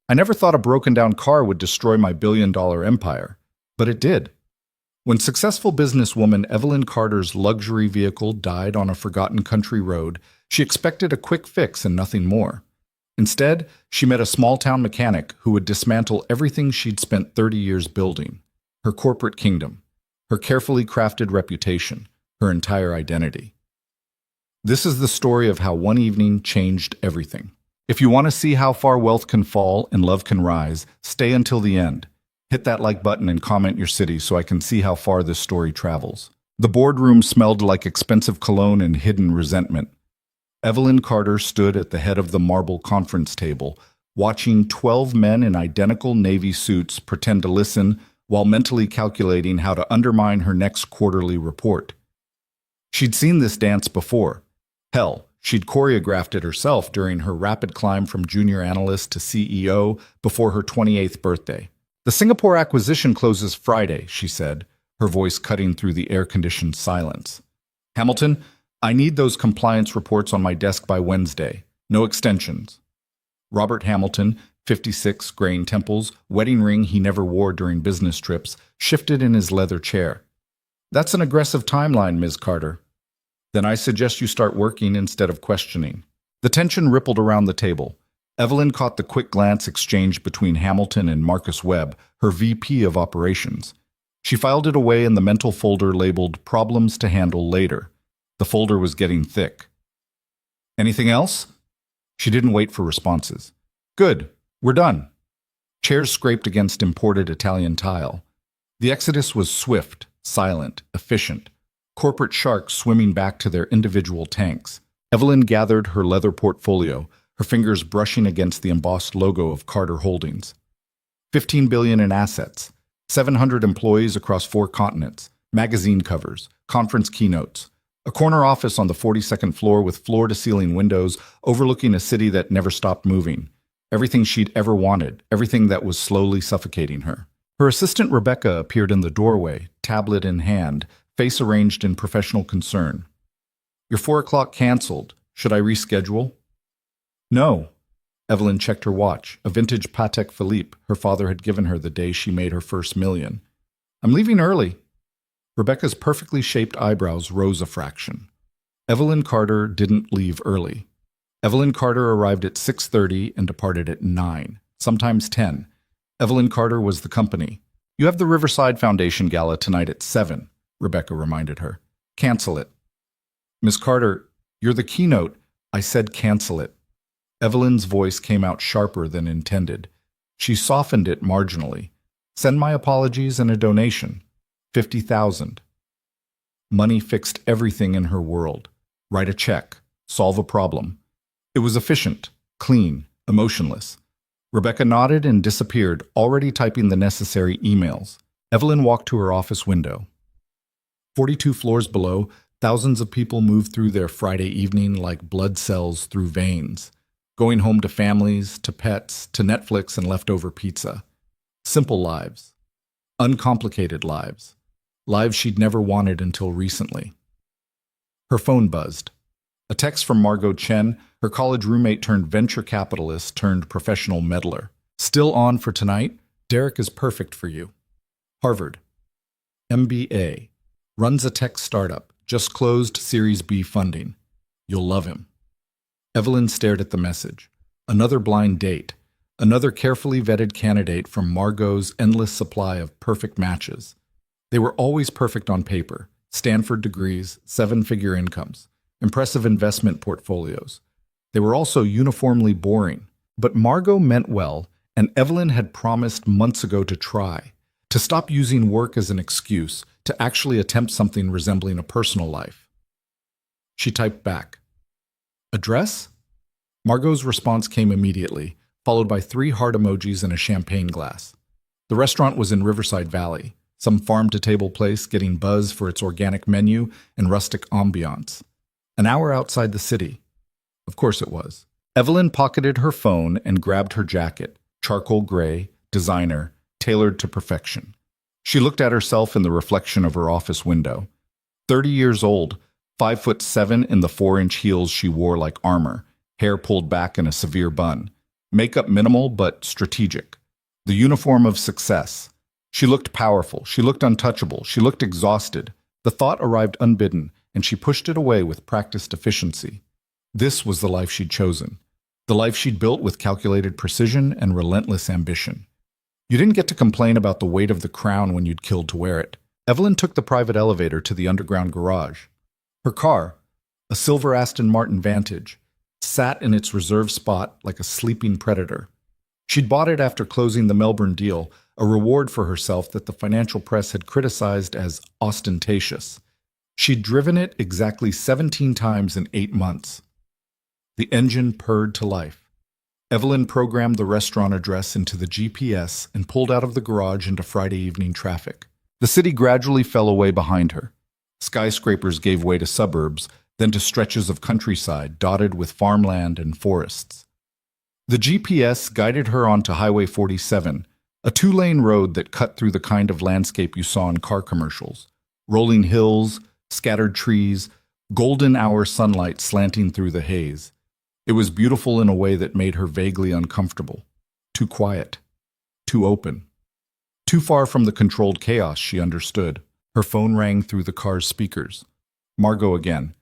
I never thought a broken-down car would destroy my billion-dollar empire, but it did. When successful businesswoman Evelyn Carter's luxury vehicle died on a forgotten country road, she expected a quick fix and nothing more. Instead, she met a small-town mechanic who would dismantle everything she'd spent 30 years building: her corporate kingdom, her carefully crafted reputation, her entire identity. This is the story of how one evening changed everything. If you want to see how far wealth can fall and love can rise, stay until the end. Hit that like button and comment your city so I can see how far this story travels. The boardroom smelled like expensive cologne and hidden resentment. Evelyn Carter stood at the head of the marble conference table, watching 12 men in identical Navy suits pretend to listen while mentally calculating how to undermine her next quarterly report. She'd seen this dance before. Hell, she'd choreographed it herself during her rapid climb from junior analyst to CEO before her 28th birthday. "The Singapore acquisition closes Friday," she said, her voice cutting through the air-conditioned silence. "Hamilton, I need those compliance reports on my desk by Wednesday. No extensions." Robert Hamilton, 56, graying temples, wedding ring he never wore during business trips, shifted in his leather chair. "That's an aggressive timeline, Ms. Carter." "Then I suggest you start working instead of questioning." The tension rippled around the table. Evelyn caught the quick glance exchanged between Hamilton and Marcus Webb, her VP of Operations. She filed it away in the mental folder labeled "Problems to Handle Later." The folder was getting thick. "Anything else?" She didn't wait for responses. "Good. We're done." Chairs scraped against imported Italian tile. The exodus was swift, silent, efficient. Corporate sharks swimming back to their individual tanks. Evelyn gathered her leather portfolio, her fingers brushing against the embossed logo of Carter Holdings. $15 billion in assets, 700 employees across 4 continents, magazine covers, conference keynotes, a corner office on the 42nd floor with floor-to-ceiling windows overlooking a city that never stopped moving. Everything she'd ever wanted, everything that was slowly suffocating her. Her assistant Rebecca appeared in the doorway, tablet in hand, face arranged in professional concern. "Your 4 o'clock canceled. Should I reschedule?" "No." Evelyn checked her watch, a vintage Patek Philippe her father had given her the day she made her first million. "I'm leaving early." Rebecca's perfectly shaped eyebrows rose a fraction. Evelyn Carter didn't leave early. Evelyn Carter arrived at 6:30 and departed at 9, sometimes 10. Evelyn Carter was the company. "You have the Riverside Foundation Gala tonight at 7, Rebecca reminded her. "Cancel it." "Miss Carter, you're the keynote." "I said cancel it." Evelyn's voice came out sharper than intended. She softened it marginally. "Send my apologies and a donation. 50,000. Money fixed everything in her world. Write a check. Solve a problem. It was efficient, clean, emotionless. Rebecca nodded and disappeared, already typing the necessary emails. Evelyn walked to her office window. 42 floors below, thousands of people moved through their Friday evening like blood cells through veins, going home to families, to pets, to Netflix and leftover pizza. Simple lives. Uncomplicated lives. Lives she'd never wanted until recently. Her phone buzzed. A text from Margot Chen, her college roommate turned venture capitalist turned professional meddler. "Still on for tonight? Derek is perfect for you. Harvard. MBA. Runs a tech startup. Just closed Series B funding. You'll love him." Evelyn stared at the message. Another blind date. Another carefully vetted candidate from Margot's endless supply of perfect matches. They were always perfect on paper. Stanford degrees, 7-figure incomes, impressive investment portfolios. They were also uniformly boring. But Margot meant well, and Evelyn had promised months ago to try, to stop using work as an excuse, to actually attempt something resembling a personal life. She typed back. "Address?" Margot's response came immediately, followed by 3 heart emojis and a champagne glass. The restaurant was in Riverside Valley, some farm-to-table place getting buzz for its organic menu and rustic ambiance. An hour outside the city. Of course it was. Evelyn pocketed her phone and grabbed her jacket, charcoal gray, designer, tailored to perfection. She looked at herself in the reflection of her office window. 30 years old, 5'7" in the 4-inch heels she wore like armor, hair pulled back in a severe bun. Makeup minimal but strategic. The uniform of success. She looked powerful. She looked untouchable. She looked exhausted. The thought arrived unbidden, and she pushed it away with practiced efficiency. This was the life she'd chosen. The life she'd built with calculated precision and relentless ambition. You didn't get to complain about the weight of the crown when you'd killed to wear it. Evelyn took the private elevator to the underground garage. Her car, a silver Aston Martin Vantage, sat in its reserved spot like a sleeping predator. She'd bought it after closing the Melbourne deal, a reward for herself that the financial press had criticized as ostentatious. She'd driven it exactly 17 times in 8 months. The engine purred to life. Evelyn programmed the restaurant address into the GPS and pulled out of the garage into Friday evening traffic. The city gradually fell away behind her. Skyscrapers gave way to suburbs, then to stretches of countryside dotted with farmland and forests. The GPS guided her onto Highway 47, a 2-lane road that cut through the kind of landscape you saw in car commercials. Rolling hills, scattered trees, golden hour sunlight slanting through the haze. It was beautiful in a way that made her vaguely uncomfortable. Too quiet. Too open. Too far from the controlled chaos, she understood. Her phone rang through the car's speakers. Margot again.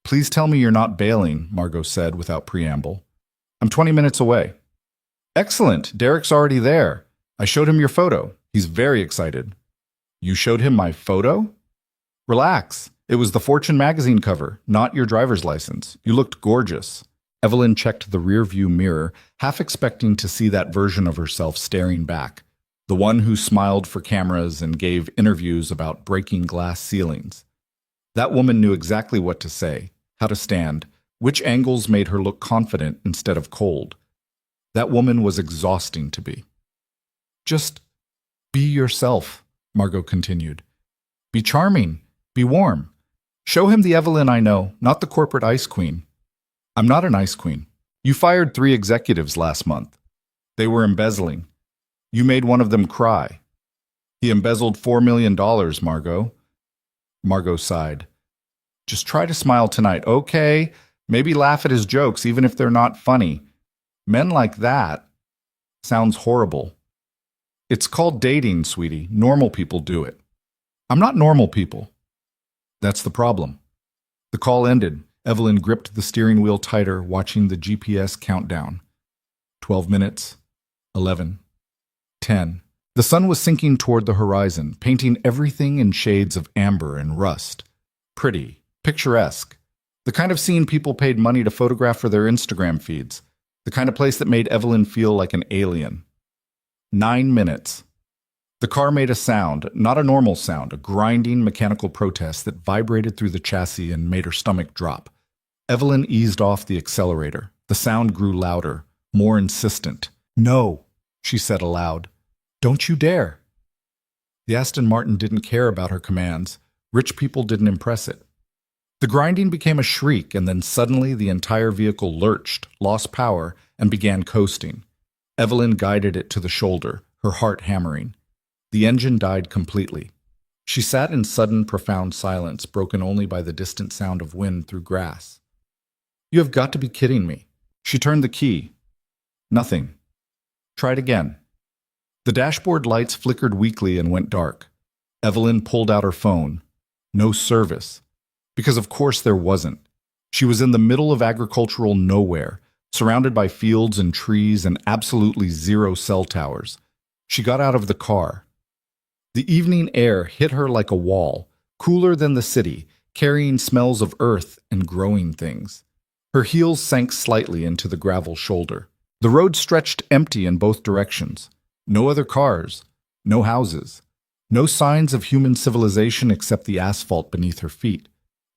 "Please tell me you're not bailing," Margot said without preamble. "I'm 20 minutes away." "Excellent. Derek's already there. I showed him your photo. He's very excited." "You showed him my photo?" "Relax. It was the Fortune magazine cover, not your driver's license. You looked gorgeous." Evelyn checked the rearview mirror, half expecting to see that version of herself staring back, the one who smiled for cameras and gave interviews about breaking glass ceilings. That woman knew exactly what to say, how to stand, which angles made her look confident instead of cold. That woman was exhausting to be. "Just be yourself," Margot continued. "Be charming. Be warm. Show him the Evelyn I know, not the corporate ice queen." "I'm not an ice queen. You fired 3 executives last month. They were embezzling. You made one of them cry." "He embezzled $4 million, Margot." Margot sighed. "Just try to smile tonight, okay? Maybe laugh at his jokes, even if they're not funny. Men like that sounds horrible." "It's called dating, sweetie. Normal people do it." "I'm not normal people." "That's the problem." The call ended. Evelyn gripped the steering wheel tighter, watching the GPS countdown. 12 minutes. 11. 10. The sun was sinking toward the horizon, painting everything in shades of amber and rust. Pretty, picturesque. The kind of scene people paid money to photograph for their Instagram feeds. The kind of place that made Evelyn feel like an alien. 9 minutes. The car made a sound, not a normal sound, a grinding mechanical protest that vibrated through the chassis and made her stomach drop. Evelyn eased off the accelerator. The sound grew louder, more insistent. "No," she said aloud. "Don't you dare." The Aston Martin didn't care about her commands. Rich people didn't impress it. The grinding became a shriek, and then suddenly the entire vehicle lurched, lost power, and began coasting. Evelyn guided it to the shoulder, her heart hammering. The engine died completely. She sat in sudden, profound silence, broken only by the distant sound of wind through grass. "You have got to be kidding me." She turned the key. Nothing. Tried again. The dashboard lights flickered weakly and went dark. Evelyn pulled out her phone. No service. Because of course there wasn't. She was in the middle of agricultural nowhere, surrounded by fields and trees and absolutely zero cell towers. She got out of the car. The evening air hit her like a wall, cooler than the city, carrying smells of earth and growing things. Her heels sank slightly into the gravel shoulder. The road stretched empty in both directions. No other cars, no houses, no signs of human civilization except the asphalt beneath her feet.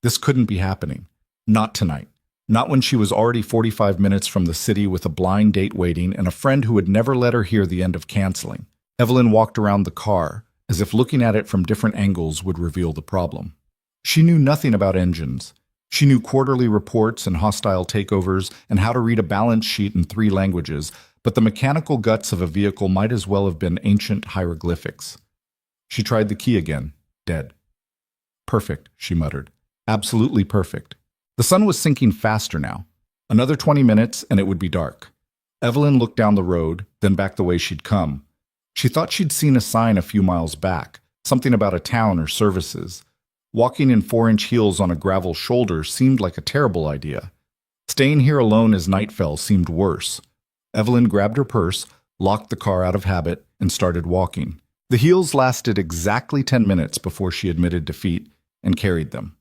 This couldn't be happening. Not tonight. Not when she was already 45 minutes from the city with a blind date waiting and a friend who would never let her hear the end of canceling. Evelyn walked around the car, as if looking at it from different angles would reveal the problem. She knew nothing about engines. She knew quarterly reports and hostile takeovers and how to read a balance sheet in 3 languages, but the mechanical guts of a vehicle might as well have been ancient hieroglyphics. She tried the key again. Dead. "Perfect," she muttered. "Absolutely perfect." The sun was sinking faster now. Another 20 minutes and it would be dark. Evelyn looked down the road, then back the way she'd come. She thought she'd seen a sign a few miles back, something about a town or services. Walking in 4-inch heels on a gravel shoulder seemed like a terrible idea. Staying here alone as night fell seemed worse. Evelyn grabbed her purse, locked the car out of habit, and started walking. The heels lasted exactly 10 minutes before she admitted defeat and carried them.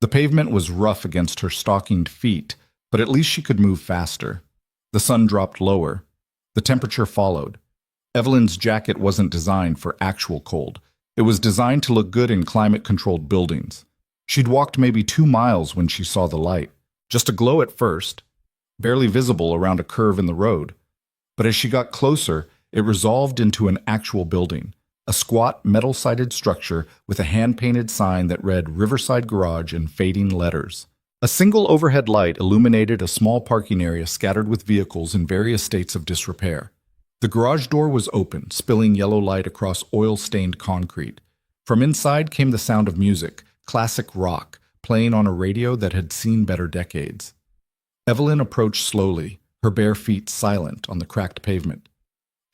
The pavement was rough against her stockinged feet, but at least she could move faster. The sun dropped lower. The temperature followed. Evelyn's jacket wasn't designed for actual cold. It was designed to look good in climate-controlled buildings. She'd walked maybe 2 miles when she saw the light. Just a glow at first, barely visible around a curve in the road. But as she got closer, it resolved into an actual building, a squat, metal-sided structure with a hand-painted sign that read Riverside Garage in fading letters. A single overhead light illuminated a small parking area scattered with vehicles in various states of disrepair. The garage door was open, spilling yellow light across oil-stained concrete. From inside came the sound of music, classic rock, playing on a radio that had seen better decades. Evelyn approached slowly, her bare feet silent on the cracked pavement.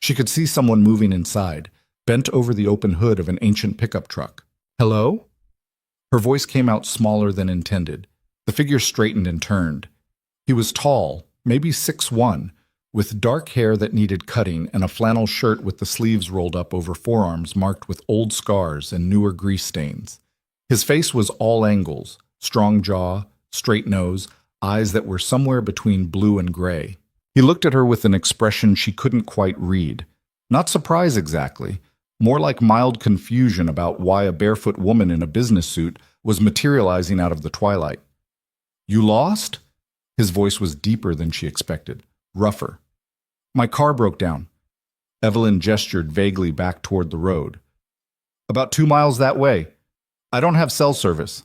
She could see someone moving inside, bent over the open hood of an ancient pickup truck. "Hello?" Her voice came out smaller than intended. The figure straightened and turned. He was tall, maybe 6'1", with dark hair that needed cutting and a flannel shirt with the sleeves rolled up over forearms marked with old scars and newer grease stains. His face was all angles, strong jaw, straight nose, eyes that were somewhere between blue and gray. He looked at her with an expression she couldn't quite read. Not surprise exactly, more like mild confusion about why a barefoot woman in a business suit was materializing out of the twilight. "You lost?" His voice was deeper than she expected, rougher. "My car broke down." Evelyn gestured vaguely back toward the road. "About 2 miles that way. I don't have cell service."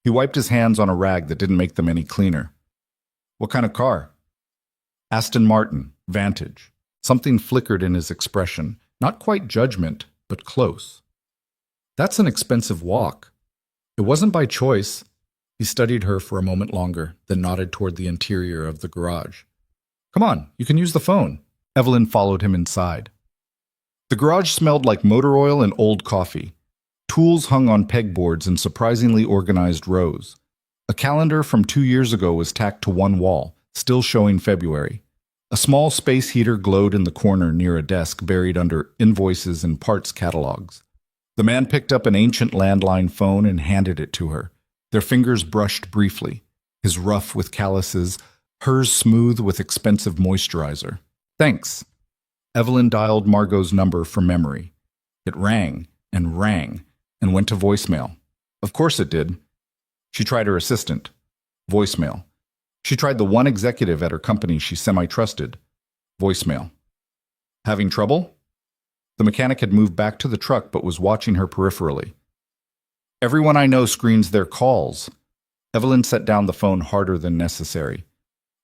He wiped his hands on a rag that didn't make them any cleaner. "What kind of car?" "Aston Martin, Vantage." Something flickered in his expression, not quite judgment, but close. "That's an expensive walk." "It wasn't by choice." He studied her for a moment longer, then nodded toward the interior of the garage. "Come on, you can use the phone." Evelyn followed him inside. The garage smelled like motor oil and old coffee. Tools hung on pegboards in surprisingly organized rows. A calendar from 2 years ago was tacked to one wall, still showing February. A small space heater glowed in the corner near a desk buried under invoices and parts catalogs. The man picked up an ancient landline phone and handed it to her. Their fingers brushed briefly, his rough with calluses, hers smooth with expensive moisturizer. "Thanks." Evelyn dialed Margot's number from memory. It rang and went to voicemail. Of course it did. She tried her assistant. Voicemail. She tried the one executive at her company she semi-trusted. Voicemail. "Having trouble?" The mechanic had moved back to the truck but was watching her peripherally. "Everyone I know screens their calls." Evelyn set down the phone harder than necessary.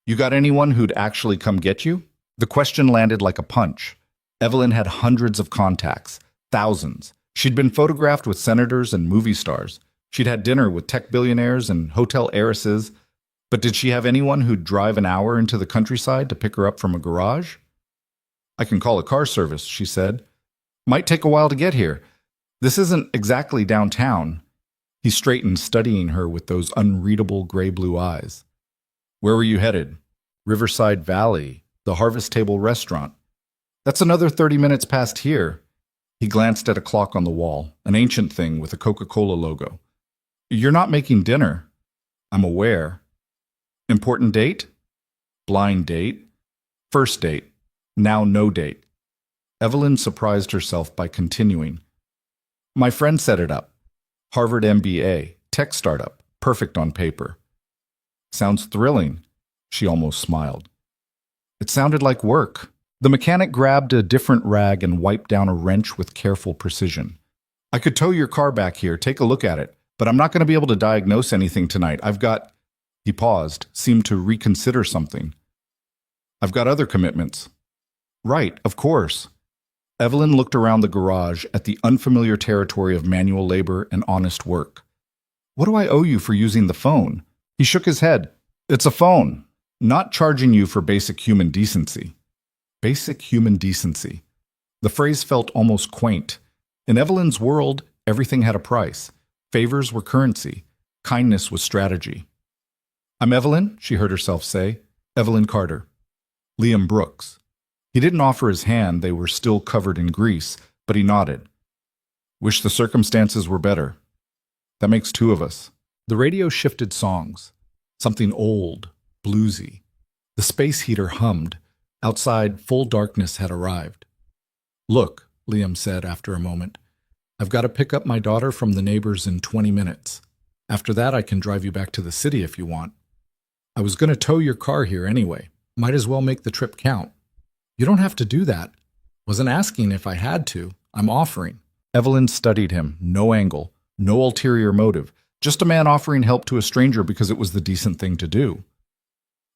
"You got anyone who'd actually come get you?" The question landed like a punch. Evelyn had hundreds of contacts, thousands. She'd been photographed with senators and movie stars. She'd had dinner with tech billionaires and hotel heiresses. But did she have anyone who'd drive an hour into the countryside to pick her up from a garage? "I can call a car service," she said. "Might take a while to get here. This isn't exactly downtown." He straightened, studying her with those unreadable gray-blue eyes. "Where were you headed?" "Riverside Valley, the Harvest Table restaurant." "That's another 30 minutes past here." He glanced at a clock on the wall, an ancient thing with a Coca-Cola logo. "You're not making dinner." "I'm aware." "Important date?" "Blind date." "First date. Now no date." Evelyn surprised herself by continuing. "My friend set it up. Harvard MBA, tech startup, perfect on paper." "Sounds thrilling." She almost smiled. It sounded like work. The mechanic grabbed a different rag and wiped down a wrench with careful precision. "I could tow your car back here, take a look at it, but I'm not going to be able to diagnose anything tonight. I've got..." He paused, seemed to reconsider something. "I've got other commitments." "Right, of course." Evelyn looked around the garage at the unfamiliar territory of manual labor and honest work. "What do I owe you for using the phone?" He shook his head. "It's a phone. Not charging you for basic human decency." Basic human decency. The phrase felt almost quaint. In Evelyn's world, everything had a price. Favors were currency. Kindness was strategy. "I'm Evelyn," she heard herself say. "Evelyn Carter." Liam Brooks. He didn't offer his hand, they were still covered in grease, but he nodded. "Wish the circumstances were better. That makes two of us." The radio shifted songs. Something old, bluesy. The space heater hummed. Outside, full darkness had arrived. "Look," Liam said after a moment, "I've got to pick up my daughter from the neighbors in 20 minutes. After that, I can drive you back to the city if you want. I was going to tow your car here anyway. Might as well make the trip count." "You don't have to do that. Wasn't asking if I had to. I'm offering." Evelyn studied him. No angle, no ulterior motive. Just a man offering help to a stranger because it was the decent thing to do.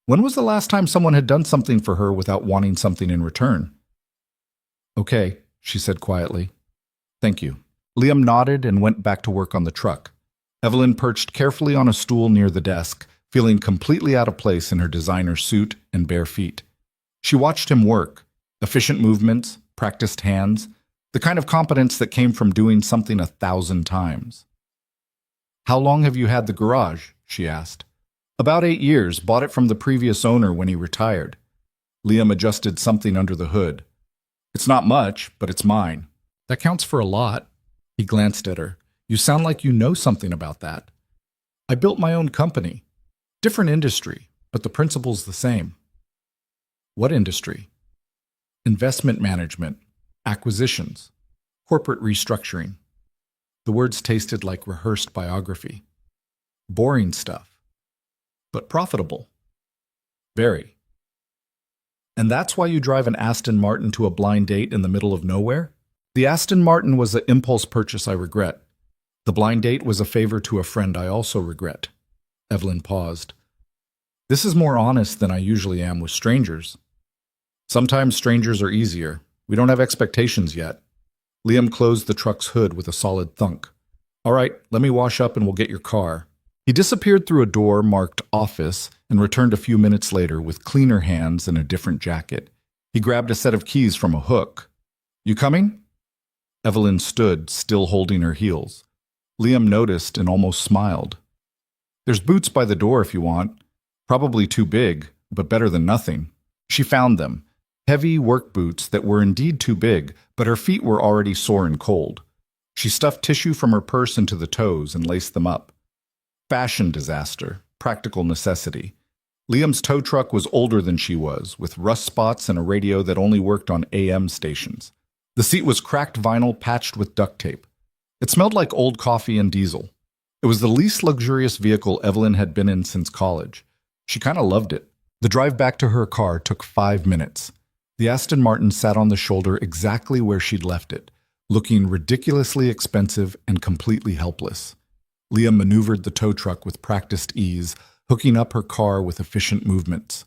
When was the last time someone had done something for her without wanting something in return? "Okay," she said quietly. "Thank you." Liam nodded and went back to work on the truck. Evelyn perched carefully on a stool near the desk, feeling completely out of place in her designer suit and bare feet. She watched him work. Efficient movements, practiced hands, the kind of competence that came from doing something 1,000 times. "How long have you had the garage?" she asked. "About 8 years, bought it from the previous owner when he retired." Liam adjusted something under the hood. "It's not much, but it's mine." "That counts for a lot." He glanced at her. "You sound like you know something about that." "I built my own company. Different industry, but the principle's the same." "What industry?" "Investment management, acquisitions, corporate restructuring." The words tasted like rehearsed biography. "Boring stuff, but profitable." "Very." "And that's why you drive an Aston Martin to a blind date in the middle of nowhere?" "The Aston Martin was an impulse purchase I regret. The blind date was a favor to a friend I also regret." Evelyn paused. "This is more honest than I usually am with strangers." "Sometimes strangers are easier. We don't have expectations yet." Liam closed the truck's hood with a solid thunk. "All right, let me wash up and we'll get your car." He disappeared through a door marked office and returned a few minutes later with cleaner hands and a different jacket. He grabbed a set of keys from a hook. "You coming?" Evelyn stood, still holding her heels. Liam noticed and almost smiled. "There's boots by the door if you want. Probably too big, but better than nothing." She found them. Heavy work boots that were indeed too big, but her feet were already sore and cold. She stuffed tissue from her purse into the toes and laced them up. Fashion disaster, practical necessity. Liam's tow truck was older than she was, with rust spots and a radio that only worked on AM stations. The seat was cracked vinyl patched with duct tape. It smelled like old coffee and diesel. It was the least luxurious vehicle Evelyn had been in since college. She kind of loved it. The drive back to her car took 5 minutes. The Aston Martin sat on the shoulder exactly where she'd left it, looking ridiculously expensive and completely helpless. Liam maneuvered the tow truck with practiced ease, hooking up her car with efficient movements.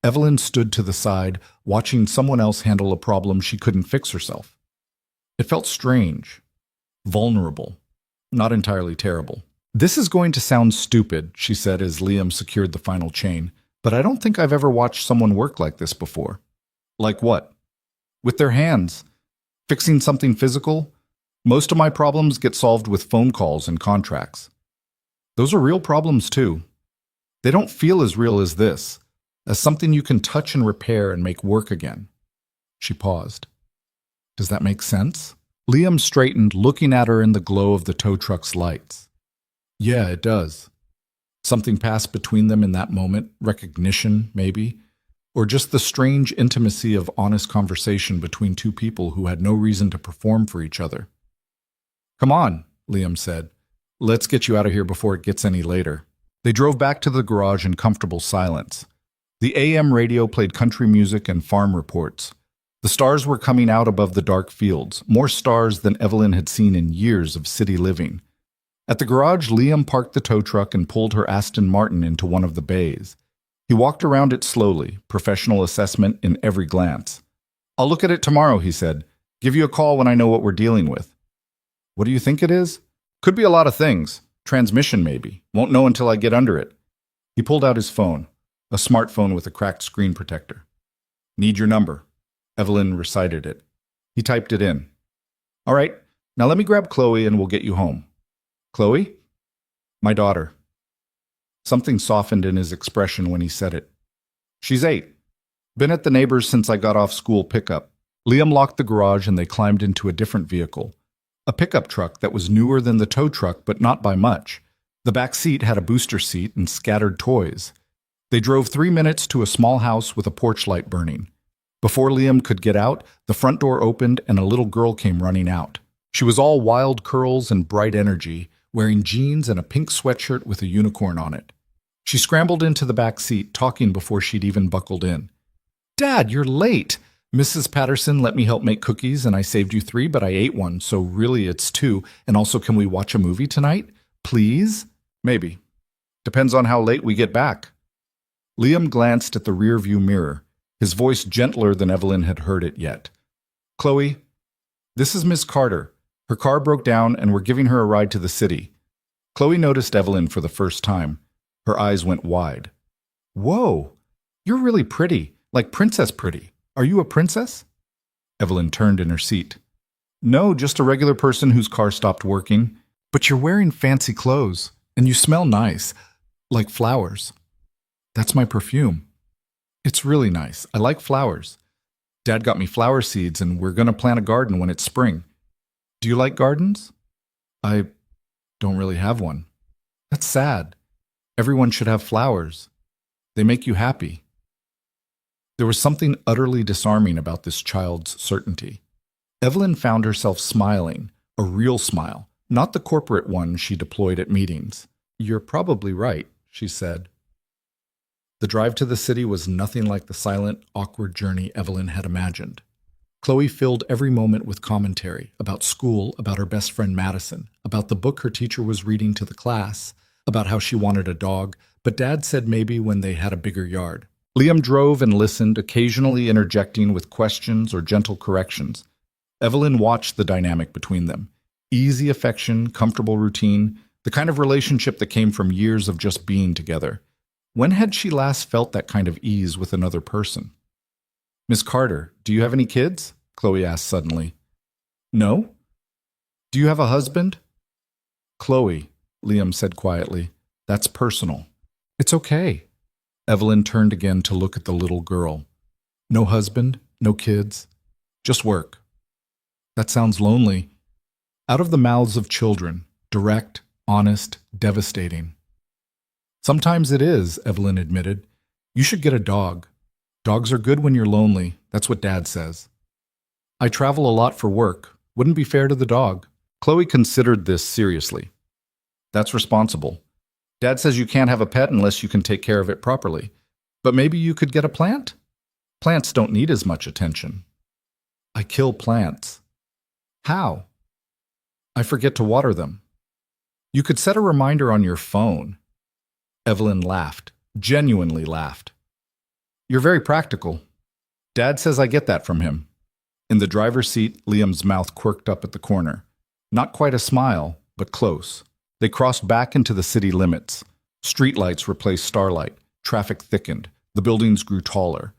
Evelyn stood to the side, watching someone else handle a problem she couldn't fix herself. It felt strange, vulnerable, not entirely terrible. "This is going to sound stupid," she said as Liam secured the final chain, "but I don't think I've ever watched someone work like this before." "Like what?" "With their hands. Fixing something physical. Most of my problems get solved with phone calls and contracts. Those are real problems too. They don't feel as real as this, as something you can touch and repair and make work again." She paused. "Does that make sense?" Liam straightened, looking at her in the glow of the tow truck's lights. "Yeah, it does." Something passed between them in that moment, recognition, maybe, or just the strange intimacy of honest conversation between two people who had no reason to perform for each other. "Come on," Liam said. "Let's get you out of here before it gets any later." They drove back to the garage in comfortable silence. The AM radio played country music and farm reports. The stars were coming out above the dark fields, more stars than Evelyn had seen in years of city living. At the garage, Liam parked the tow truck and pulled her Aston Martin into one of the bays. He walked around it slowly, professional assessment in every glance. "I'll look at it tomorrow," he said. "Give you a call when I know what we're dealing with." "What do you think it is?" "Could be a lot of things. Transmission, maybe. Won't know until I get under it." He pulled out his phone, a smartphone with a cracked screen protector. "Need your number." Evelyn recited it. He typed it in. All right, now let me grab Chloe and we'll get you home. Chloe? My daughter. Something softened in his expression when he said it. She's 8. Been at the neighbors since I got off school pickup. Liam locked the garage and they climbed into a different vehicle. A pickup truck that was newer than the tow truck, but not by much. The back seat had a booster seat and scattered toys. They drove 3 minutes to a small house with a porch light burning. Before Liam could get out, the front door opened and a little girl came running out. She was all wild curls and bright energy, wearing jeans and a pink sweatshirt with a unicorn on it. She scrambled into the back seat, talking before she'd even buckled in. Dad, you're late. Mrs. Patterson let me help make cookies and I saved you 3, but I ate one, so really it's 2. And also, can we watch a movie tonight? Please? Maybe. Depends on how late we get back. Liam glanced at the rearview mirror, his voice gentler than Evelyn had heard it yet. Chloe, this is Miss Carter. Her car broke down and we're giving her a ride to the city. Chloe noticed Evelyn for the first time. Her eyes went wide. Whoa, you're really pretty, like princess pretty. Are you a princess? Evelyn turned in her seat. No, just a regular person whose car stopped working. But you're wearing fancy clothes, and you smell nice, like flowers. That's my perfume. It's really nice. I like flowers. Dad got me flower seeds, and we're going to plant a garden when it's spring. Do you like gardens? I don't really have one. That's sad. Everyone should have flowers. They make you happy. There was something utterly disarming about this child's certainty. Evelyn found herself smiling, a real smile, not the corporate one she deployed at meetings. You're probably right, she said. The drive to the city was nothing like the silent, awkward journey Evelyn had imagined. Chloe filled every moment with commentary about school, about her best friend Madison, about the book her teacher was reading to the class, about how she wanted a dog, but Dad said maybe when they had a bigger yard. Liam drove and listened, occasionally interjecting with questions or gentle corrections. Evelyn watched the dynamic between them. Easy affection, comfortable routine, the kind of relationship that came from years of just being together. When had she last felt that kind of ease with another person? Miss Carter, do you have any kids? Chloe asked suddenly. No? Do you have a husband? Chloe, Liam said quietly, that's personal. It's okay. Evelyn turned again to look at the little girl. No husband, no kids, just work. That sounds lonely. Out of the mouths of children, direct, honest, devastating. Sometimes it is, Evelyn admitted. You should get a dog. Dogs are good when you're lonely, that's what Dad says. I travel a lot for work. Wouldn't be fair to the dog. Chloe considered this seriously. That's responsible. Dad says you can't have a pet unless you can take care of it properly. But maybe you could get a plant? Plants don't need as much attention. I kill plants. How? I forget to water them. You could set a reminder on your phone. Evelyn laughed, genuinely laughed. You're very practical. Dad says I get that from him. In the driver's seat, Liam's mouth quirked up at the corner. Not quite a smile, but close. They crossed back into the city limits. Streetlights replaced starlight. Traffic thickened. The buildings grew taller.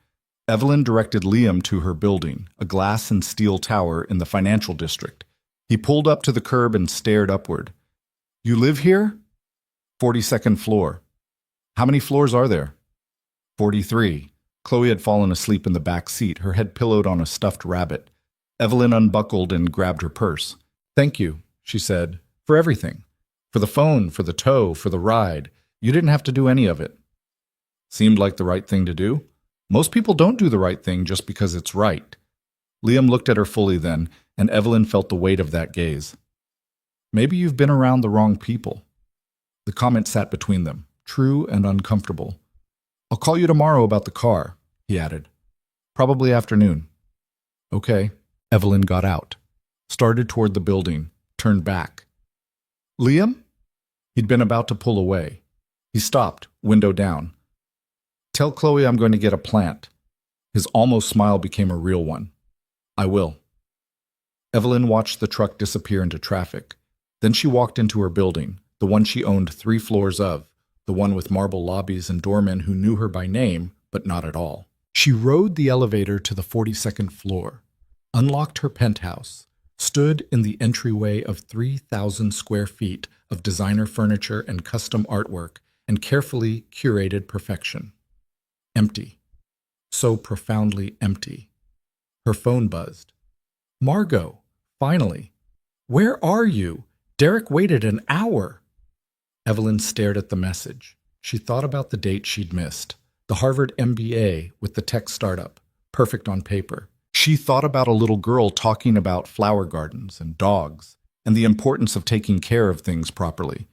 Evelyn directed Liam to her building, a glass and steel tower in the financial district. He pulled up to the curb and stared upward. You live here? 42nd floor. How many floors are there? 43. Chloe had fallen asleep in the back seat, her head pillowed on a stuffed rabbit. Evelyn unbuckled and grabbed her purse. Thank you, she said, for everything. For the phone, for the tow, for the ride. You didn't have to do any of it. Seemed like the right thing to do. Most people don't do the right thing just because it's right. Liam looked at her fully then, and Evelyn felt the weight of that gaze. Maybe you've been around the wrong people. The comment sat between them, true and uncomfortable. I'll call you tomorrow about the car, he added. Probably afternoon. Okay. Evelyn got out, started toward the building, turned back. Liam? He'd been about to pull away. He stopped, window down. Tell Chloe I'm going to get a plant. His almost smile became a real one. I will. Evelyn watched the truck disappear into traffic. Then she walked into her building, the one she owned 3 floors of, the one with marble lobbies and doormen who knew her by name, but not at all. She rode the elevator to the 42nd floor, unlocked her penthouse, stood in the entryway of 3,000 square feet of designer furniture and custom artwork, and carefully curated perfection. Empty. So profoundly empty. Her phone buzzed. Margot, finally. Where are you? Derek waited an hour. Evelyn stared at the message. She thought about the date she'd missed. The Harvard MBA with the tech startup. Perfect on paper. She thought about a little girl talking about flower gardens and dogs and the importance of taking care of things properly.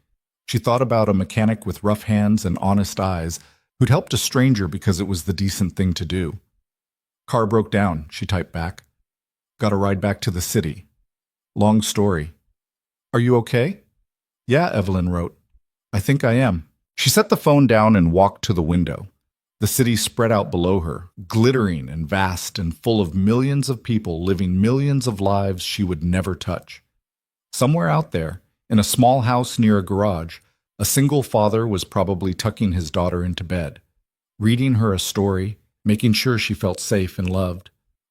She thought about a mechanic with rough hands and honest eyes who'd helped a stranger because it was the decent thing to do. Car broke down, she typed back. Got a ride back to the city. Long story. Are you okay? Yeah, Evelyn wrote. I think I am. She set the phone down and walked to the window. The city spread out below her, glittering and vast and full of millions of people living millions of lives she would never touch. Somewhere out there, in a small house near a garage, a single father was probably tucking his daughter into bed, reading her a story, making sure she felt safe and loved.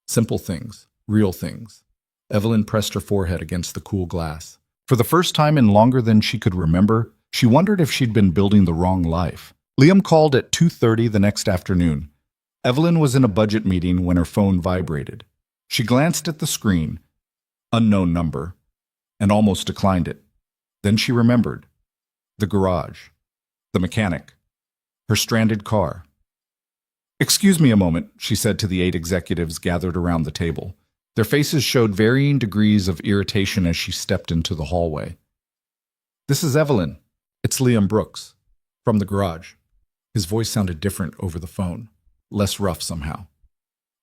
Simple things, real things. Evelyn pressed her forehead against the cool glass. For the first time in longer than she could remember, she wondered if she'd been building the wrong life. Liam called at 2:30 the next afternoon. Evelyn was in a budget meeting when her phone vibrated. She glanced at the screen, unknown number, and almost declined it. Then she remembered. The garage. The mechanic. Her stranded car. Excuse me a moment, she said to the 8 executives gathered around the table. Their faces showed varying degrees of irritation as she stepped into the hallway. This is Evelyn. It's Liam Brooks. From the garage. His voice sounded different over the phone. Less rough somehow.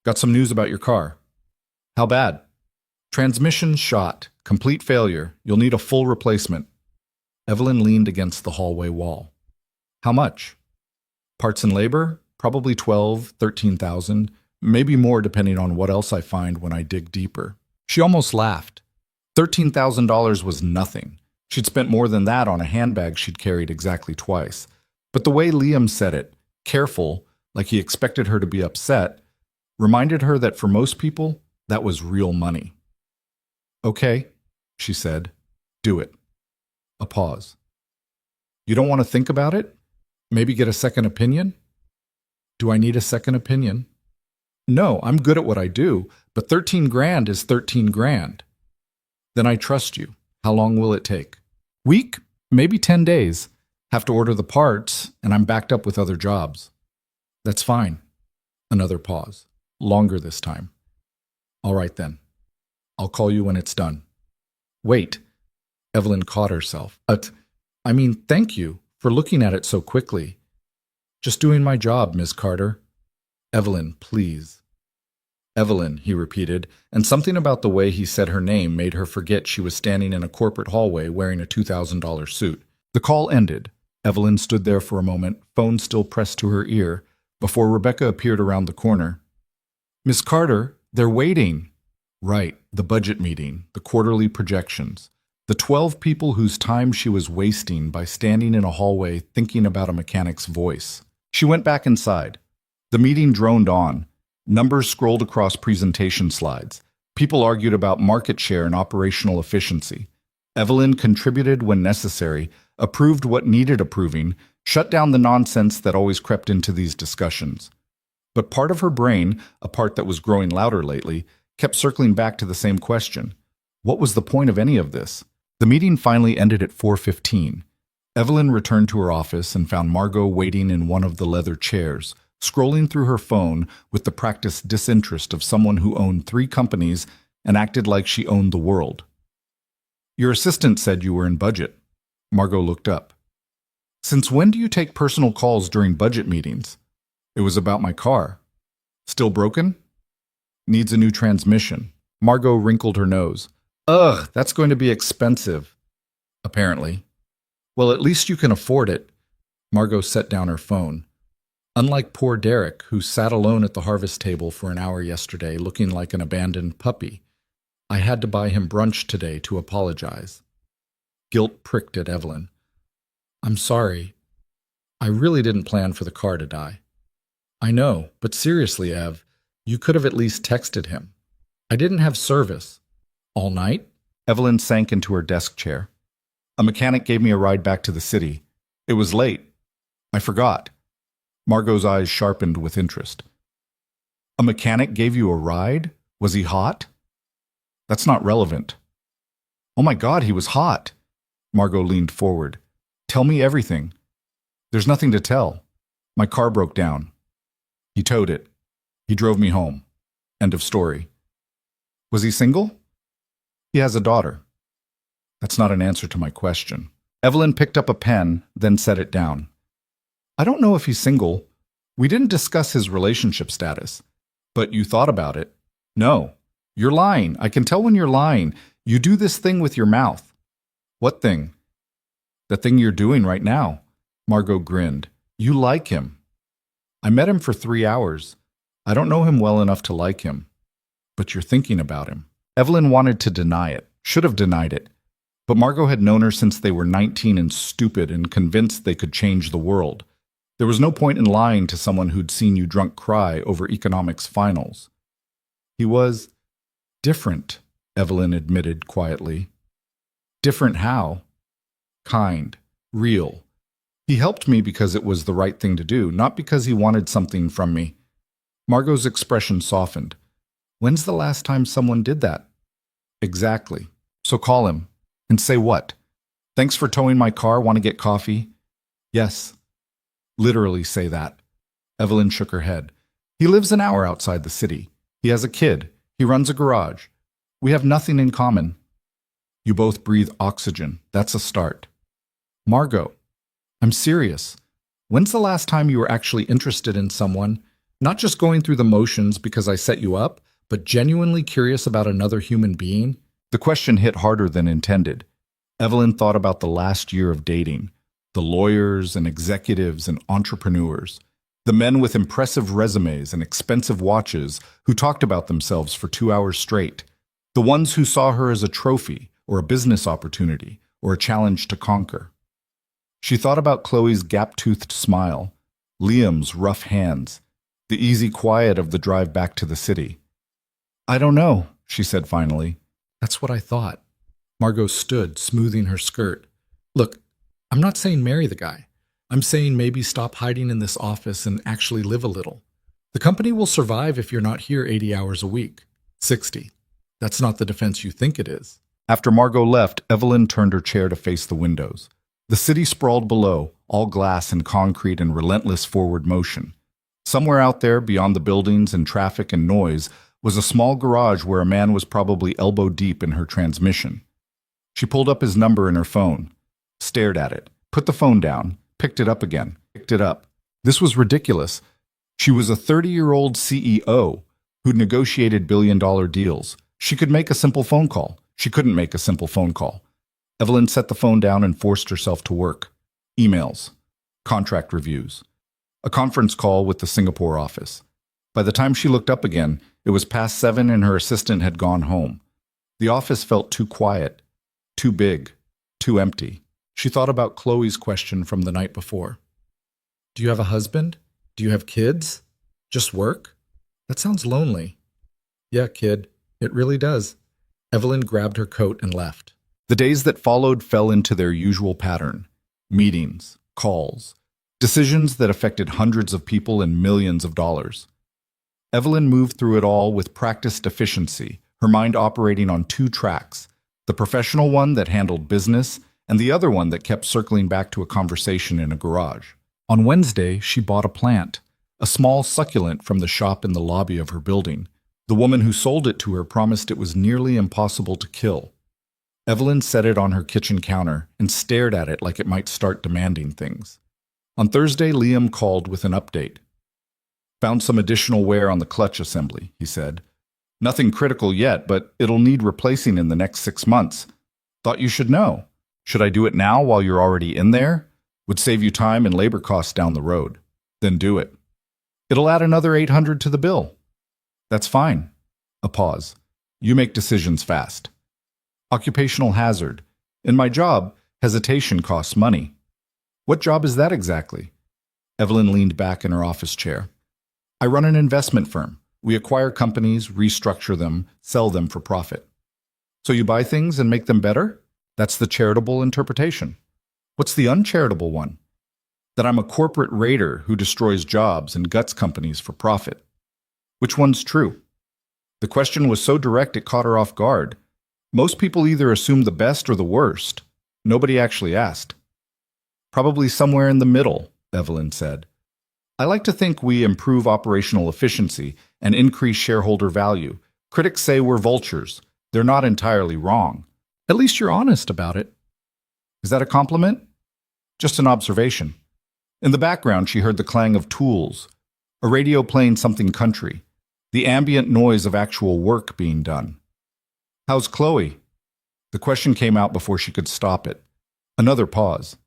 Got some news about your car. How bad? Transmission shot. Complete failure. You'll need a full replacement. Evelyn leaned against the hallway wall. How much? Parts and labor? Probably 12, 13,000. Maybe more depending on what else I find when I dig deeper. She almost laughed. $13,000 was nothing. She'd spent more than that on a handbag she'd carried exactly twice. But the way Liam said it, careful, like he expected her to be upset, reminded her that for most people, that was real money. Okay, she said. Do it. A pause. You don't want to think about it? Maybe get a second opinion? Do I need a second opinion? No, I'm good at what I do, but 13 grand is 13 grand. Then I trust you. How long will it take? Week? Maybe 10 days. Have to order the parts, and I'm backed up with other jobs. That's fine. Another pause. Longer this time. All right then. I'll call you when it's done. Wait. Evelyn caught herself. Thank you for looking at it so quickly. Just doing my job, Miss Carter. Evelyn, please. Evelyn, he repeated, and something about the way he said her name made her forget she was standing in a corporate hallway wearing a $2,000 suit. The call ended. Evelyn stood there for a moment, phone still pressed to her ear, before Rebecca appeared around the corner. Miss Carter, they're waiting. Right, the budget meeting, the quarterly projections. The 12 people whose time she was wasting by standing in a hallway thinking about a mechanic's voice. She went back inside. The meeting droned on. Numbers scrolled across presentation slides. People argued about market share and operational efficiency. Evelyn contributed when necessary, approved what needed approving, shut down the nonsense that always crept into these discussions. But part of her brain, a part that was growing louder lately, kept circling back to the same question. What was the point of any of this? The meeting finally ended at 4:15. Evelyn returned to her office and found Margot waiting in one of the leather chairs, scrolling through her phone with the practiced disinterest of someone who owned 3 companies and acted like she owned the world. Your assistant said you were in budget. Margot looked up. Since when do you take personal calls during budget meetings? It was about my car. Still broken? Needs a new transmission. Margot wrinkled her nose. Ugh, that's going to be expensive. Apparently. Well, at least you can afford it. Margot set down her phone. Unlike poor Derek, who sat alone at the harvest table for an hour yesterday looking like an abandoned puppy, I had to buy him brunch today to apologize. Guilt pricked at Evelyn. I'm sorry. I really didn't plan for the car to die. I know, but seriously, Ev, you could have at least texted him. I didn't have service. All night? Evelyn sank into her desk chair. A mechanic gave me a ride back to the city. It was late. I forgot. Margot's eyes sharpened with interest. A mechanic gave you a ride? Was he hot? That's not relevant. Oh my God, he was hot. Margot leaned forward. Tell me everything. There's nothing to tell. My car broke down. He towed it. He drove me home. End of story. Was he single? He has a daughter. That's not an answer to my question. Evelyn picked up a pen, then set it down. I don't know if he's single. We didn't discuss his relationship status. But you thought about it. No. You're lying. I can tell when you're lying. You do this thing with your mouth. What thing? The thing you're doing right now. Margot grinned. You like him. I met him for 3 hours. I don't know him well enough to like him. But you're thinking about him. Evelyn wanted to deny it, should have denied it. But Margot had known her since they were 19 and stupid and convinced they could change the world. There was no point in lying to someone who'd seen you drunk cry over economics finals. He was different, Evelyn admitted quietly. Different how? Kind, real. He helped me because it was the right thing to do, not because he wanted something from me. Margot's expression softened. When's the last time someone did that? Exactly. So call him. And say what? Thanks for towing my car. Want to get coffee? Yes. Literally say that. Evelyn shook her head. He lives an hour outside the city. He has a kid. He runs a garage. We have nothing in common. You both breathe oxygen. That's a start. Margot, I'm serious. When's the last time you were actually interested in someone? Not just going through the motions because I set you up, but genuinely curious about another human being? The question hit harder than intended. Evelyn thought about the last year of dating, the lawyers and executives and entrepreneurs, the men with impressive resumes and expensive watches who talked about themselves for 2 hours straight, the ones who saw her as a trophy or a business opportunity or a challenge to conquer. She thought about Chloe's gap-toothed smile, Liam's rough hands, the easy quiet of the drive back to the city. I don't know, she said finally. That's what I thought. Margot stood, smoothing her skirt. Look, I'm not saying marry the guy. I'm saying maybe stop hiding in this office and actually live a little. The company will survive if you're not here 80 hours a week. 60. That's not the defense you think it is. After Margot left, Evelyn turned her chair to face the windows. The city sprawled below, all glass and concrete and relentless forward motion. Somewhere out there, beyond the buildings and traffic and noise, was a small garage where a man was probably elbow-deep in her transmission. She pulled up his number in her phone, stared at it, put the phone down, picked it up again, picked it up. This was ridiculous. She was a 30-year-old CEO who'd negotiated billion-dollar deals. She could make a simple phone call. She couldn't make a simple phone call. Evelyn set the phone down and forced herself to work. Emails, contract reviews, a conference call with the Singapore office. By the time she looked up again, it was past 7 and her assistant had gone home. The office felt too quiet, too big, too empty. She thought about Chloe's question from the night before. Do you have a husband? Do you have kids? Just work? That sounds lonely. Yeah, kid, it really does. Evelyn grabbed her coat and left. The days that followed fell into their usual pattern. Meetings, calls, decisions that affected hundreds of people and millions of dollars. Evelyn moved through it all with practiced efficiency, her mind operating on 2 tracks, the professional one that handled business and the other one that kept circling back to a conversation in a garage. On Wednesday, she bought a plant, a small succulent from the shop in the lobby of her building. The woman who sold it to her promised it was nearly impossible to kill. Evelyn set it on her kitchen counter and stared at it like it might start demanding things. On Thursday, Liam called with an update. Found some additional wear on the clutch assembly, he said. Nothing critical yet, but it'll need replacing in the next 6 months. Thought you should know. Should I do it now while you're already in there? Would save you time and labor costs down the road. Then do it. It'll add another $800 to the bill. That's fine. A pause. You make decisions fast. Occupational hazard. In my job, hesitation costs money. What job is that exactly? Evelyn leaned back in her office chair. I run an investment firm. We acquire companies, restructure them, sell them for profit. So you buy things and make them better? That's the charitable interpretation. What's the uncharitable one? That I'm a corporate raider who destroys jobs and guts companies for profit. Which one's true? The question was so direct it caught her off guard. Most people either assume the best or the worst. Nobody actually asked. Probably somewhere in the middle, Evelyn said. I like to think we improve operational efficiency and increase shareholder value. Critics say we're vultures. They're not entirely wrong. At least you're honest about it. Is that a compliment? Just an observation. In the background, she heard the clang of tools, a radio playing something country, the ambient noise of actual work being done. How's Chloe? The question came out before she could stop it. Another pause.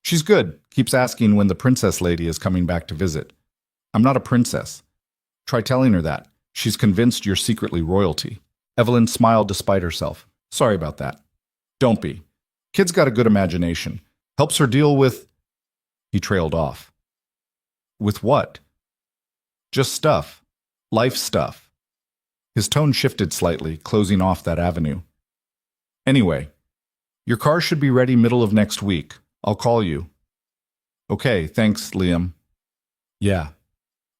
She's good. Keeps asking when the princess lady is coming back to visit. I'm not a princess. Try telling her that. She's convinced you're secretly royalty. Evelyn smiled despite herself. Sorry about that. Don't be. Kid's got a good imagination. Helps her deal with... He trailed off. With what? Just stuff. Life stuff. His tone shifted slightly, closing off that avenue. Anyway, your car should be ready middle of next week. I'll call you. Okay, thanks, Liam. Yeah.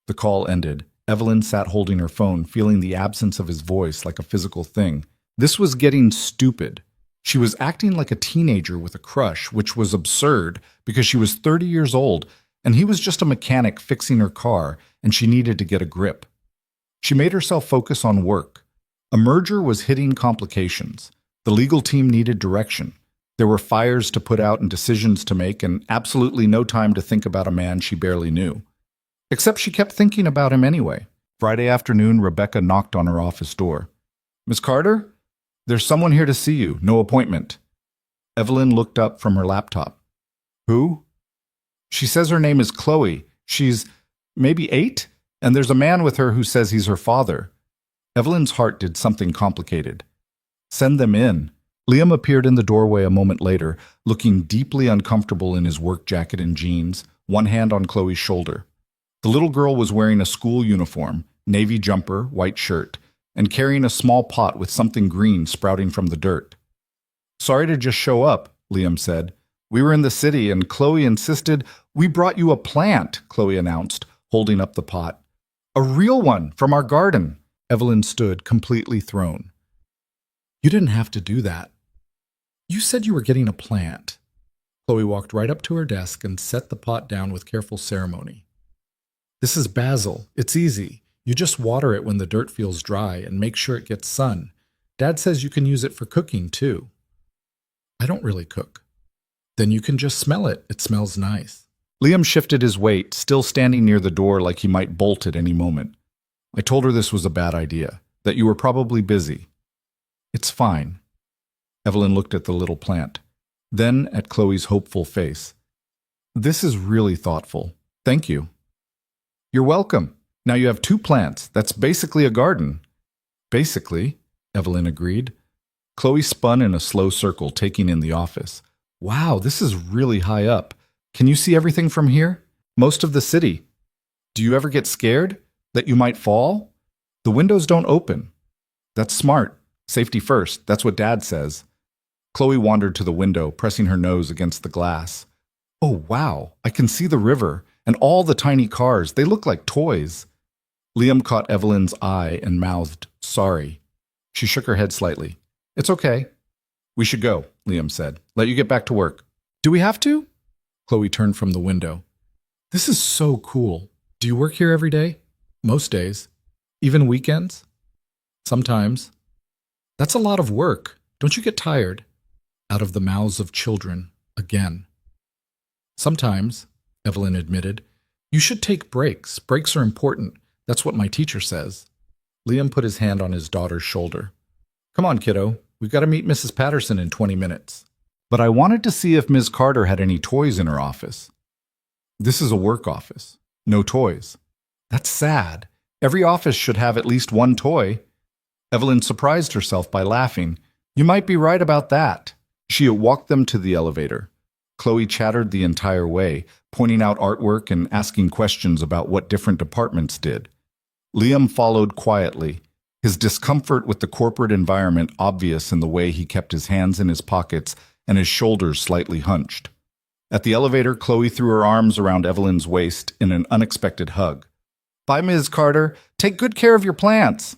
The call ended. Evelyn sat holding her phone, feeling the absence of his voice like a physical thing. This was getting stupid. She was acting like a teenager with a crush, which was absurd because she was 30 years old and he was just a mechanic fixing her car and she needed to get a grip. She made herself focus on work. A merger was hitting complications. The legal team needed direction. There were fires to put out and decisions to make and absolutely no time to think about a man she barely knew. Except she kept thinking about him anyway. Friday afternoon, Rebecca knocked on her office door. Miss Carter? There's someone here to see you. No appointment. Evelyn looked up from her laptop. Who? She says her name is Chloe. She's maybe 8, and there's a man with her who says he's her father. Evelyn's heart did something complicated. Send them in. Liam appeared in the doorway a moment later, looking deeply uncomfortable in his work jacket and jeans, one hand on Chloe's shoulder. The little girl was wearing a school uniform, navy jumper, white shirt, and carrying a small pot with something green sprouting from the dirt. Sorry to just show up, Liam said. We were in the city and Chloe insisted. We brought you a plant, Chloe announced, holding up the pot. A real one from our garden. Evelyn stood completely thrown. You didn't have to do that. You said you were getting a plant. Chloe walked right up to her desk and set the pot down with careful ceremony. This is basil. It's easy. You just water it when the dirt feels dry and make sure it gets sun. Dad says you can use it for cooking, too. I don't really cook. Then you can just smell it. It smells nice. Liam shifted his weight, still standing near the door like he might bolt at any moment. I told her this was a bad idea, that you were probably busy. It's fine. Evelyn looked at the little plant, then at Chloe's hopeful face. This is really thoughtful. Thank you. You're welcome. Now you have 2 plants. That's basically a garden. Basically, Evelyn agreed. Chloe spun in a slow circle, taking in the office. Wow, this is really high up. Can you see everything from here? Most of the city. Do you ever get scared? That you might fall? The windows don't open. That's smart. Safety first. That's what Dad says. Chloe wandered to the window, pressing her nose against the glass. Oh, wow. I can see the river and all the tiny cars. They look like toys. Liam caught Evelyn's eye and mouthed, sorry. She shook her head slightly. It's okay. We should go, Liam said. Let you get back to work. Do we have to? Chloe turned from the window. This is so cool. Do you work here every day? Most days. Even weekends? Sometimes. That's a lot of work. Don't you get tired? Out of the mouths of children, again. Sometimes, Evelyn admitted. You should take breaks. Breaks are important. That's what my teacher says. Liam put his hand on his daughter's shoulder. Come on, kiddo. We've got to meet Mrs. Patterson in 20 minutes. But I wanted to see if Ms. Carter had any toys in her office. This is a work office. No toys. That's sad. Every office should have at least 1 toy. Evelyn surprised herself by laughing. You might be right about that. She walked them to the elevator. Chloe chattered the entire way, pointing out artwork and asking questions about what different departments did. Liam followed quietly, his discomfort with the corporate environment obvious in the way he kept his hands in his pockets and his shoulders slightly hunched. At the elevator, Chloe threw her arms around Evelyn's waist in an unexpected hug. "Bye, Ms. Carter. Take good care of your plants."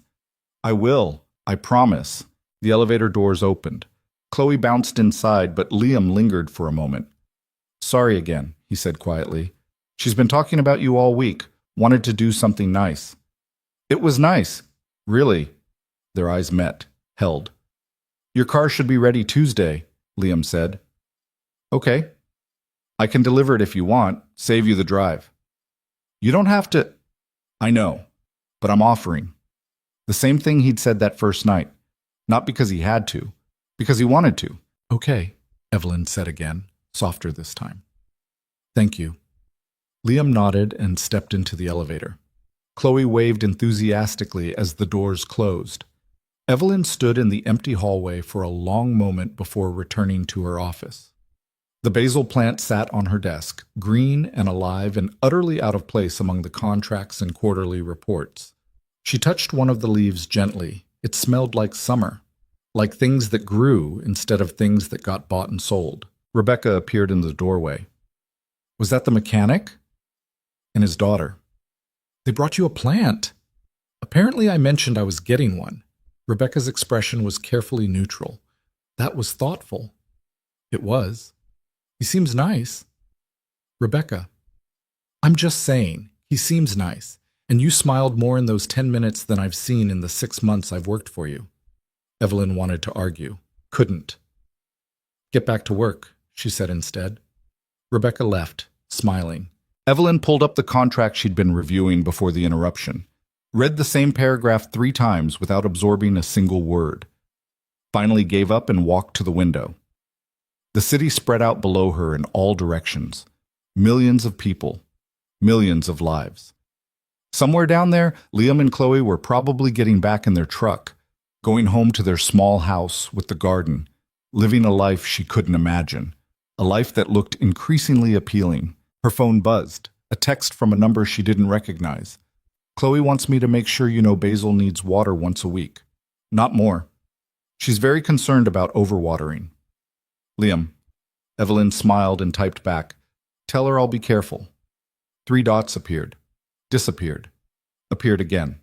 "I will. I promise." The elevator doors opened. Chloe bounced inside, but Liam lingered for a moment. "Sorry again," he said quietly. "She's been talking about you all week. Wanted to do something nice." "It was nice. Really?" Their eyes met, held. "Your car should be ready Tuesday," Liam said. "Okay. I can deliver it if you want, save you the drive." "You don't have to—" "I know, but I'm offering." The same thing he'd said that first night. Not because he had to, because he wanted to. "Okay," Evelyn said again, softer this time. "Thank you." Liam nodded and stepped into the elevator. Chloe waved enthusiastically as the doors closed. Evelyn stood in the empty hallway for a long moment before returning to her office. The basil plant sat on her desk, green and alive and utterly out of place among the contracts and quarterly reports. She touched one of the leaves gently. It smelled like summer, like things that grew instead of things that got bought and sold. Rebecca appeared in the doorway. "Was that the mechanic?" "And his daughter." "They brought you a plant." "Apparently I mentioned I was getting one." Rebecca's expression was carefully neutral. "That was thoughtful." "It was. He seems nice." "Rebecca, I'm just saying, he seems nice, and you smiled more in those 10 minutes than I've seen in the 6 months I've worked for you." Evelyn wanted to argue. Couldn't. "Get back to work," she said instead. Rebecca left, smiling. Evelyn pulled up the contract she'd been reviewing before the interruption, read the same paragraph 3 times without absorbing a single word, finally gave up and walked to the window. The city spread out below her in all directions. Millions of people, millions of lives. Somewhere down there, Liam and Chloe were probably getting back in their truck, going home to their small house with the garden, living a life she couldn't imagine, a life that looked increasingly appealing. Her phone buzzed, a text from a number she didn't recognize. "Chloe wants me to make sure you know Basil needs water once a week. Not more. She's very concerned about overwatering." "Liam." Evelyn smiled and typed back, "Tell her I'll be careful." 3 dots appeared, disappeared, appeared again.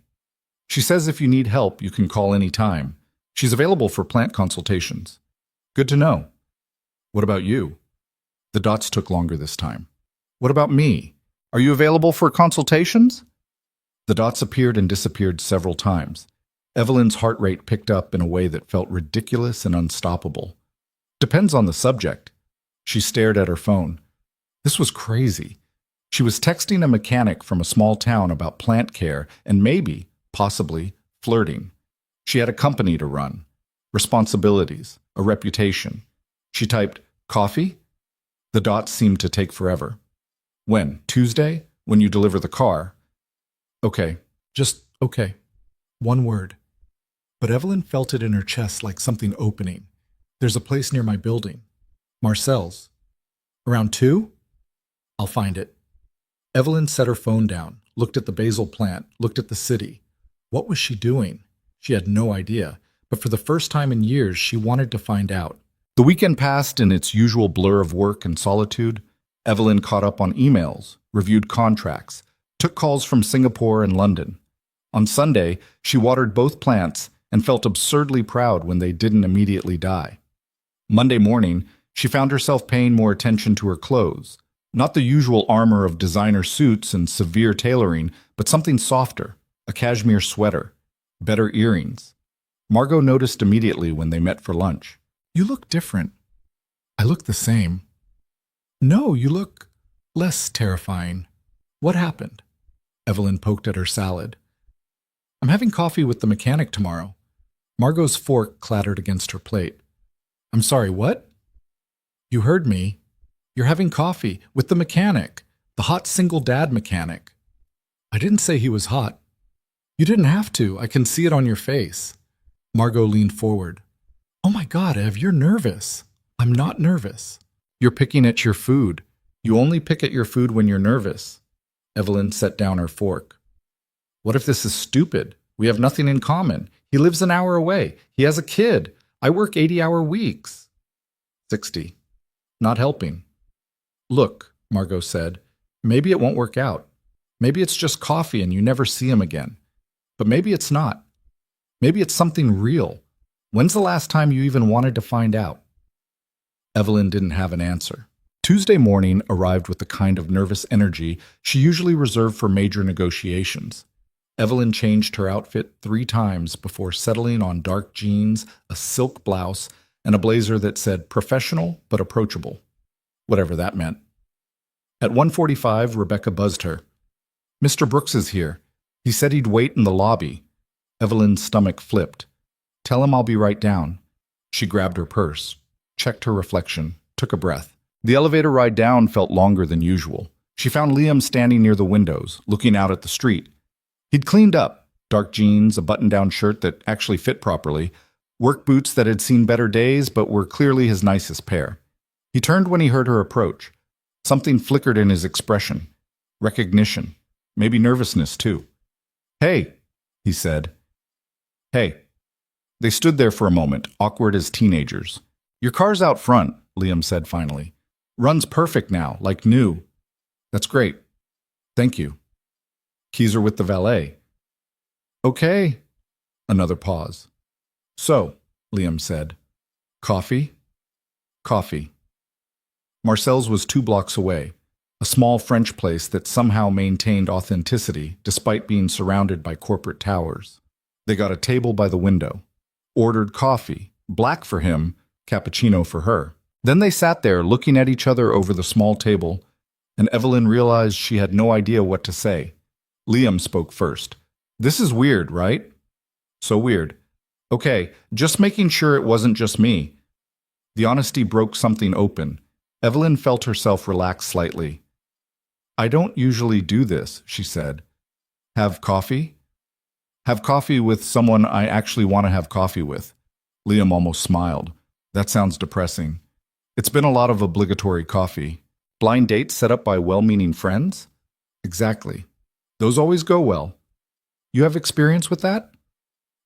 "She says if you need help, you can call any time. She's available for plant consultations." "Good to know." "What about you?" The dots took longer this time. "What about me? Are you available for consultations?" The dots appeared and disappeared several times. Evelyn's heart rate picked up in a way that felt ridiculous and unstoppable. "Depends on the subject." She stared at her phone. This was crazy. She was texting a mechanic from a small town about plant care and maybe, possibly, flirting. She had a company to run, responsibilities, a reputation. She typed, "Coffee?" The dots seemed to take forever. "When? Tuesday? When you deliver the car?" "Okay. Just okay." One word. But Evelyn felt it in her chest like something opening. "There's a place near my building. Marcel's. Around 2? I'll find it." Evelyn set her phone down, looked at the basil plant, looked at the city. What was she doing? She had no idea, but for the first time in years, she wanted to find out. The weekend passed in its usual blur of work and solitude. Evelyn caught up on emails, reviewed contracts, took calls from Singapore and London. On Sunday, she watered both plants and felt absurdly proud when they didn't immediately die. Monday morning, she found herself paying more attention to her clothes. Not the usual armor of designer suits and severe tailoring, but something softer, a cashmere sweater, better earrings. Margot noticed immediately when they met for lunch. "You look different." "I look the same." "No, you look less terrifying. What happened?" Evelyn poked at her salad. "I'm having coffee with the mechanic tomorrow." Margot's fork clattered against her plate. "I'm sorry, what?" "You heard me. You're having coffee with the mechanic, the hot single dad mechanic." "I didn't say he was hot." "You didn't have to. I can see it on your face." Margot leaned forward. "Oh my God, Ev, you're nervous." "I'm not nervous. You're picking at your food. You only pick at your food when you're nervous. Evelyn set down her fork. What if this is stupid? We have nothing in common. He lives an hour away. He has a kid. I work 80-hour weeks. 60. Not helping. Look, Margot said, maybe it won't work out. Maybe it's just coffee and you never see him again. But maybe it's not. Maybe it's something real. When's the last time you even wanted to find out? Evelyn didn't have an answer. Tuesday morning arrived with the kind of nervous energy she usually reserved for major negotiations. Evelyn changed her outfit 3 times before settling on dark jeans, a silk blouse, and a blazer that said professional but approachable, whatever that meant. At 1:45, Rebecca buzzed her. Mr. Brooks is here. He said he'd wait in the lobby. Evelyn's stomach flipped. Tell him I'll be right down. She grabbed her purse, checked her reflection, took a breath. The elevator ride down felt longer than usual. She found Liam standing near the windows, looking out at the street. He'd cleaned up, dark jeans, a button-down shirt that actually fit properly, work boots that had seen better days but were clearly his nicest pair. He turned when he heard her approach. Something flickered in his expression. Recognition. Maybe nervousness, too. Hey, he said. Hey. They stood there for a moment, awkward as teenagers. Your car's out front, Liam said finally. Runs perfect now, like new. That's great. Thank you. Keys are with the valet. Okay. Another pause. So, Liam said. Coffee? Coffee. Marcel's was 2 blocks away, a small French place that somehow maintained authenticity despite being surrounded by corporate towers. They got a table by the window, ordered coffee, black for him, cappuccino for her. Then they sat there looking at each other over the small table, and Evelyn realized she had no idea what to say. Liam spoke first. This is weird, right? So weird. Okay, just making sure it wasn't just me. The honesty broke something open. Evelyn felt herself relax slightly. I don't usually do this, she said. Have coffee? Have coffee with someone I actually want to have coffee with. Liam almost smiled. That sounds depressing. It's been a lot of obligatory coffee. Blind dates set up by well-meaning friends? Exactly. Those always go well. You have experience with that?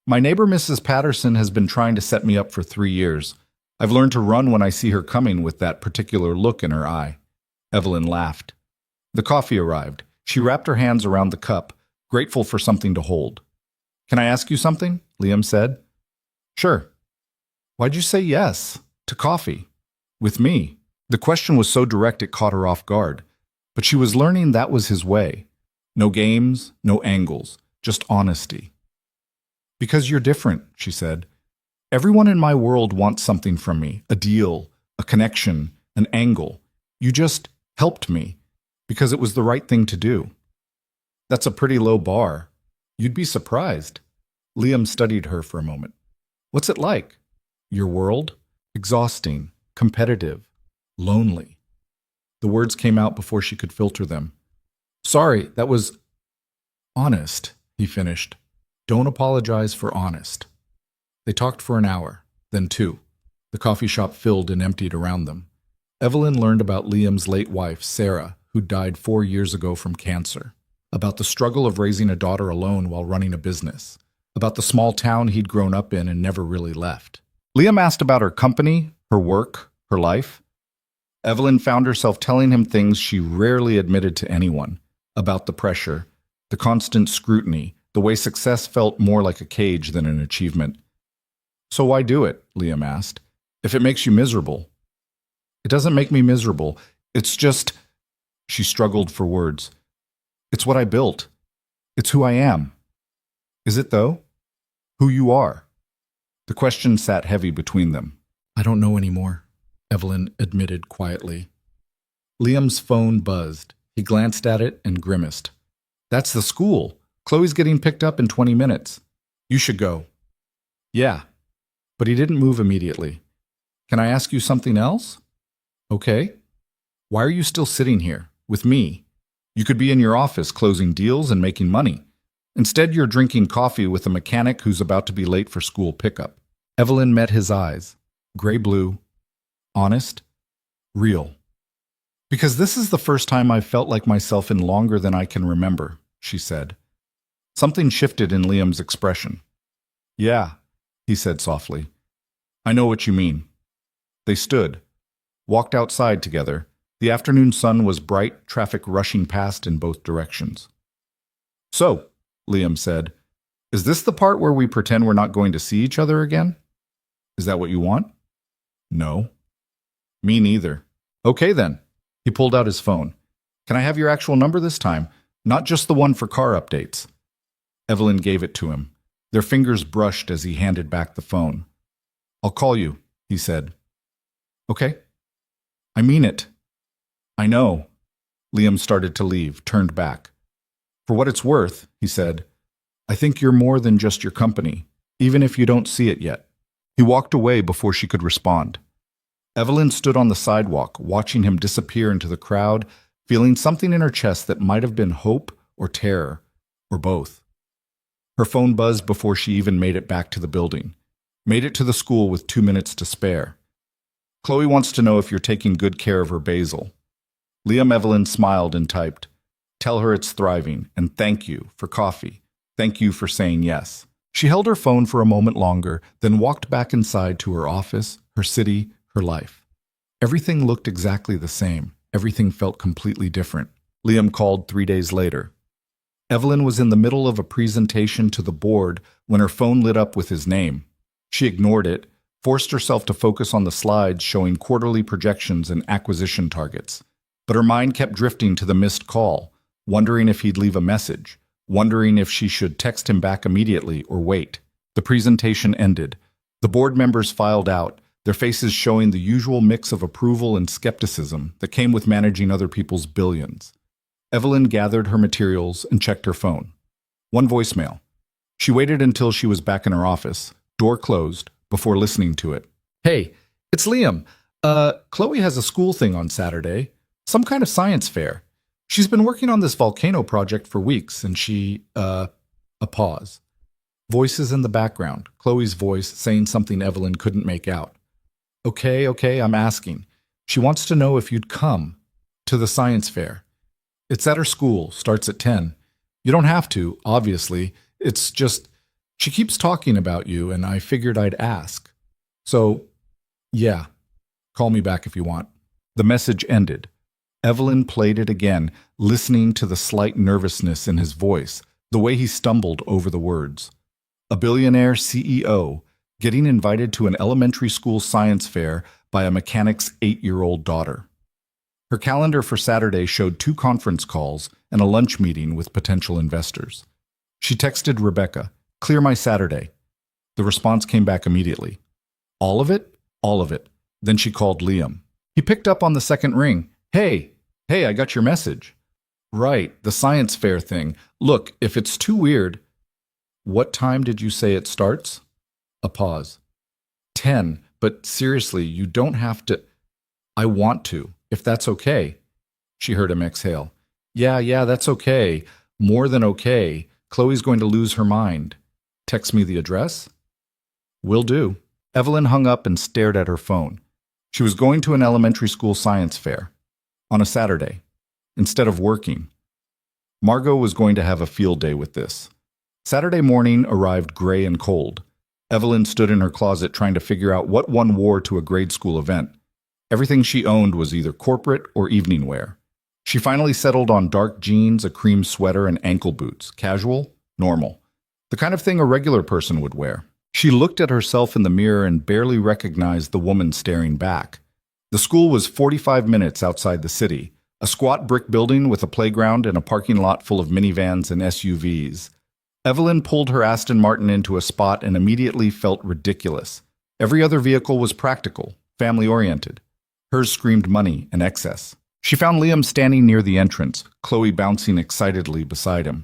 My neighbor Mrs. Patterson has been trying to set me up for 3 years. I've learned to run when I see her coming with that particular look in her eye. Evelyn laughed. The coffee arrived. She wrapped her hands around the cup, grateful for something to hold. Can I ask you something? Liam said. Sure. Why'd you say yes to coffee? With me. The question was so direct it caught her off guard. But she was learning that was his way. No games, no angles, just honesty. Because you're different, she said. Everyone in my world wants something from me, a deal, a connection, an angle. You just helped me, because it was the right thing to do. That's a pretty low bar. You'd be surprised. Liam studied her for a moment. What's it like? Your world? Exhausting, competitive, lonely. The words came out before she could filter them. Sorry, that was honest, he finished. Don't apologize for honest. They talked for an hour, then 2. The coffee shop filled and emptied around them. Evelyn learned about Liam's late wife, Sarah, who died 4 years ago from cancer, about the struggle of raising a daughter alone while running a business, about the small town he'd grown up in and never really left. Liam asked about her company, her work, her life. Evelyn found herself telling him things she rarely admitted to anyone, about the pressure, the constant scrutiny, the way success felt more like a cage than an achievement. So why do it? Liam asked. If it makes you miserable. It doesn't make me miserable. It's just... She struggled for words. It's what I built. It's who I am. Is it, though? Who you are? The question sat heavy between them. I don't know anymore, Evelyn admitted quietly. Liam's phone buzzed. He glanced at it and grimaced. That's the school. Chloe's getting picked up in 20 minutes. You should go. Yeah. But he didn't move immediately. Can I ask you something else? Okay. Why are you still sitting here, with me? You could be in your office closing deals and making money. Instead, you're drinking coffee with a mechanic who's about to be late for school pickup. Evelyn met his eyes, gray-blue, honest. Real. Because this is the first time I've felt like myself in longer than I can remember, she said. Something shifted in Liam's expression. Yeah, he said softly. I know what you mean. They stood, walked outside together. The afternoon sun was bright, traffic rushing past in both directions. So, Liam said, is this the part where we pretend we're not going to see each other again? Is that what you want? No. Me neither. Okay then. He pulled out his phone. Can I have your actual number this time? Not just the one for car updates. Evelyn gave it to him. Their fingers brushed as he handed back the phone. I'll call you, he said. Okay. I mean it. I know. Liam started to leave, turned back. For what it's worth, he said, I think you're more than just your company, even if you don't see it yet. He walked away before she could respond. Evelyn stood on the sidewalk, watching him disappear into the crowd, feeling something in her chest that might have been hope or terror, or both. Her phone buzzed before she even made it back to the building. Made it to the school with 2 minutes to spare. Chloe wants to know if you're taking good care of her basil. Liam Evelyn smiled and typed, Tell her it's thriving, and thank you for coffee. Thank you for saying yes. She held her phone for a moment longer, then walked back inside to her office, her city, her life. Everything looked exactly the same. Everything felt completely different. Liam called 3 days later. Evelyn was in the middle of a presentation to the board when her phone lit up with his name. She ignored it, forced herself to focus on the slides showing quarterly projections and acquisition targets. But her mind kept drifting to the missed call, wondering if he'd leave a message, wondering if she should text him back immediately or wait. The presentation ended. The board members filed out, their faces showing the usual mix of approval and skepticism that came with managing other people's billions. Evelyn gathered her materials and checked her phone. One voicemail. She waited until she was back in her office, door closed, before listening to it. Hey, it's Liam. Chloe has a school thing on Saturday. Some kind of science fair. She's been working on this volcano project for weeks, and a pause. Voices in the background, Chloe's voice saying something Evelyn couldn't make out. Okay, I'm asking. She wants to know if you'd come to the science fair. It's at her school, starts at 10. You don't have to, obviously. It's just, she keeps talking about you, and I figured I'd ask. So, yeah, call me back if you want. The message ended. Evelyn played it again, listening to the slight nervousness in his voice, the way he stumbled over the words. A billionaire CEO getting invited to an elementary school science fair by a mechanic's 8-year-old daughter. Her calendar for Saturday showed 2 conference calls and a lunch meeting with potential investors. She texted Rebecca, "Clear my Saturday." The response came back immediately. All of it? All of it. Then she called Liam. He picked up on the second ring. Hey, I got your message. Right, the science fair thing. Look, if it's too weird. What time did you say it starts? A pause. 10, but seriously, you don't have to. I want to, if that's okay. She heard him exhale. Yeah, that's okay. More than okay. Chloe's going to lose her mind. Text me the address? Will do. Evelyn hung up and stared at her phone. She was going to an elementary school science fair. On a Saturday, instead of working. Margot was going to have a field day with this. Saturday morning arrived gray and cold. Evelyn stood in her closet trying to figure out what one wore to a grade school event. Everything she owned was either corporate or evening wear. She finally settled on dark jeans, a cream sweater, and ankle boots. Casual, normal. The kind of thing a regular person would wear. She looked at herself in the mirror and barely recognized the woman staring back. The school was 45 minutes outside the city, a squat brick building with a playground and a parking lot full of minivans and SUVs. Evelyn pulled her Aston Martin into a spot and immediately felt ridiculous. Every other vehicle was practical, family-oriented. Hers screamed money and excess. She found Liam standing near the entrance, Chloe bouncing excitedly beside him.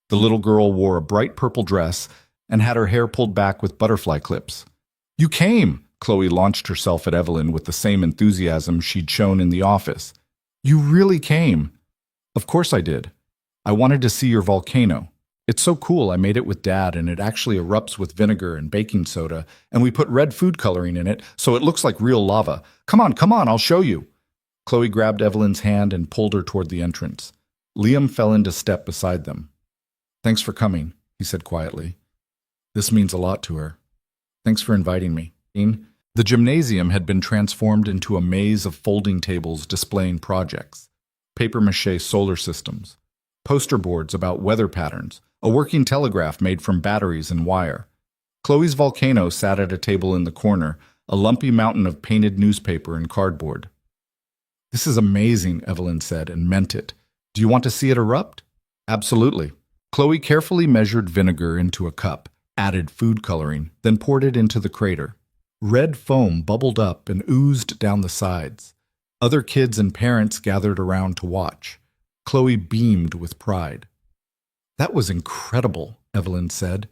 The little girl wore a bright purple dress and had her hair pulled back with butterfly clips. You came! Chloe launched herself at Evelyn with the same enthusiasm she'd shown in the office. You really came. Of course I did. I wanted to see your volcano. It's so cool. I made it with Dad, and it actually erupts with vinegar and baking soda, and we put red food coloring in it, so it looks like real lava. Come on, I'll show you. Chloe grabbed Evelyn's hand and pulled her toward the entrance. Liam fell into step beside them. "Thanks for coming," he said quietly. "This means a lot to her. Thanks for inviting me." The gymnasium had been transformed into a maze of folding tables displaying projects, papier-mâché solar systems, poster boards about weather patterns, a working telegraph made from batteries and wire. Chloe's volcano sat at a table in the corner, a lumpy mountain of painted newspaper and cardboard. "This is amazing," Evelyn said, and meant it. "Do you want to see it erupt?" "Absolutely." Chloe carefully measured vinegar into a cup, added food coloring, then poured it into the crater. Red foam bubbled up and oozed down the sides. Other kids and parents gathered around to watch. Chloe beamed with pride. "That was incredible," Evelyn said.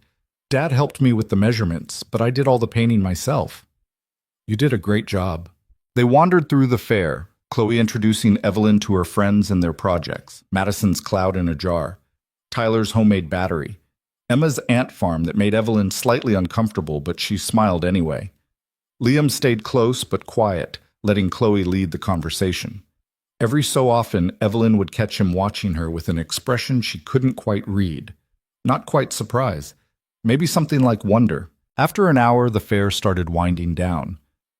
"Dad helped me with the measurements, but I did all the painting myself." "You did a great job." They wandered through the fair, Chloe introducing Evelyn to her friends and their projects, Madison's cloud in a jar, Tyler's homemade battery, Emma's ant farm that made Evelyn slightly uncomfortable, but she smiled anyway. Liam stayed close but quiet, letting Chloe lead the conversation. Every so often, Evelyn would catch him watching her with an expression she couldn't quite read. Not quite surprise. Maybe something like wonder. After an hour, the fair started winding down.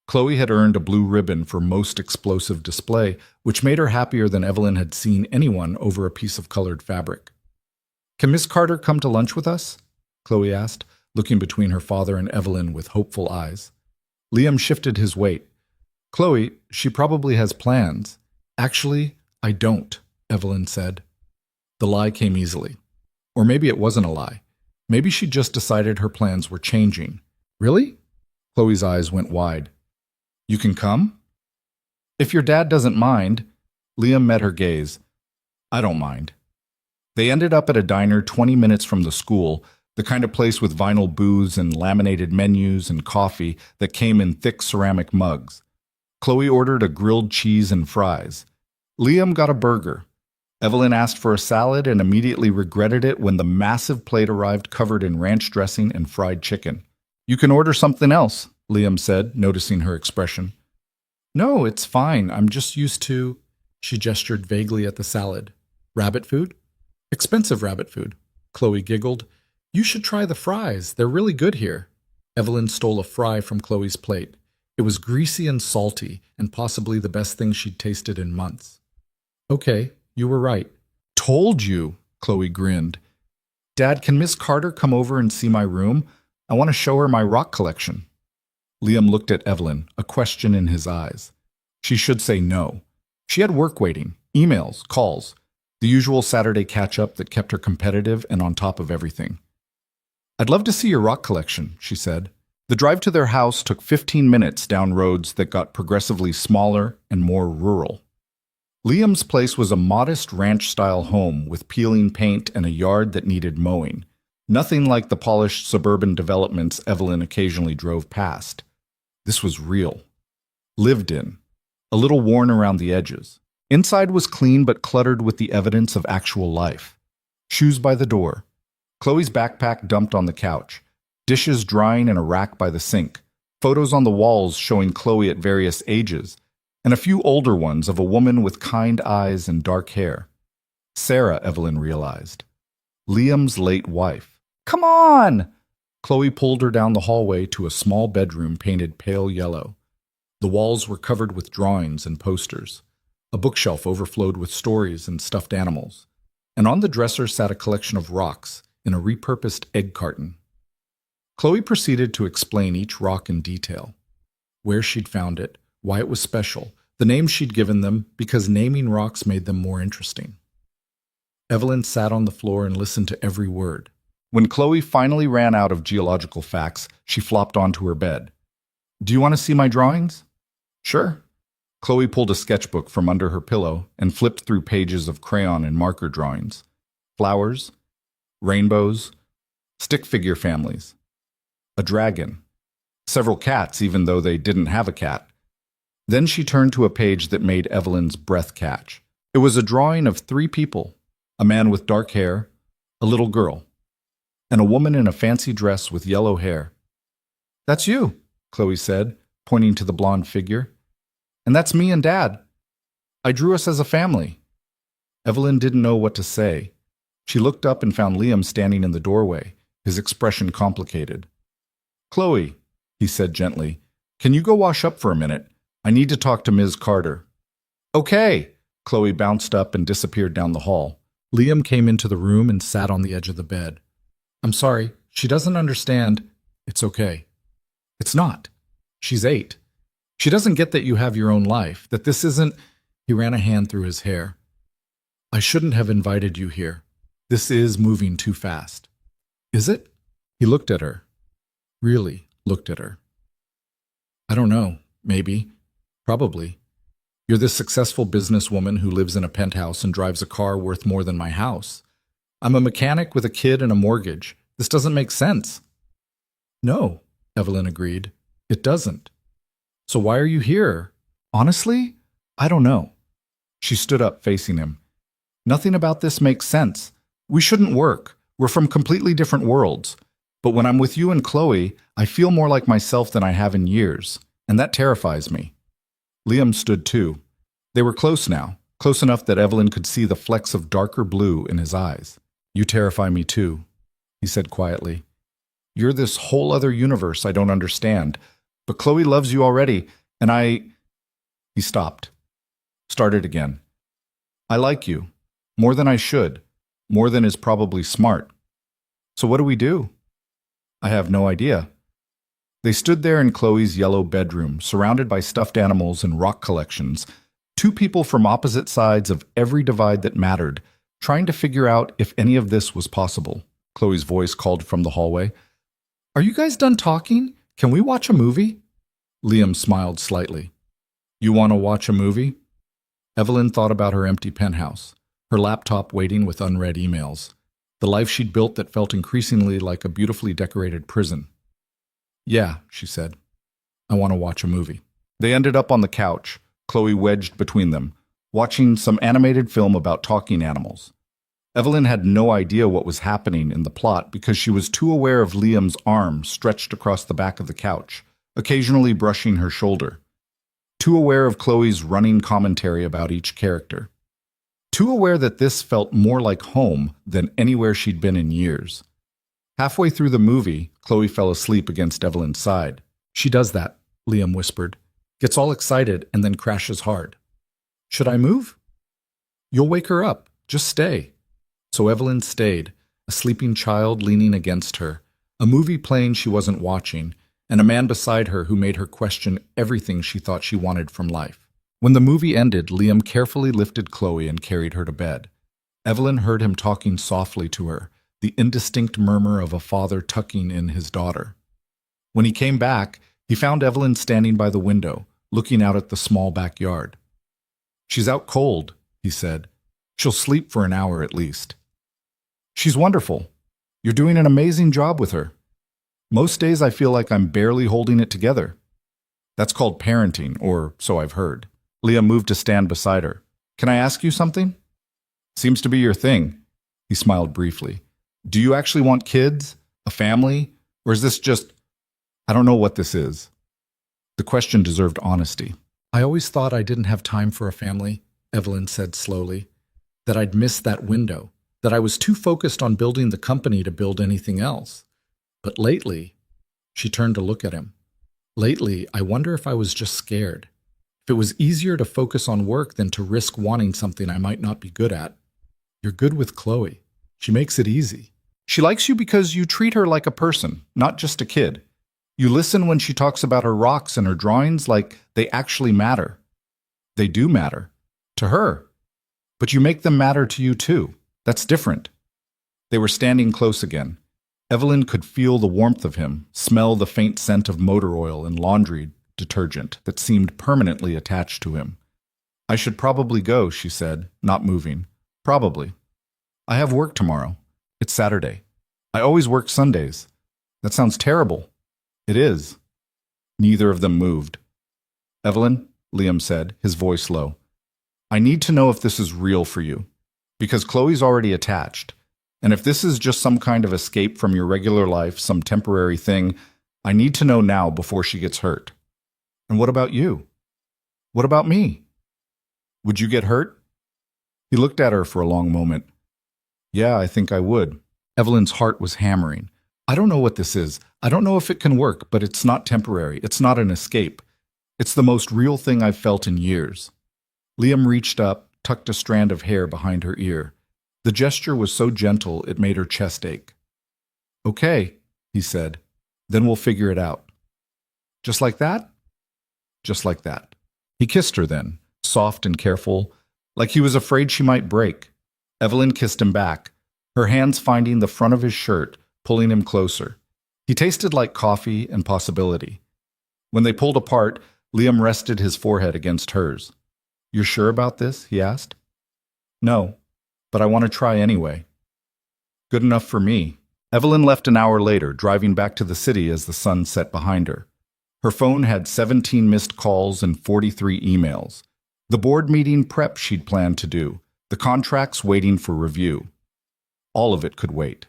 Chloe had earned a blue ribbon for most explosive display, which made her happier than Evelyn had seen anyone over a piece of colored fabric. "Can Miss Carter come to lunch with us?" Chloe asked, looking between her father and Evelyn with hopeful eyes. Liam shifted his weight. "Chloe, she probably has plans." "Actually, I don't," Evelyn said. The lie came easily. Or maybe it wasn't a lie. Maybe she just decided her plans were changing. "Really?" Chloe's eyes went wide. "You can come?" "If your dad doesn't mind." Liam met her gaze. "I don't mind." They ended up at a diner 20 minutes from the school, the kind of place with vinyl booths and laminated menus and coffee that came in thick ceramic mugs. Chloe ordered a grilled cheese and fries. Liam got a burger. Evelyn asked for a salad and immediately regretted it when the massive plate arrived covered in ranch dressing and fried chicken. "You can order something else," Liam said, noticing her expression. "No, it's fine. I'm just used to—" She gestured vaguely at the salad. "Rabbit food?" "Expensive rabbit food." Chloe giggled. "You should try the fries. They're really good here." Evelyn stole a fry from Chloe's plate. It was greasy and salty, and possibly the best thing she'd tasted in months. "Okay, you were right." "Told you," Chloe grinned. "Dad, can Miss Carter come over and see my room? I want to show her my rock collection." Liam looked at Evelyn, a question in his eyes. She should say no. She had work waiting, emails, calls, the usual Saturday catch-up that kept her competitive and on top of everything. "I'd love to see your rock collection," she said. The drive to their house took 15 minutes down roads that got progressively smaller and more rural. Liam's place was a modest ranch-style home with peeling paint and a yard that needed mowing. Nothing like the polished suburban developments Evelyn occasionally drove past. This was real. Lived in. A little worn around the edges. Inside was clean but cluttered with the evidence of actual life. Shoes by the door. Chloe's backpack dumped on the couch. Dishes drying in a rack by the sink. Photos on the walls showing Chloe at various ages. And a few older ones of a woman with kind eyes and dark hair. Sarah, Evelyn realized. Liam's late wife. "Come on!" Chloe pulled her down the hallway to a small bedroom painted pale yellow. The walls were covered with drawings and posters. A bookshelf overflowed with stories and stuffed animals. And on the dresser sat a collection of rocks in a repurposed egg carton. Chloe proceeded to explain each rock in detail. Where she'd found it, why it was special, the names she'd given them, because naming rocks made them more interesting. Evelyn sat on the floor and listened to every word. When Chloe finally ran out of geological facts, she flopped onto her bed. "Do you want to see my drawings?" "Sure." Chloe pulled a sketchbook from under her pillow and flipped through pages of crayon and marker drawings. Flowers, rainbows, stick figure families, a dragon, several cats even though they didn't have a cat. Then she turned to a page that made Evelyn's breath catch. It was a drawing of 3 people, a man with dark hair, a little girl, and a woman in a fancy dress with yellow hair. "That's you," Chloe said, pointing to the blonde figure. "And that's me and Dad." I drew us as a family. Evelyn didn't know what to say. She looked up and found Liam standing in the doorway, his expression complicated. Chloe, he said gently, can you go wash up for a minute? I need to talk to Ms. Carter. Okay. Chloe bounced up and disappeared down the hall. Liam came into the room and sat on the edge of the bed. I'm sorry, she doesn't understand. It's okay. It's not. She's 8. She doesn't get that you have your own life, that this isn't... He ran a hand through his hair. I shouldn't have invited you here. This is moving too fast. Is it? He looked at her. Really looked at her. I don't know. Maybe. Probably. You're this successful businesswoman who lives in a penthouse and drives a car worth more than my house. I'm a mechanic with a kid and a mortgage. This doesn't make sense. No, Evelyn agreed. It doesn't. So why are you here? Honestly, I don't know. She stood up, facing him. Nothing about this makes sense. We shouldn't work. We're from completely different worlds. But when I'm with you and Chloe, I feel more like myself than I have in years, and that terrifies me. Liam stood too. They were close now, close enough that Evelyn could see the flecks of darker blue in his eyes. You terrify me too, he said quietly. You're this whole other universe I don't understand, but Chloe loves you already, and I... He stopped. Started again. I like you. More than I should. More than is probably smart. So what do we do? I have no idea. They stood there in Chloe's yellow bedroom, surrounded by stuffed animals and rock collections, 2 people from opposite sides of every divide that mattered, trying to figure out if any of this was possible. Chloe's voice called from the hallway. Are you guys done talking? Can we watch a movie? Liam smiled slightly. You want to watch a movie? Evelyn thought about her empty penthouse, her laptop waiting with unread emails, the life she'd built that felt increasingly like a beautifully decorated prison. Yeah, she said. I want to watch a movie. They ended up on the couch, Chloe wedged between them, watching some animated film about talking animals. Evelyn had no idea what was happening in the plot because she was too aware of Liam's arm stretched across the back of the couch, occasionally brushing her shoulder. Too aware of Chloe's running commentary about each character. Too aware that this felt more like home than anywhere she'd been in years. Halfway through the movie, Chloe fell asleep against Evelyn's side. She does that, Liam whispered. Gets all excited and then crashes hard. Should I move? You'll wake her up. Just stay. So Evelyn stayed, a sleeping child leaning against her, a movie playing she wasn't watching, and a man beside her who made her question everything she thought she wanted from life. When the movie ended, Liam carefully lifted Chloe and carried her to bed. Evelyn heard him talking softly to her, the indistinct murmur of a father tucking in his daughter. When he came back, he found Evelyn standing by the window, looking out at the small backyard. She's out cold, he said. She'll sleep for an hour at least. She's wonderful. You're doing an amazing job with her. Most days I feel like I'm barely holding it together. That's called parenting, or so I've heard. Leah moved to stand beside her. Can I ask you something? Seems to be your thing. He smiled briefly. Do you actually want kids? A family? Or is this just... I don't know what this is. The question deserved honesty. I always thought I didn't have time for a family, Evelyn said slowly. That I'd missed that window. That I was too focused on building the company to build anything else. But lately, she turned to look at him. Lately, I wonder if I was just scared. If it was easier to focus on work than to risk wanting something I might not be good at. You're good with Chloe. She makes it easy. She likes you because you treat her like a person, not just a kid. You listen when she talks about her rocks and her drawings like they actually matter. They do matter. To her. But you make them matter to you too. That's different. They were standing close again. Evelyn could feel the warmth of him, smell the faint scent of motor oil and laundry detergent that seemed permanently attached to him. I should probably go, she said, not moving. Probably. I have work tomorrow. It's Saturday. I always work Sundays. That sounds terrible. It is. Neither of them moved. Evelyn, Liam said, his voice low. I need to know if this is real for you. Because Chloe's already attached. And if this is just some kind of escape from your regular life, some temporary thing, I need to know now before she gets hurt. And what about you? What about me? Would you get hurt? He looked at her for a long moment. Yeah, I think I would. Evelyn's heart was hammering. I don't know what this is. I don't know if it can work, but it's not temporary. It's not an escape. It's the most real thing I've felt in years. Liam reached up, tucked a strand of hair behind her ear. The gesture was so gentle it made her chest ache. Okay, he said. Then we'll figure it out. Just like that? Just like that. He kissed her then, soft and careful, like he was afraid she might break. Evelyn kissed him back, her hands finding the front of his shirt, pulling him closer. He tasted like coffee and possibility. When they pulled apart, Liam rested his forehead against hers. You're sure about this? He asked. No, but I want to try anyway. Good enough for me. Evelyn left an hour later, driving back to the city as the sun set behind her. Her phone had 17 missed calls and 43 emails. The board meeting prep she'd planned to do, the contracts waiting for review. All of it could wait.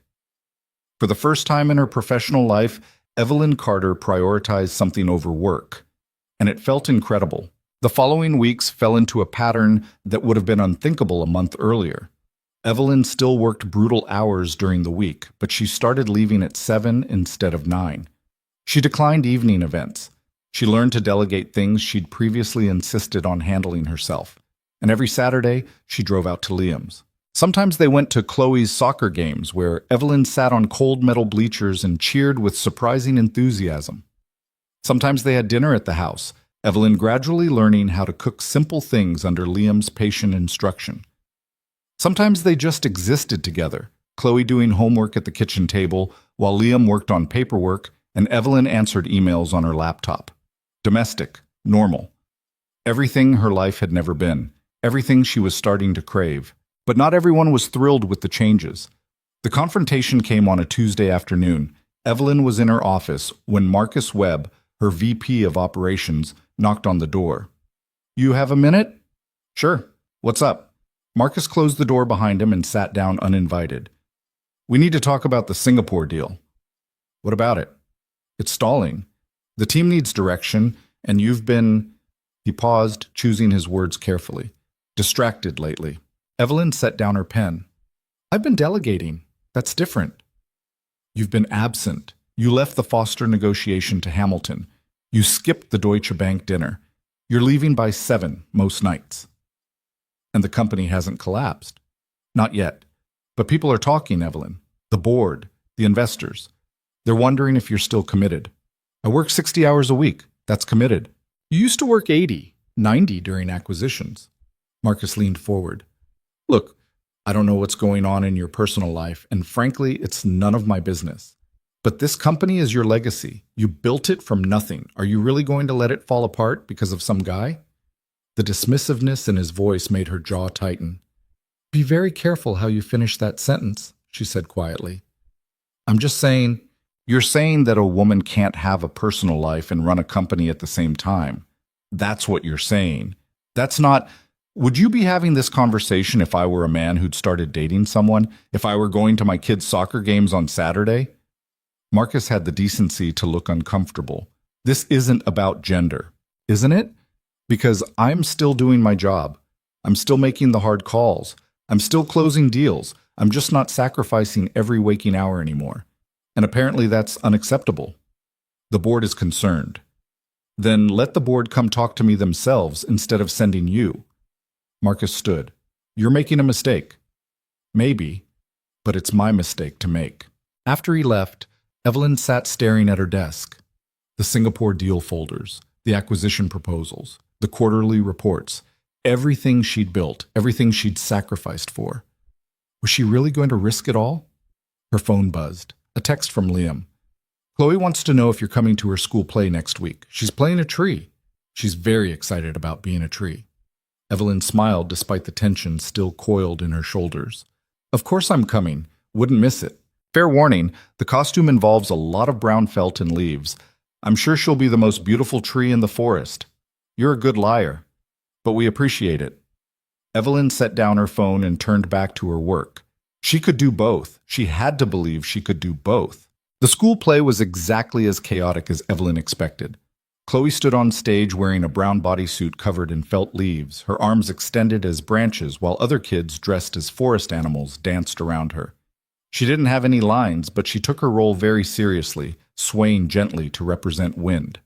For the first time in her professional life, Evelyn Carter prioritized something over work, and it felt incredible. The following weeks fell into a pattern that would have been unthinkable a month earlier. Evelyn still worked brutal hours during the week, but she started leaving at 7 instead of 9. She declined evening events. She learned to delegate things she'd previously insisted on handling herself. And every Saturday, she drove out to Liam's. Sometimes they went to Chloe's soccer games, where Evelyn sat on cold metal bleachers and cheered with surprising enthusiasm. Sometimes they had dinner at the house, Evelyn gradually learning how to cook simple things under Liam's patient instruction. Sometimes they just existed together, Chloe doing homework at the kitchen table, while Liam worked on paperwork, and Evelyn answered emails on her laptop. Domestic, normal. Everything her life had never been, everything she was starting to crave. But not everyone was thrilled with the changes. The confrontation came on a Tuesday afternoon. Evelyn was in her office when Marcus Webb, her VP of operations, knocked on the door. You have a minute? Sure. What's up? Marcus closed the door behind him and sat down uninvited. We need to talk about the Singapore deal. What about it? It's stalling. The team needs direction, and you've been... He paused, choosing his words carefully. Distracted lately. Evelyn set down her pen. I've been delegating. That's different. You've been absent. You left the Foster negotiation to Hamilton. You skipped the Deutsche Bank dinner. You're leaving by 7 most nights. And the company hasn't collapsed. Not yet. But people are talking, Evelyn. The board, the investors. They're wondering if you're still committed. I work 60 hours a week. That's committed. You used to work 80, 90 during acquisitions. Marcus leaned forward. Look, I don't know what's going on in your personal life, and frankly, it's none of my business. But this company is your legacy. You built it from nothing. Are you really going to let it fall apart because of some guy? The dismissiveness in his voice made her jaw tighten. Be very careful how you finish that sentence, she said quietly. I'm just saying, you're saying that a woman can't have a personal life and run a company at the same time. That's what you're saying. That's not... Would you be having this conversation if I were a man who'd started dating someone? If I were going to my kids' soccer games on Saturday? Marcus had the decency to look uncomfortable. This isn't about gender, isn't it? Because I'm still doing my job. I'm still making the hard calls. I'm still closing deals. I'm just not sacrificing every waking hour anymore. And apparently that's unacceptable. The board is concerned. Then let the board come talk to me themselves instead of sending you. Marcus stood. You're making a mistake. Maybe, but it's my mistake to make. After he left, Evelyn sat staring at her desk. The Singapore deal folders, the acquisition proposals, the quarterly reports, everything she'd built, everything she'd sacrificed for. Was she really going to risk it all? Her phone buzzed. A text from Liam. Chloe wants to know if you're coming to her school play next week. She's playing a tree. She's very excited about being a tree. Evelyn smiled despite the tension still coiled in her shoulders. Of course I'm coming. Wouldn't miss it. Fair warning, the costume involves a lot of brown felt and leaves. I'm sure she'll be the most beautiful tree in the forest. You're a good liar, but we appreciate it. Evelyn set down her phone and turned back to her work. She could do both. She had to believe she could do both. The school play was exactly as chaotic as Evelyn expected. Chloe stood on stage wearing a brown bodysuit covered in felt leaves, her arms extended as branches, while other kids dressed as forest animals danced around her. She didn't have any lines, but she took her role very seriously, swaying gently to represent wind.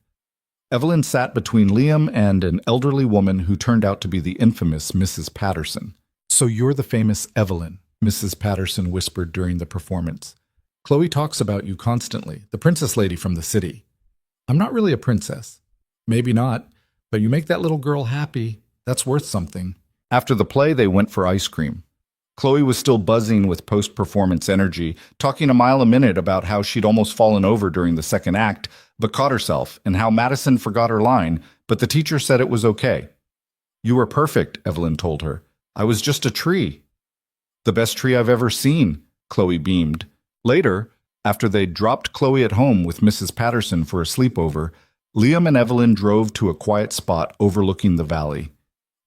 Evelyn sat between Liam and an elderly woman who turned out to be the infamous Mrs. Patterson. "So you're the famous Evelyn," Mrs. Patterson whispered during the performance. "Chloe talks about you constantly, the princess lady from the city." "I'm not really a princess." "Maybe not, but you make that little girl happy. That's worth something." After the play, they went for ice cream. Chloe was still buzzing with post-performance energy, talking a mile a minute about how she'd almost fallen over during the second act, but caught herself, and how Madison forgot her line, but the teacher said it was okay. "You were perfect," Evelyn told her. "I was just a tree." "The best tree I've ever seen," Chloe beamed. Later, after they'd dropped Chloe at home with Mrs. Patterson for a sleepover, Liam and Evelyn drove to a quiet spot overlooking the valley.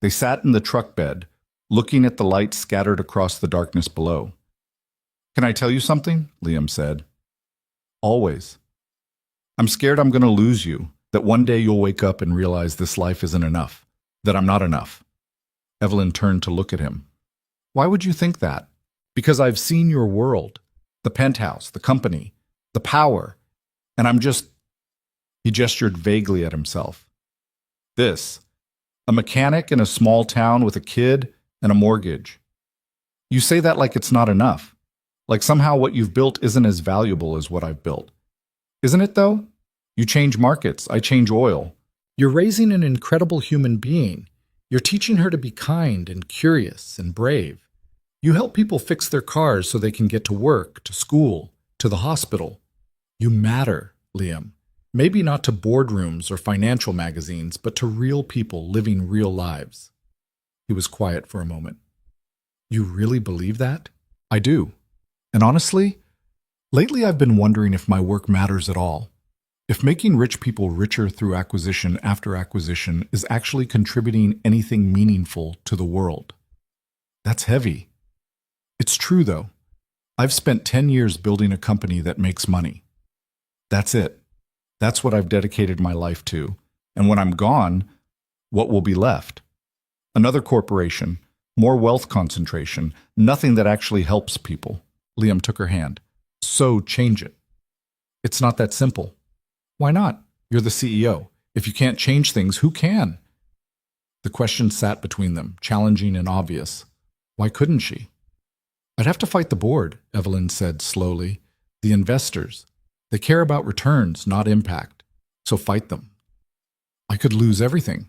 They sat in the truck bed, looking at the lights scattered across the darkness below. "Can I tell you something?" Liam said. "Always. I'm scared I'm going to lose you, that one day you'll wake up and realize this life isn't enough, that I'm not enough." Evelyn turned to look at him. "Why would you think that?" "Because I've seen your world, the penthouse, the company, the power, and I'm just—" He gestured vaguely at himself. "This, a mechanic in a small town with a kid and a mortgage. You say that like it's not enough, like somehow what you've built isn't as valuable as what I've built. Isn't it, though? You change markets, I change oil. You're raising an incredible human being. You're teaching her to be kind and curious and brave. You help people fix their cars so they can get to work, to school, to the hospital. You matter, Liam. Maybe not to boardrooms or financial magazines, but to real people living real lives." He was quiet for a moment. "You really believe that?" "I do. And honestly, lately I've been wondering if my work matters at all. If making rich people richer through acquisition after acquisition is actually contributing anything meaningful to the world." "That's heavy." "It's true, though. I've spent 10 years building a company that makes money. That's it. That's what I've dedicated my life to. And when I'm gone, what will be left? Another corporation, more wealth concentration, nothing that actually helps people." Liam took her hand. "So change it." "It's not that simple." "Why not? You're the CEO. If you can't change things, who can?" The question sat between them, challenging and obvious. Why couldn't she? "I'd have to fight the board," Evelyn said slowly. "The investors. They care about returns, not impact. So fight them." "I could lose everything."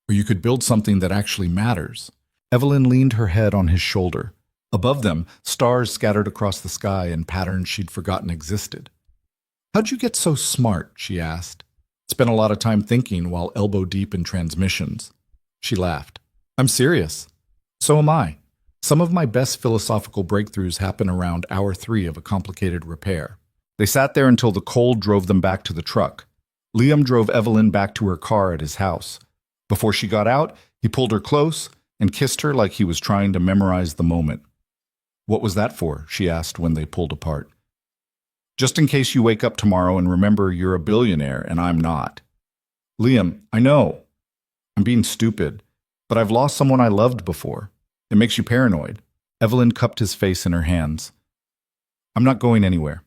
"Or you could build something that actually matters." Evelyn leaned her head on his shoulder. Above them, stars scattered across the sky in patterns she'd forgotten existed. "How'd you get so smart?" she asked. "Spent a lot of time thinking while elbow deep in transmissions." She laughed. "I'm serious. So am I. Some of my best philosophical breakthroughs happen around hour 3 of a complicated repair." They sat there until the cold drove them back to the truck. Liam drove Evelyn back to her car at his house. Before she got out, he pulled her close and kissed her like he was trying to memorize the moment. "What was that for?" she asked when they pulled apart. "Just in case you wake up tomorrow and remember you're a billionaire and I'm not." "Liam, I know. I'm being stupid, but I've lost someone I loved before. It makes you paranoid." Evelyn cupped his face in her hands. "I'm not going anywhere.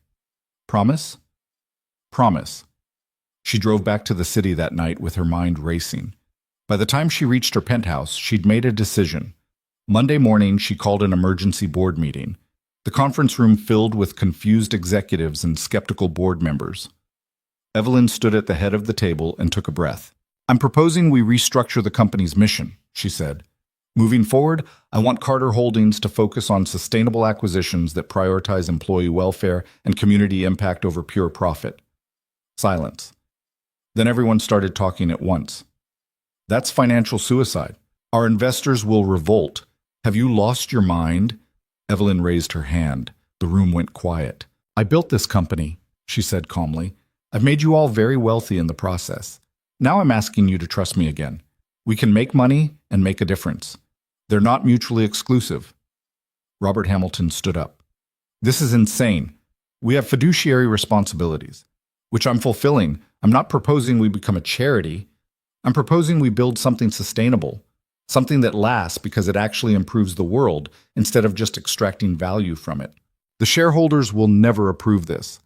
Promise?" "Promise." She drove back to the city that night with her mind racing. By the time she reached her penthouse, she'd made a decision. Monday morning, she called an emergency board meeting. The conference room filled with confused executives and skeptical board members. Evelyn stood at the head of the table and took a breath. "I'm proposing we restructure the company's mission," she said. "Moving forward, I want Carter Holdings to focus on sustainable acquisitions that prioritize employee welfare and community impact over pure profit." Silence. Then everyone started talking at once. "That's financial suicide. Our investors will revolt. Have you lost your mind?" Evelyn raised her hand. The room went quiet. "I built this company," she said calmly. "I've made you all very wealthy in the process. Now I'm asking you to trust me again. We can make money and make a difference. They're not mutually exclusive." Robert Hamilton stood up. "This is insane. We have fiduciary responsibilities, which I'm fulfilling, I'm not proposing we become a charity. I'm proposing we build something sustainable, something that lasts because it actually improves the world instead of just extracting value from it. The shareholders will never approve this.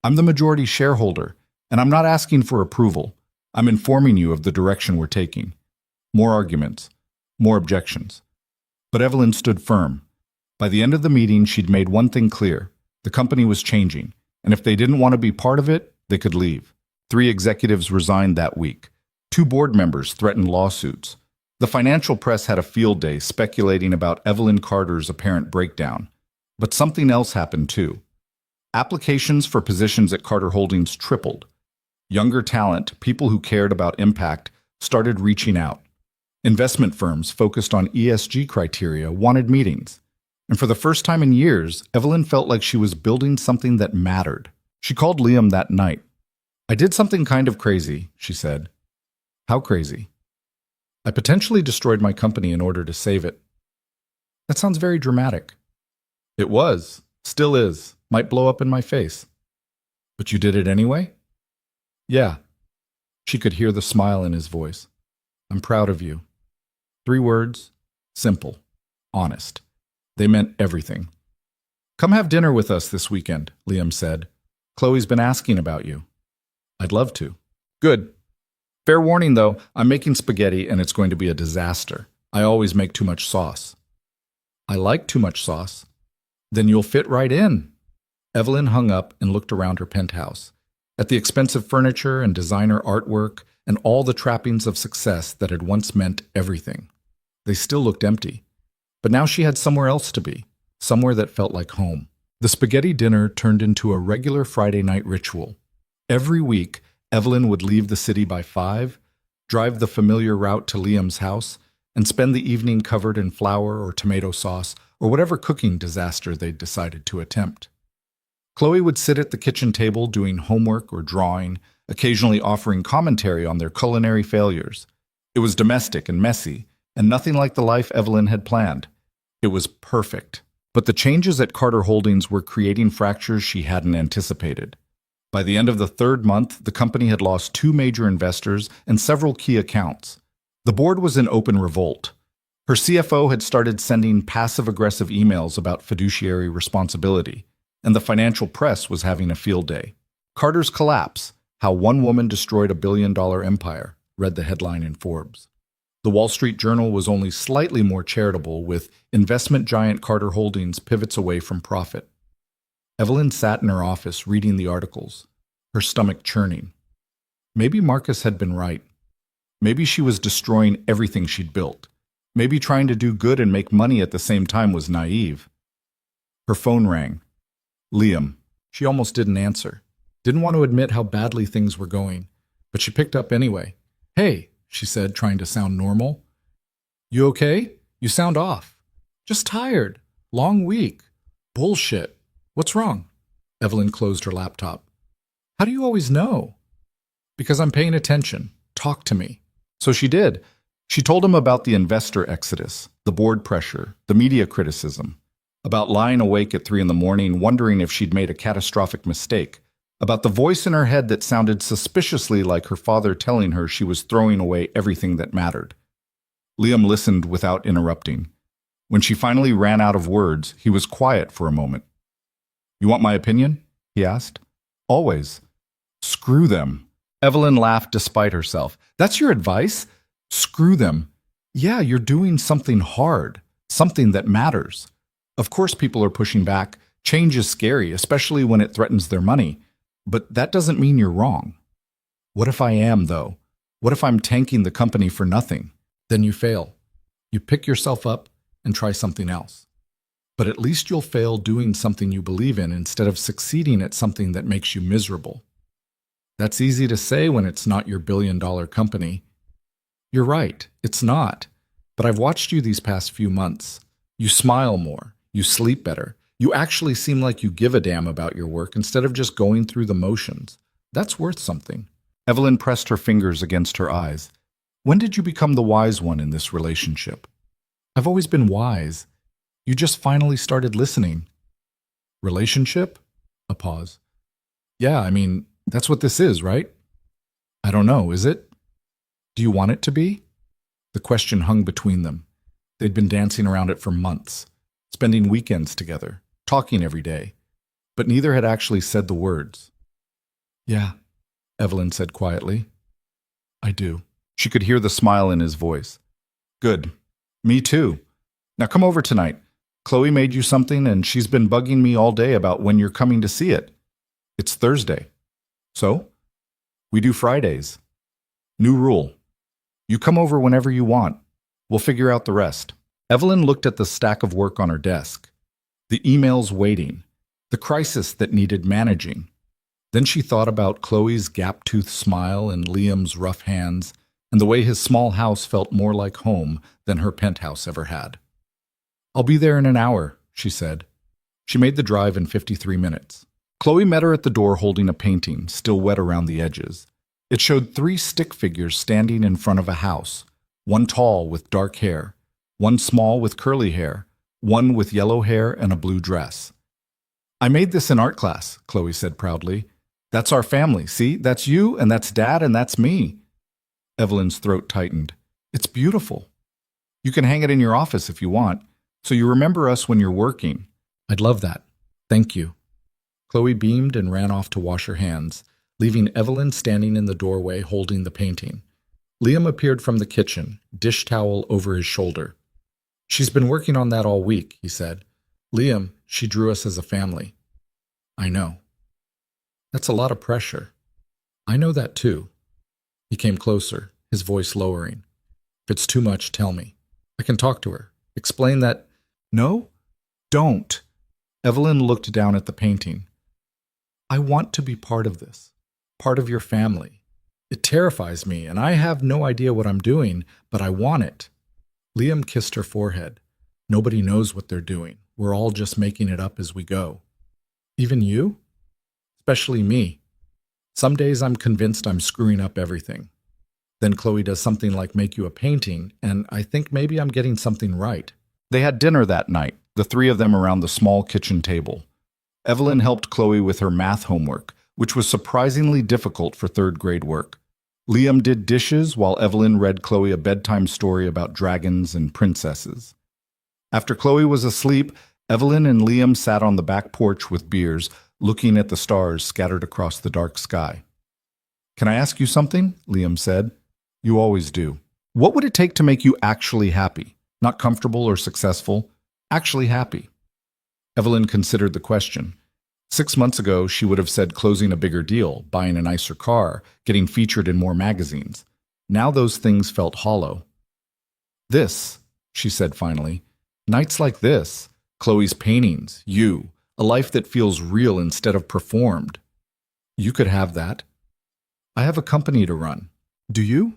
I'm the majority shareholder, and I'm not asking for approval. I'm informing you of the direction we're taking. More arguments, more objections. But Evelyn stood firm. By the end of the meeting, she'd made one thing clear. The company was changing, and if they didn't want to be part of it, they could leave. 3 executives resigned that week. 2 board members threatened lawsuits. The financial press had a field day speculating about Evelyn Carter's apparent breakdown. But something else happened too. Applications for positions at Carter Holdings tripled. Younger talent, people who cared about impact, started reaching out. Investment firms focused on ESG criteria wanted meetings. And for the first time in years, Evelyn felt like she was building something that mattered. She called Liam that night. "I did something kind of crazy," she said. "How crazy?" "I potentially destroyed my company in order to save it." "That sounds very dramatic." "It was. Still is. Might blow up in my face." "But you did it anyway?" "Yeah." She could hear the smile in his voice. "I'm proud of you." 3 words, simple, honest. They meant everything. "Come have dinner with us this weekend," Liam said. "Chloe's been asking about you." "I'd love to." "Good. Fair warning, though, I'm making spaghetti and it's going to be a disaster. I always make too much sauce." "I like too much sauce." "Then you'll fit right in." Evelyn hung up and looked around her penthouse, at the expensive furniture and designer artwork and all the trappings of success that had once meant everything. They still looked empty. But now she had somewhere else to be, somewhere that felt like home. The spaghetti dinner turned into a regular Friday night ritual. Every week, Evelyn would leave the city by 5, drive the familiar route to Liam's house, and spend the evening covered in flour or tomato sauce or whatever cooking disaster they'd decided to attempt. Chloe would sit at the kitchen table doing homework or drawing, occasionally offering commentary on their culinary failures. It was domestic and messy, and nothing like the life Evelyn had planned. It was perfect. But the changes at Carter Holdings were creating fractures she hadn't anticipated. By the end of the 3rd month, the company had lost 2 major investors and several key accounts. The board was in open revolt. Her CFO had started sending passive-aggressive emails about fiduciary responsibility, and the financial press was having a field day. "Carter's Collapse: How One Woman Destroyed a Billion-Dollar Empire," read the headline in Forbes. The Wall Street Journal was only slightly more charitable, with investment giant Carter Holdings pivots away from profit. Evelyn sat in her office reading the articles, her stomach churning. Maybe Marcus had been right. Maybe she was destroying everything she'd built. Maybe trying to do good and make money at the same time was naive. Her phone rang. Liam. She almost didn't answer. Didn't want to admit how badly things were going, but she picked up anyway. "Hey," she said, trying to sound normal. "You okay? You sound off." "Just tired. Long week." "Bullshit. What's wrong?" Evelyn closed her laptop. "How do you always know?" "Because I'm paying attention. Talk to me." So she did. She told him about the investor exodus, the board pressure, the media criticism, about lying awake at 3 a.m. wondering if she'd made a catastrophic mistake, about the voice in her head that sounded suspiciously like her father telling her she was throwing away everything that mattered. Liam listened without interrupting. When she finally ran out of words, he was quiet for a moment. "You want my opinion?" he asked. "Always." "Screw them." Evelyn laughed despite herself. "That's your advice? Screw them." "Yeah, you're doing something hard, something that matters. Of course people are pushing back. Change is scary, especially when it threatens their money. But that doesn't mean you're wrong." "What if I am, though? What if I'm tanking the company for nothing?" "Then you fail. You pick yourself up and try something else. But at least you'll fail doing something you believe in instead of succeeding at something that makes you miserable." "That's easy to say when it's not your billion-dollar company." "You're right, it's not. But I've watched you these past few months. You smile more. You sleep better. You actually seem like you give a damn about your work instead of just going through the motions. That's worth something." Evelyn pressed her fingers against her eyes. "When did you become the wise one in this relationship?" "I've always been wise. You just finally started listening." "Relationship?" A pause. "Yeah, I mean, that's what this is, right?" I don't know, is it? Do you want it to be? The question hung between them. They'd been dancing around it for months, spending weekends together, talking every day, but neither had actually said the words. Yeah, Evelyn said quietly. I do. She could hear the smile in his voice. Good. Me too. Now come over tonight. Chloe made you something and she's been bugging me all day about when you're coming to see it. It's Thursday. So? We do Fridays. New rule. You come over whenever you want. We'll figure out the rest. Evelyn looked at the stack of work on her desk, the emails waiting, the crisis that needed managing. Then she thought about Chloe's gap-toothed smile and Liam's rough hands, and the way his small house felt more like home than her penthouse ever had. I'll be there in an hour, she said. She made the drive in 53 minutes. Chloe met her at the door holding a painting, still wet around the edges. It showed 3 stick figures standing in front of a house, one tall with dark hair, one small with curly hair, one with yellow hair and a blue dress. I made this in art class, Chloe said proudly. That's our family, see? That's you, and that's Dad, and that's me. Evelyn's throat tightened. It's beautiful. You can hang it in your office if you want, so you remember us when you're working. I'd love that. Thank you. Chloe beamed and ran off to wash her hands, leaving Evelyn standing in the doorway holding the painting. Liam appeared from the kitchen, dish towel over his shoulder. She's been working on that all week, he said. Liam, she drew us as a family. I know. That's a lot of pressure. I know that too. He came closer, his voice lowering. If it's too much, tell me. I can talk to her. Explain that. No? Don't. Evelyn looked down at the painting. I want to be part of this, part of your family. It terrifies me, and I have no idea what I'm doing, but I want it. Liam kissed her forehead. Nobody knows what they're doing. We're all just making it up as we go. Even you? Especially me. Some days I'm convinced I'm screwing up everything. Then Chloe does something like make you a painting, and I think maybe I'm getting something right. They had dinner that night, the 3 of them around the small kitchen table. Evelyn helped Chloe with her math homework, which was surprisingly difficult for 3rd grade work. Liam did dishes while Evelyn read Chloe a bedtime story about dragons and princesses. After Chloe was asleep, Evelyn and Liam sat on the back porch with beers, looking at the stars scattered across the dark sky. Can I ask you something? Liam said. You always do. What would it take to make you actually happy? Not comfortable or successful, actually happy. Evelyn considered the question. 6 months ago, she would have said closing a bigger deal, buying a nicer car, getting featured in more magazines. Now those things felt hollow. This, she said finally, nights like this, Chloe's paintings, you, a life that feels real instead of performed. You could have that. I have a company to run. Do you?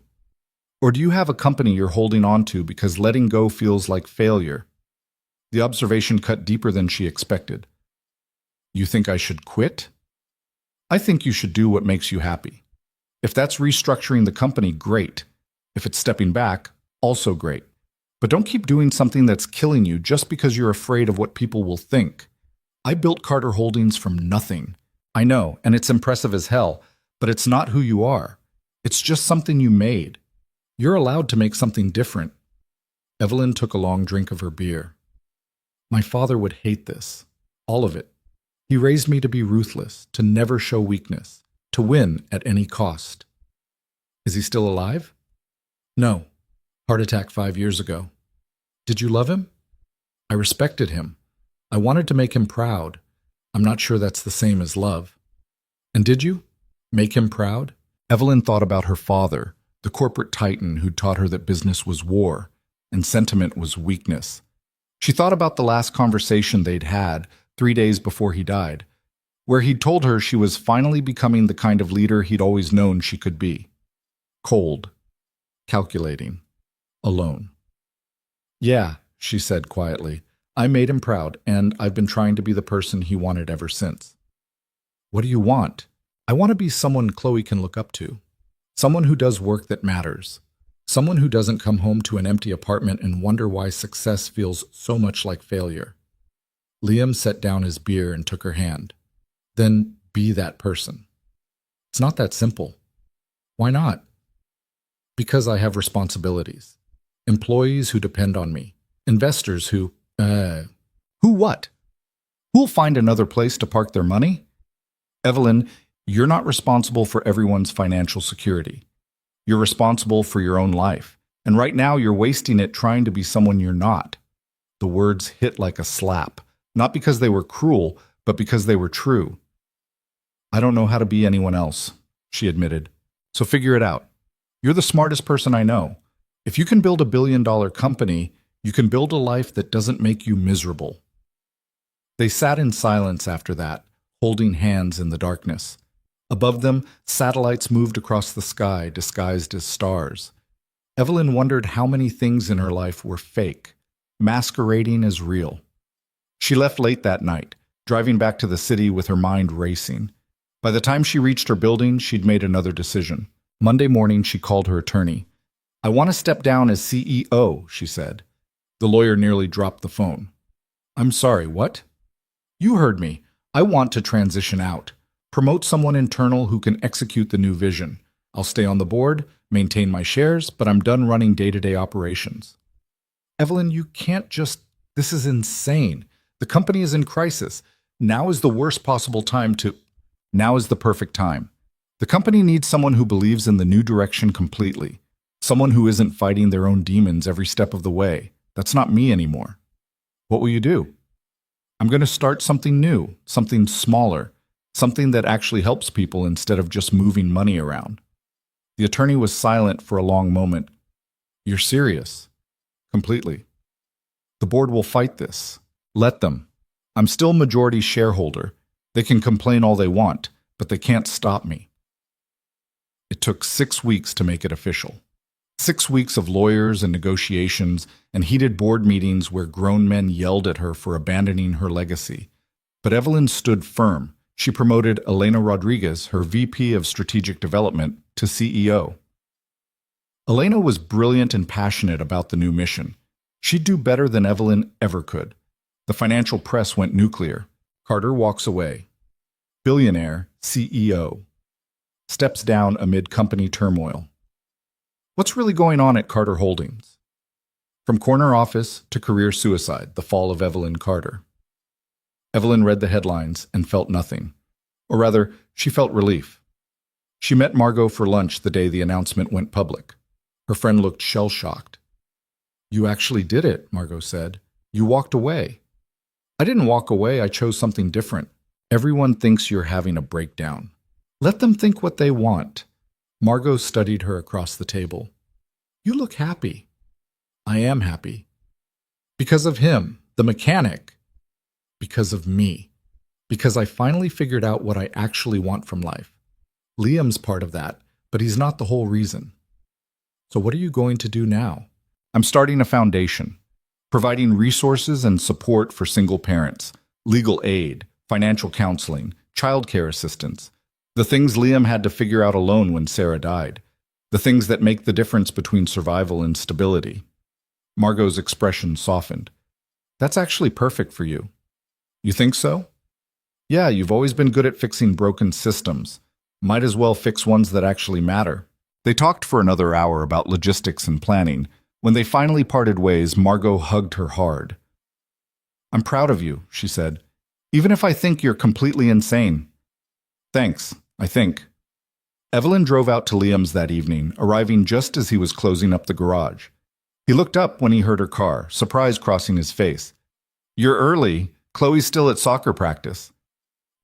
Or do you have a company you're holding on to because letting go feels like failure? The observation cut deeper than she expected. You think I should quit? I think you should do what makes you happy. If that's restructuring the company, great. If it's stepping back, also great. But don't keep doing something that's killing you just because you're afraid of what people will think. I built Carter Holdings from nothing. I know, and it's impressive as hell, but it's not who you are. It's just something you made. You're allowed to make something different. Evelyn took a long drink of her beer. My father would hate this. All of it. He raised me to be ruthless, to never show weakness, to win at any cost. Is he still alive? No. Heart attack 5 years ago. Did you love him? I respected him. I wanted to make him proud. I'm not sure that's the same as love. And did you? Make him proud? Evelyn thought about her father, the corporate titan who taught her that business was war and sentiment was weakness. She thought about the last conversation they'd had 3 days before he died, where he'd told her she was finally becoming the kind of leader he'd always known she could be. Cold, calculating, alone. Yeah, she said quietly. I made him proud, and I've been trying to be the person he wanted ever since. What do you want? I want to be someone Chloe can look up to. Someone who does work that matters. Someone who doesn't come home to an empty apartment and wonder why success feels so much like failure. Liam set down his beer and took her hand. Then be that person. It's not that simple. Why not? Because I have responsibilities. Employees who depend on me. Investors who what? Who'll find another place to park their money? Evelyn, you're not responsible for everyone's financial security. You're responsible for your own life. And right now you're wasting it trying to be someone you're not. The words hit like a slap, not because they were cruel, but because they were true. I don't know how to be anyone else, she admitted. So figure it out. You're the smartest person I know. If you can build a billion-dollar company, you can build a life that doesn't make you miserable. They sat in silence after that, holding hands in the darkness. Above them, satellites moved across the sky, disguised as stars. Evelyn wondered how many things in her life were fake, masquerading as real. She left late that night, driving back to the city with her mind racing. By the time she reached her building, she'd made another decision. Monday morning, she called her attorney. I want to step down as CEO, she said. The lawyer nearly dropped the phone. I'm sorry, what? You heard me. I want to transition out. Promote someone internal who can execute the new vision. I'll stay on the board, maintain my shares, but I'm done running day-to-day operations. Evelyn, you can't just... This is insane. The company is in crisis. Now is the worst possible time to... Now is the perfect time. The company needs someone who believes in the new direction completely. Someone who isn't fighting their own demons every step of the way. That's not me anymore. What will you do? I'm going to start something new, something smaller, something that actually helps people instead of just moving money around. The attorney was silent for a long moment. You're serious? Completely. The board will fight this. Let them. I'm still majority shareholder. They can complain all they want, but they can't stop me. It took 6 weeks to make it official. 6 weeks of lawyers and negotiations and heated board meetings where grown men yelled at her for abandoning her legacy. But Evelyn stood firm. She promoted Elena Rodriguez, her VP of Strategic Development, to CEO. Elena was brilliant and passionate about the new mission. She'd do better than Evelyn ever could. The financial press went nuclear. Carter walks away. Billionaire, CEO. Steps down amid company turmoil. What's really going on at Carter Holdings? From corner office to career suicide, the fall of Evelyn Carter. Evelyn read the headlines and felt nothing. Or rather, she felt relief. She met Margot for lunch the day the announcement went public. Her friend looked shell-shocked. You actually did it, Margot said. You walked away. I didn't walk away, I chose something different. Everyone thinks you're having a breakdown. Let them think what they want. Margot studied her across the table. You look happy. I am happy. Because of him, the mechanic. Because of me. Because I finally figured out what I actually want from life. Liam's part of that, but he's not the whole reason. So what are you going to do now? I'm starting a foundation, providing resources and support for single parents, legal aid, financial counseling, childcare assistance, the things Liam had to figure out alone when Sarah died, the things that make the difference between survival and stability. Margot's expression softened. That's actually perfect for you. You think so? Yeah, you've always been good at fixing broken systems. Might as well fix ones that actually matter. They talked for another hour about logistics and planning. When they finally parted ways, Margot hugged her hard. I'm proud of you, she said, even if I think you're completely insane. Thanks, I think. Evelyn drove out to Liam's that evening, arriving just as he was closing up the garage. He looked up when he heard her car, surprise crossing his face. You're early. Chloe's still at soccer practice.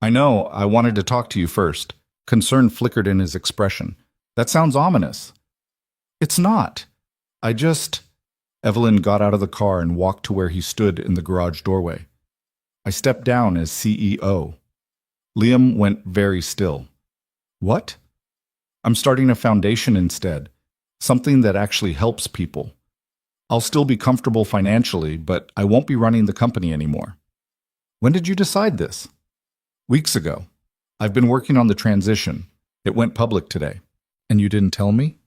I know, I wanted to talk to you first. Concern flickered in his expression. That sounds ominous. It's not. Evelyn got out of the car and walked to where he stood in the garage doorway. I stepped down as CEO. Liam went very still. What? I'm starting a foundation instead. Something that actually helps people. I'll still be comfortable financially, but I won't be running the company anymore. When did you decide this? Weeks ago. I've been working on the transition. It went public today. And you didn't tell me?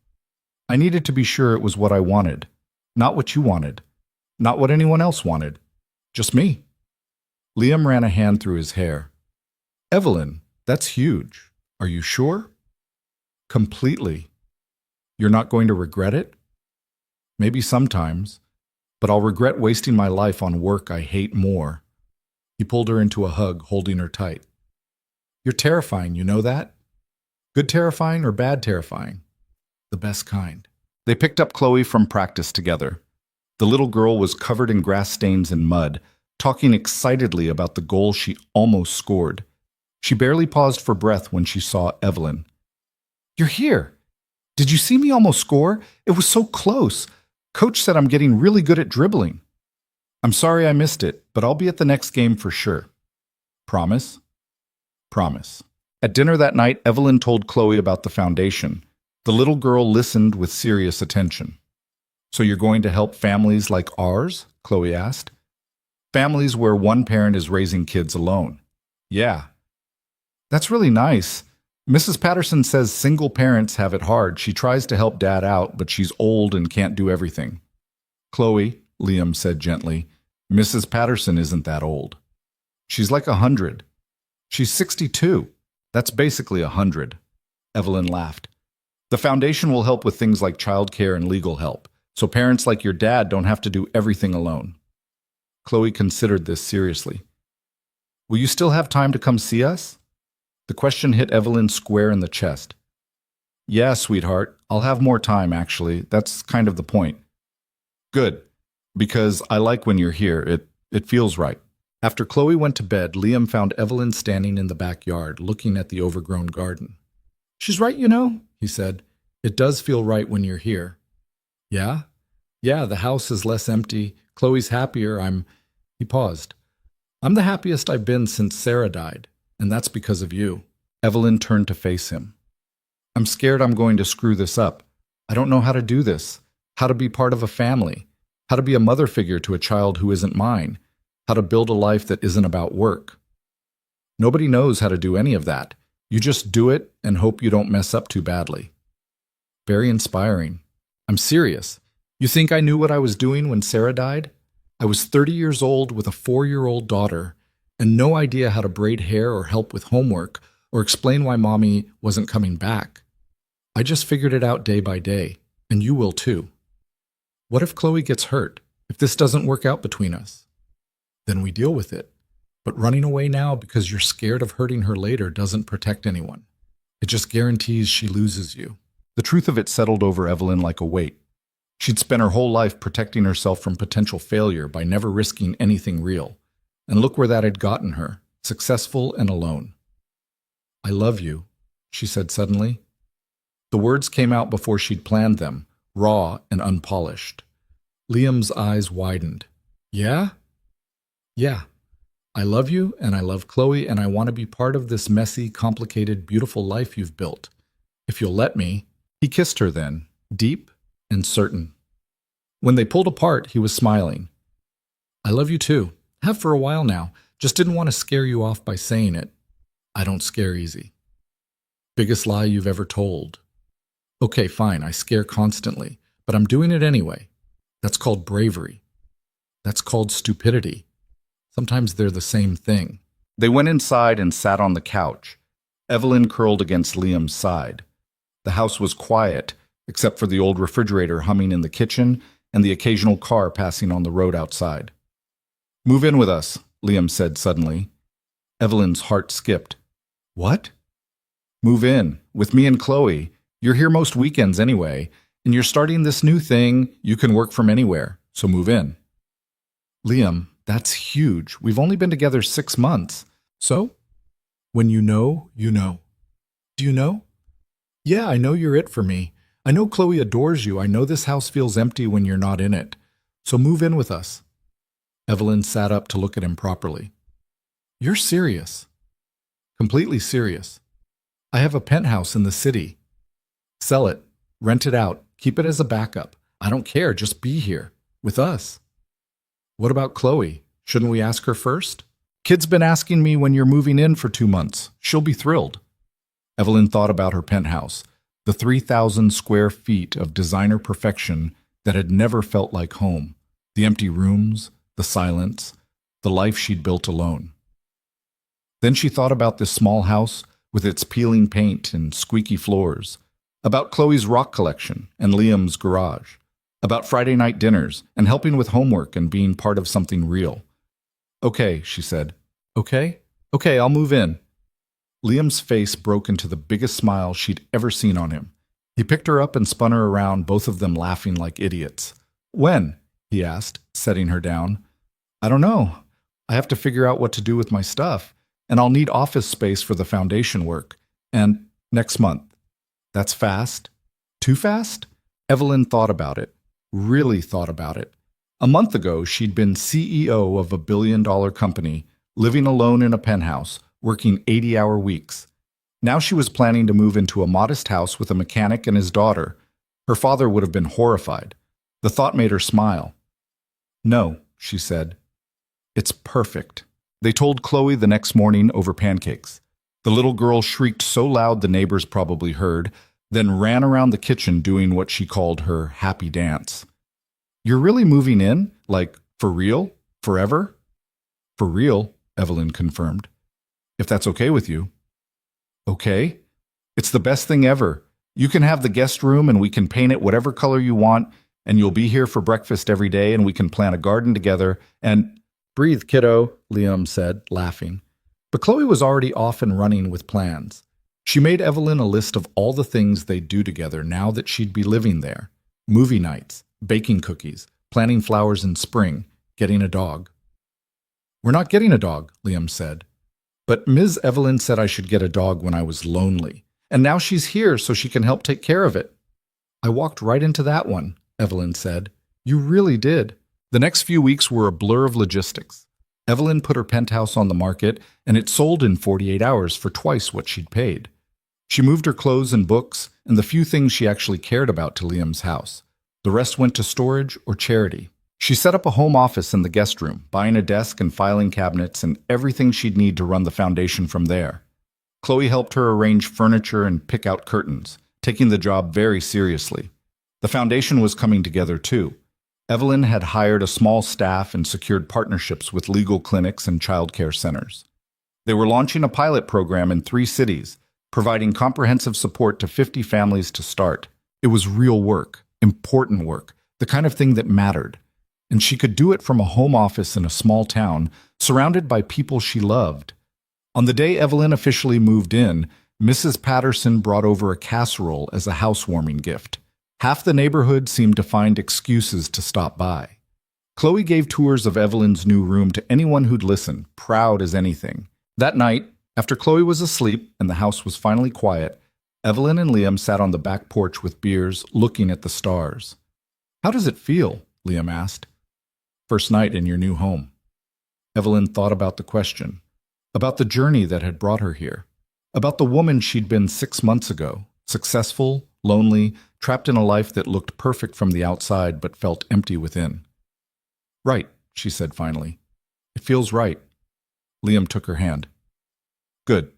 I needed to be sure it was what I wanted. Not what you wanted. Not what anyone else wanted. Just me. Liam ran a hand through his hair. Evelyn, that's huge. Are you sure? Completely. You're not going to regret it? Maybe sometimes, but I'll regret wasting my life on work I hate more. He pulled her into a hug, holding her tight. You're terrifying, you know that? Good terrifying or bad terrifying? The best kind. They picked up Chloe from practice together. The little girl was covered in grass stains and mud, talking excitedly about the goal she almost scored. She barely paused for breath when she saw Evelyn. You're here. Did you see me almost score? It was so close. Coach said I'm getting really good at dribbling. I'm sorry I missed it, but I'll be at the next game for sure. Promise? Promise. At dinner that night, Evelyn told Chloe about the foundation. The little girl listened with serious attention. So you're going to help families like ours? Chloe asked. Families where one parent is raising kids alone. Yeah. That's really nice. Mrs. Patterson says single parents have it hard. She tries to help Dad out, but she's old and can't do everything. Chloe, Liam said gently, Mrs. Patterson isn't that old. She's like 100. She's 62. That's basically 100. Evelyn laughed. The foundation will help with things like childcare and legal help, so parents like your dad don't have to do everything alone. Chloe considered this seriously. Will you still have time to come see us? The question hit Evelyn square in the chest. Yeah, sweetheart, I'll have more time, actually. That's kind of the point. Good, because I like when you're here. It feels right. After Chloe went to bed, Liam found Evelyn standing in the backyard, looking at the overgrown garden. She's right, you know, he said. It does feel right when you're here. Yeah? Yeah, the house is less empty. Chloe's happier. He paused. I'm the happiest I've been since Sarah died. And that's because of you. Evelyn turned to face him. I'm scared I'm going to screw this up. I don't know how to do this, how to be part of a family, how to be a mother figure to a child who isn't mine, how to build a life that isn't about work. Nobody knows how to do any of that. You just do it and hope you don't mess up too badly. Very inspiring. I'm serious. You think I knew what I was doing when Sarah died? I was 30 years old with a 4-year-old daughter, and no idea how to braid hair or help with homework or explain why Mommy wasn't coming back. I just figured it out day by day, and you will too. What if Chloe gets hurt? If this doesn't work out between us? Then we deal with it. But running away now because you're scared of hurting her later doesn't protect anyone. It just guarantees she loses you. The truth of it settled over Evelyn like a weight. She'd spent her whole life protecting herself from potential failure by never risking anything real. And look where that had gotten her, successful and alone. I love you, she said suddenly. The words came out before she'd planned them, raw and unpolished. Liam's eyes widened. Yeah? Yeah. I love you, and I love Chloe, and I want to be part of this messy, complicated, beautiful life you've built. If you'll let me. He kissed her then, deep and certain. When they pulled apart, he was smiling. I love you too. Have for a while now. Just didn't want to scare you off by saying it. I don't scare easy. Biggest lie you've ever told. Okay, fine, I scare constantly, but I'm doing it anyway. That's called bravery. That's called stupidity. Sometimes they're the same thing. They went inside and sat on the couch. Evelyn curled against Liam's side. The house was quiet, except for the old refrigerator humming in the kitchen and the occasional car passing on the road outside. Move in with us, Liam said suddenly. Evelyn's heart skipped. What? Move in, with me and Chloe. You're here most weekends anyway, and you're starting this new thing. You can work from anywhere, so move in. Liam, that's huge. We've only been together 6 months. So? When you know, you know. Do you know? Yeah, I know you're it for me. I know Chloe adores you. I know this house feels empty when you're not in it. So move in with us. Evelyn sat up to look at him properly. You're serious. Completely serious. I have a penthouse in the city. Sell it. Rent it out. Keep it as a backup. I don't care. Just be here. With us. What about Chloe? Shouldn't we ask her first? Kid's been asking me when you're moving in for 2 months. She'll be thrilled. Evelyn thought about her penthouse, the 3,000 square feet of designer perfection that had never felt like home, the empty rooms, the silence, the life she'd built alone. Then she thought about this small house with its peeling paint and squeaky floors, About Chloe's rock collection and Liam's garage. About Friday night dinners and helping with homework and being part of something real. Okay, she said. Okay? Okay, I'll move in. Liam's face broke into the biggest smile she'd ever seen on him. He picked her up and spun her around, both of them laughing like idiots. When? He asked, setting her down. I don't know. I have to figure out what to do with my stuff, and I'll need office space for the foundation work. And next month. That's fast? Too fast? Evelyn thought about it. Really thought about it. A month ago, she'd been CEO of a billion-dollar company, living alone in a penthouse, working 80-hour weeks. Now she was planning to move into a modest house with a mechanic and his daughter. Her father would have been horrified. The thought made her smile. No, she said. It's perfect. They told Chloe the next morning over pancakes. The little girl shrieked so loud the neighbors probably heard, then ran around the kitchen doing what she called her happy dance. You're really moving in? Like, for real? Forever? For real, Evelyn confirmed. If that's okay with you. Okay? It's the best thing ever. You can have the guest room and we can paint it whatever color you want, and you'll be here for breakfast every day and we can plant a garden together and— Breathe, kiddo, Liam said, laughing. But Chloe was already off and running with plans. She made Evelyn a list of all the things they'd do together now that she'd be living there. Movie nights, baking cookies, planting flowers in spring, getting a dog. We're not getting a dog, Liam said. But Ms. Evelyn said I should get a dog when I was lonely. And now she's here so she can help take care of it. I walked right into that one, Evelyn said. You really did. The next few weeks were a blur of logistics. Evelyn put her penthouse on the market, and it sold in 48 hours for twice what she'd paid. She moved her clothes and books, and the few things she actually cared about to Liam's house. The rest went to storage or charity. She set up a home office in the guest room, buying a desk and filing cabinets and everything she'd need to run the foundation from there. Chloe helped her arrange furniture and pick out curtains, taking the job very seriously. The foundation was coming together too. Evelyn had hired a small staff and secured partnerships with legal clinics and childcare centers. They were launching a pilot program in 3 cities, providing comprehensive support to 50 families to start. It was real work, important work, the kind of thing that mattered. And she could do it from a home office in a small town, surrounded by people she loved. On the day Evelyn officially moved in, Mrs. Patterson brought over a casserole as a housewarming gift. Half the neighborhood seemed to find excuses to stop by. Chloe gave tours of Evelyn's new room to anyone who'd listen, proud as anything. That night, after Chloe was asleep and the house was finally quiet, Evelyn and Liam sat on the back porch with beers, looking at the stars. How does it feel? Liam asked. First night in your new home. Evelyn thought about the question, about the journey that had brought her here, about the woman she'd been 6 months ago, successful, lonely, trapped in a life that looked perfect from the outside but felt empty within. Right, she said finally. It feels right. Liam took her hand. Good.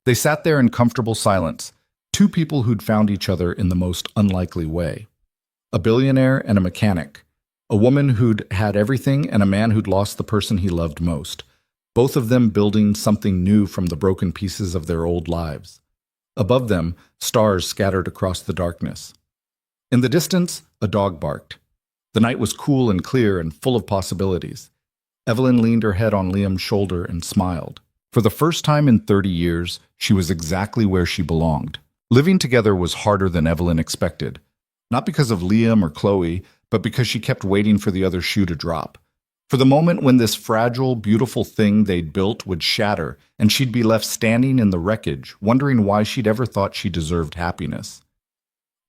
They sat there in comfortable silence, 2 people who'd found each other in the most unlikely way. A billionaire and a mechanic. A woman who'd had everything and a man who'd lost the person he loved most. Both of them building something new from the broken pieces of their old lives. Above them, stars scattered across the darkness. In the distance, a dog barked. The night was cool and clear and full of possibilities. Evelyn leaned her head on Liam's shoulder and smiled. For the first time in 30 years, she was exactly where she belonged. Living together was harder than Evelyn expected. Not because of Liam or Chloe, but because she kept waiting for the other shoe to drop. For the moment when this fragile, beautiful thing they'd built would shatter, and she'd be left standing in the wreckage, wondering why she'd ever thought she deserved happiness.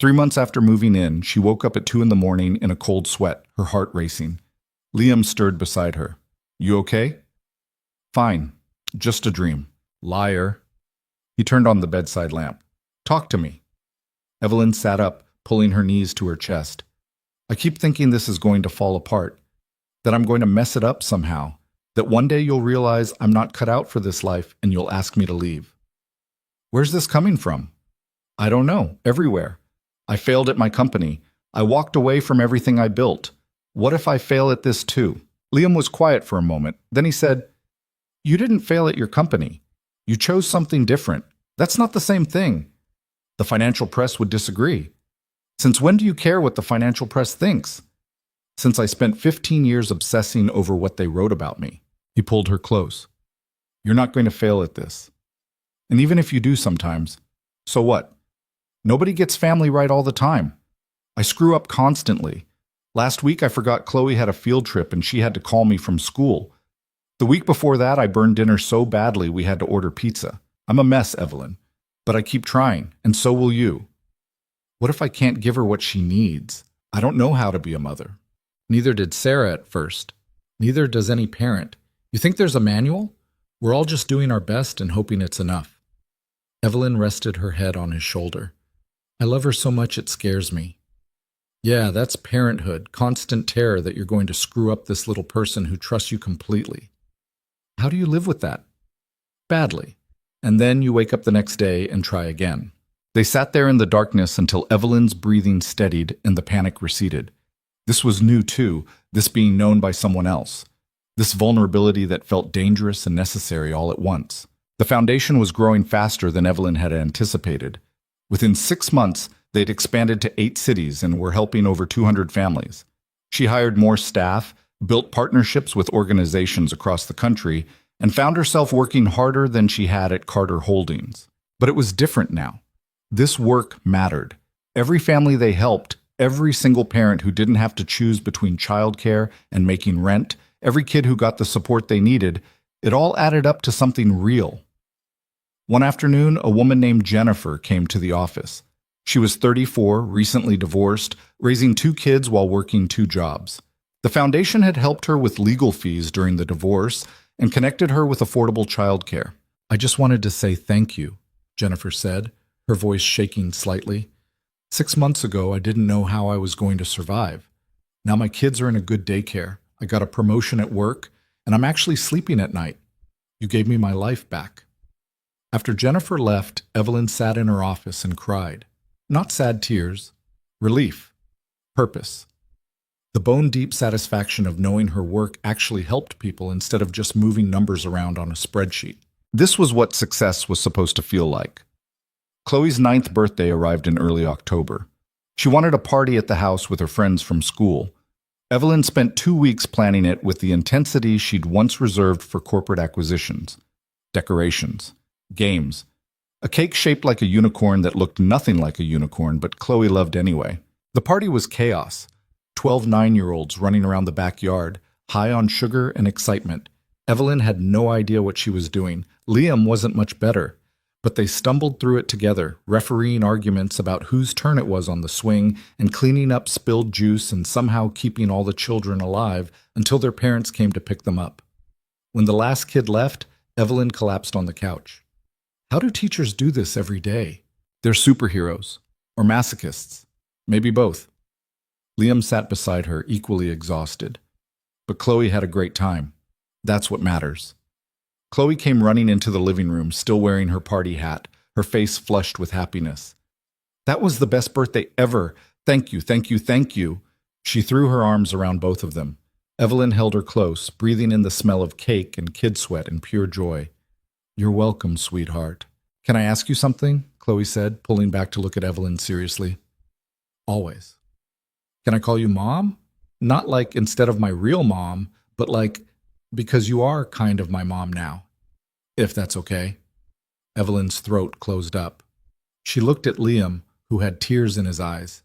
3 months after moving in, she woke up at 2 in the morning in a cold sweat, her heart racing. Liam stirred beside her. You okay? Fine. Just a dream. Liar. He turned on the bedside lamp. Talk to me. Evelyn sat up, pulling her knees to her chest. I keep thinking this is going to fall apart, that I'm going to mess it up somehow, that one day you'll realize I'm not cut out for this life and you'll ask me to leave. Where's this coming from? I don't know. Everywhere. I failed at my company. I walked away from everything I built. What if I fail at this too? Liam was quiet for a moment. Then he said, You didn't fail at your company. You chose something different. That's not the same thing. The financial press would disagree. Since when do you care what the financial press thinks? Since I spent 15 years obsessing over what they wrote about me. He pulled her close. You're not going to fail at this. And even if you do sometimes, so what? Nobody gets family right all the time. I screw up constantly. Last week I forgot Chloe had a field trip and she had to call me from school. The week before that I burned dinner so badly we had to order pizza. I'm a mess, Evelyn. But I keep trying, and so will you. What if I can't give her what she needs? I don't know how to be a mother. Neither did Sarah at first. Neither does any parent. You think there's a manual? We're all just doing our best and hoping it's enough. Evelyn rested her head on his shoulder. I love her so much it scares me. Yeah, that's parenthood, constant terror that you're going to screw up this little person who trusts you completely. How do you live with that? Badly. And then you wake up the next day and try again. They sat there in the darkness until Evelyn's breathing steadied and the panic receded. This was new too, this being known by someone else. This vulnerability that felt dangerous and necessary all at once. The foundation was growing faster than Evelyn had anticipated. Within 6 months, they'd expanded to 8 cities and were helping over 200 families. She hired more staff, built partnerships with organizations across the country, and found herself working harder than she had at Carter Holdings. But it was different now. This work mattered. Every family they helped, every single parent who didn't have to choose between childcare and making rent, every kid who got the support they needed, it all added up to something real. One afternoon, a woman named Jennifer came to the office. She was 34, recently divorced, raising 2 kids while working 2 jobs. The foundation had helped her with legal fees during the divorce and connected her with affordable childcare. I just wanted to say thank you, Jennifer said, her voice shaking slightly. 6 months ago, I didn't know how I was going to survive. Now my kids are in a good daycare. I got a promotion at work, and I'm actually sleeping at night. You gave me my life back. After Jennifer left, Evelyn sat in her office and cried. Not sad tears, relief, purpose. The bone-deep satisfaction of knowing her work actually helped people instead of just moving numbers around on a spreadsheet. This was what success was supposed to feel like. Chloe's 9th birthday arrived in early October. She wanted a party at the house with her friends from school. Evelyn spent 2 weeks planning it with the intensity she'd once reserved for corporate acquisitions. Decorations, games, a cake shaped like a unicorn that looked nothing like a unicorn, but Chloe loved anyway. The party was chaos. 12 9-year-olds running around the backyard, high on sugar and excitement. Evelyn had no idea what she was doing. Liam wasn't much better. But they stumbled through it together, refereeing arguments about whose turn it was on the swing and cleaning up spilled juice and somehow keeping all the children alive until their parents came to pick them up. When the last kid left, Evelyn collapsed on the couch. How do teachers do this every day? They're superheroes. Or masochists. Maybe both. Liam sat beside her, equally exhausted. But Chloe had a great time. That's what matters. Chloe came running into the living room, still wearing her party hat, her face flushed with happiness. That was the best birthday ever. Thank you, thank you, thank you. She threw her arms around both of them. Evelyn held her close, breathing in the smell of cake and kid sweat and pure joy. You're welcome, sweetheart. Can I ask you something? Chloe said, pulling back to look at Evelyn seriously. Always. Can I call you Mom? Not like instead of my real mom, but like because you are kind of my mom now. If that's okay. Evelyn's throat closed up. She looked at Liam, who had tears in his eyes.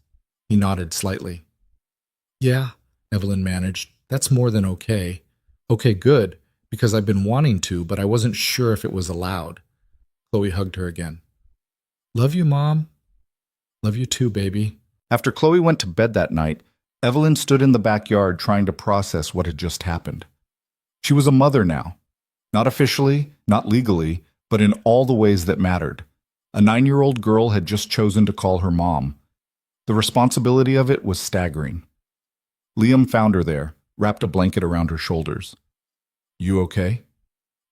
He nodded slightly. Yeah, Evelyn managed. That's more than okay. Okay, good, because I've been wanting to, but I wasn't sure if it was allowed. Chloe hugged her again. Love you, Mom. Love you too, baby. After Chloe went to bed that night, Evelyn stood in the backyard trying to process what had just happened. She was a mother now. Not officially, not legally, but in all the ways that mattered. A 9-year-old girl had just chosen to call her mom. The responsibility of it was staggering. Liam found her there, wrapped a blanket around her shoulders. You okay?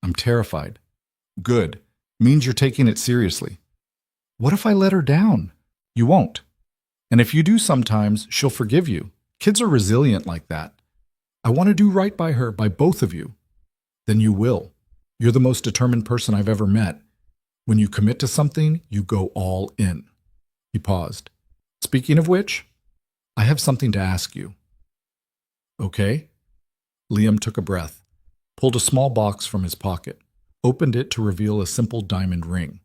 I'm terrified. Good. Means you're taking it seriously. What if I let her down? You won't. And if you do sometimes, she'll forgive you. Kids are resilient like that. I want to do right by her, by both of you. Then you will. You're the most determined person I've ever met. When you commit to something, you go all in. He paused. Speaking of which, I have something to ask you. Okay? Liam took a breath, pulled a small box from his pocket, opened it to reveal a simple diamond ring.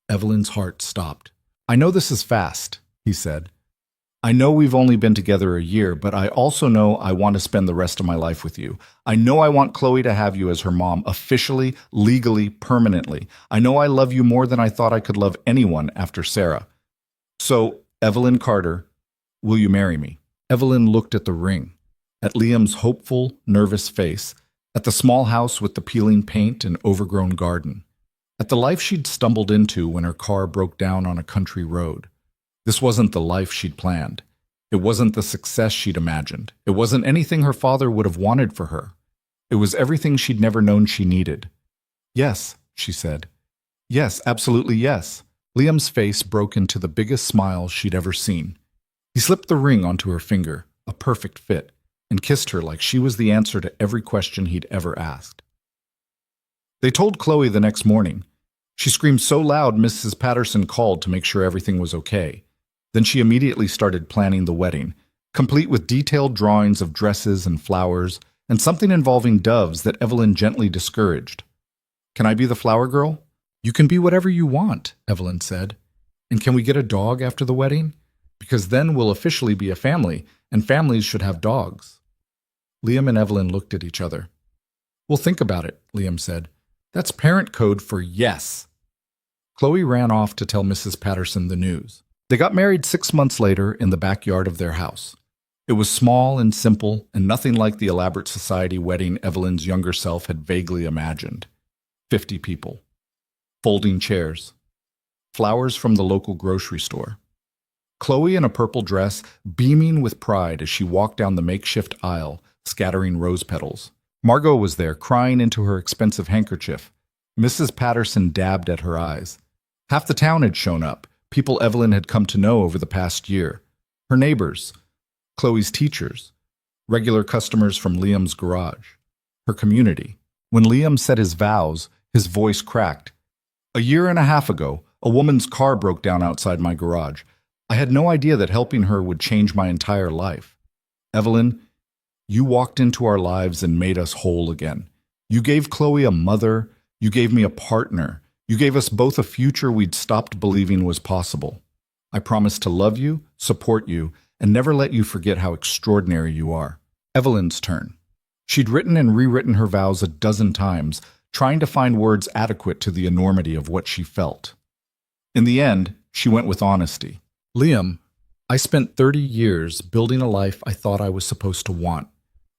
Evelyn's heart stopped. I know this is fast, he said. I know we've only been together a year, but I also know I want to spend the rest of my life with you. I know I want Chloe to have you as her mom, officially, legally, permanently. I know I love you more than I thought I could love anyone after Sarah. So, Evelyn Carter, will you marry me? Evelyn looked at the ring, at Liam's hopeful, nervous face, at the small house with the peeling paint and overgrown garden, at the life she'd stumbled into when her car broke down on a country road. This wasn't the life she'd planned. It wasn't the success she'd imagined. It wasn't anything her father would have wanted for her. It was everything she'd never known she needed. Yes, she said. Yes, absolutely yes. Liam's face broke into the biggest smile she'd ever seen. He slipped the ring onto her finger, a perfect fit, and kissed her like she was the answer to every question he'd ever asked. They told Chloe the next morning. She screamed so loud Mrs. Patterson called to make sure everything was okay. Then she immediately started planning the wedding, complete with detailed drawings of dresses and flowers, and something involving doves that Evelyn gently discouraged. Can I be the flower girl? You can be whatever you want, Evelyn said. And can we get a dog after the wedding? Because then we'll officially be a family, and families should have dogs. Liam and Evelyn looked at each other. We'll think about it, Liam said. That's parent code for yes. Chloe ran off to tell Mrs. Patterson the news. They got married 6 months later in the backyard of their house. It was small and simple and nothing like the elaborate society wedding Evelyn's younger self had vaguely imagined. 50 people. Folding chairs. Flowers from the local grocery store. Chloe in a purple dress, beaming with pride as she walked down the makeshift aisle, scattering rose petals. Margot was there, crying into her expensive handkerchief. Mrs. Patterson dabbed at her eyes. Half the town had shown up, people Evelyn had come to know over the past year. Her neighbors, Chloe's teachers, regular customers from Liam's garage, her community. When Liam said his vows, his voice cracked. A year and a half ago, a woman's car broke down outside my garage. I had no idea that helping her would change my entire life. Evelyn, you walked into our lives and made us whole again. You gave Chloe a mother. You gave me a partner. You gave us both a future we'd stopped believing was possible. I promise to love you, support you, and never let you forget how extraordinary you are. Evelyn's turn. She'd written and rewritten her vows a dozen times, trying to find words adequate to the enormity of what she felt. In the end, she went with honesty. Liam, I spent 30 years building a life I thought I was supposed to want.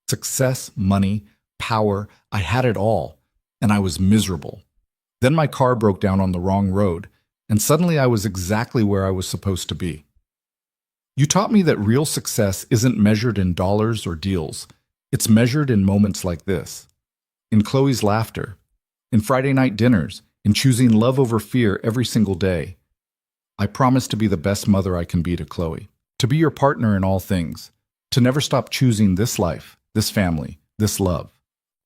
Success, money, power, I had it all, and I was miserable. Then my car broke down on the wrong road, and suddenly I was exactly where I was supposed to be. You taught me that real success isn't measured in dollars or deals. It's measured in moments like this. In Chloe's laughter, in Friday night dinners, in choosing love over fear every single day. I promise to be the best mother I can be to Chloe, to be your partner in all things, to never stop choosing this life, this family, this love.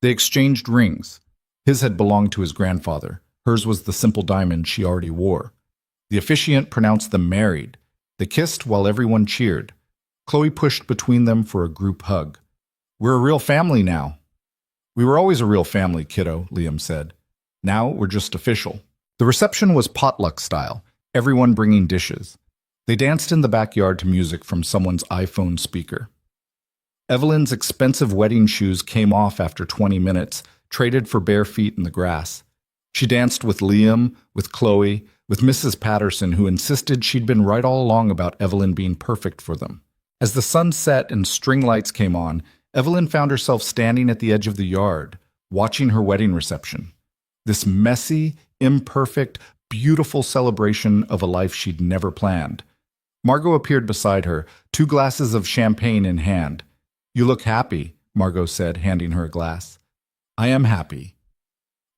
They exchanged rings. His had belonged to his grandfather. Hers was the simple diamond she already wore. The officiant pronounced them married. They kissed while everyone cheered. Chloe pushed between them for a group hug. We're a real family now. We were always a real family, kiddo, Liam said. Now we're just official. The reception was potluck style, everyone bringing dishes. They danced in the backyard to music from someone's iPhone speaker. Evelyn's expensive wedding shoes came off after 20 minutes, traded for bare feet in the grass. She danced with Liam, with Chloe, with Mrs. Patterson, who insisted she'd been right all along about Evelyn being perfect for them. As the sun set and string lights came on, Evelyn found herself standing at the edge of the yard, watching her wedding reception. This messy, imperfect, beautiful celebration of a life she'd never planned. Margot appeared beside her, 2 glasses of champagne in hand. You look happy, Margot said, handing her a glass. I am happy.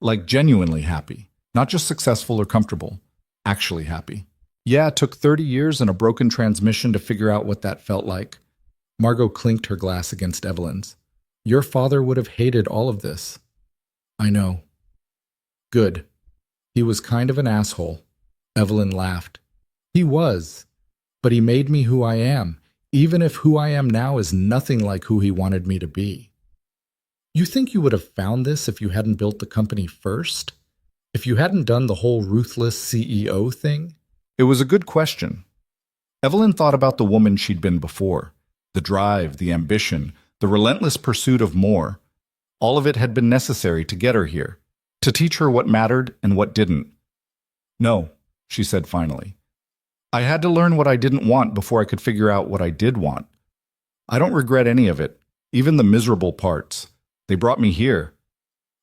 Like genuinely happy. Not just successful or comfortable. Actually happy. Yeah, it took 30 years and a broken transmission to figure out what that felt like. Margot clinked her glass against Evelyn's. Your father would have hated all of this. I know. Good. He was kind of an asshole. Evelyn laughed. He was. But he made me who I am, even if who I am now is nothing like who he wanted me to be. You think you would have found this if you hadn't built the company first? If you hadn't done the whole ruthless CEO thing? It was a good question. Evelyn thought about the woman she'd been before. The drive, the ambition, the relentless pursuit of more. All of it had been necessary to get her here, to teach her what mattered and what didn't. No, she said finally. I had to learn what I didn't want before I could figure out what I did want. I don't regret any of it, even the miserable parts. They brought me here.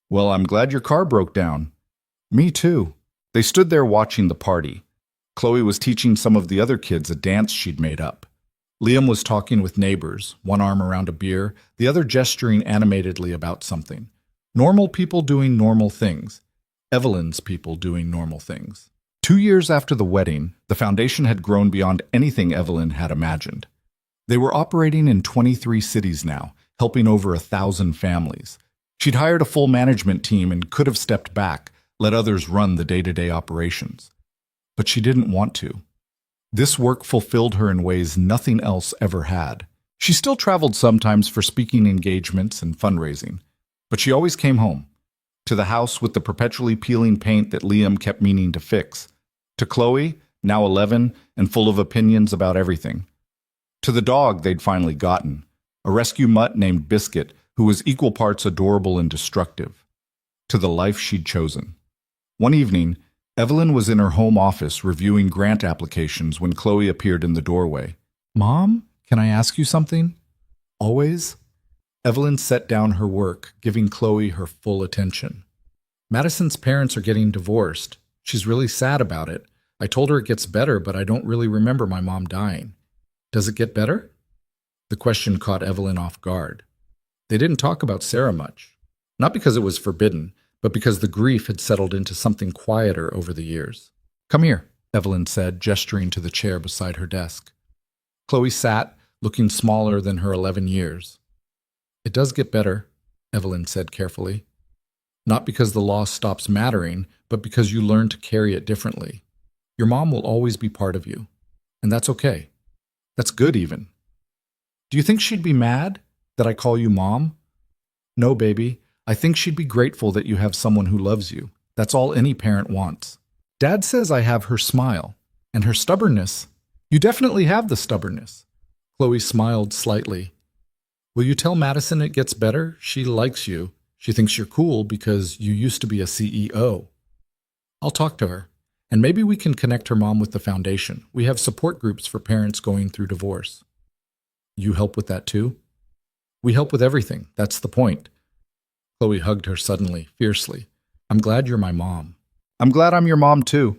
Well, I'm glad your car broke down. Me too. They stood there watching the party. Chloe was teaching some of the other kids a dance she'd made up. Liam was talking with neighbors, one arm around a beer, the other gesturing animatedly about something. Normal people doing normal things. Evelyn's people doing normal things. 2 years after the wedding, the foundation had grown beyond anything Evelyn had imagined. They were operating in 23 cities now, helping over 1,000 families. She'd hired a full management team and could have stepped back, let others run the day-to-day operations. But she didn't want to. This work fulfilled her in ways nothing else ever had. She still traveled sometimes for speaking engagements and fundraising, but she always came home. To the house with the perpetually peeling paint that Liam kept meaning to fix. To Chloe, now 11 and full of opinions about everything. To the dog they'd finally gotten, a rescue mutt named Biscuit, who was equal parts adorable and destructive. To the life she'd chosen. One evening, Evelyn was in her home office reviewing grant applications when Chloe appeared in the doorway. Mom, can I ask you something? Always? Evelyn set down her work, giving Chloe her full attention. Madison's parents are getting divorced. She's really sad about it. I told her it gets better, but I don't really remember my mom dying. Does it get better? The question caught Evelyn off guard. They didn't talk about Sarah much. Not because it was forbidden, but because the grief had settled into something quieter over the years. Come here, Evelyn said, gesturing to the chair beside her desk. Chloe sat, looking smaller than her 11 years. It does get better, Evelyn said carefully. Not because the loss stops mattering, but because you learn to carry it differently. Your mom will always be part of you, and that's okay. That's good even. Do you think she'd be mad that I call you Mom? No, baby. I think she'd be grateful that you have someone who loves you. That's all any parent wants. Dad says I have her smile and her stubbornness. You definitely have the stubbornness. Chloe smiled slightly. Will you tell Madison it gets better? She likes you. She thinks you're cool because you used to be a CEO. I'll talk to her, and maybe we can connect her mom with the foundation. We have support groups for parents going through divorce. You help with that too? We help with everything. That's the point. Chloe hugged her suddenly, fiercely. I'm glad you're my mom. I'm glad I'm your mom too.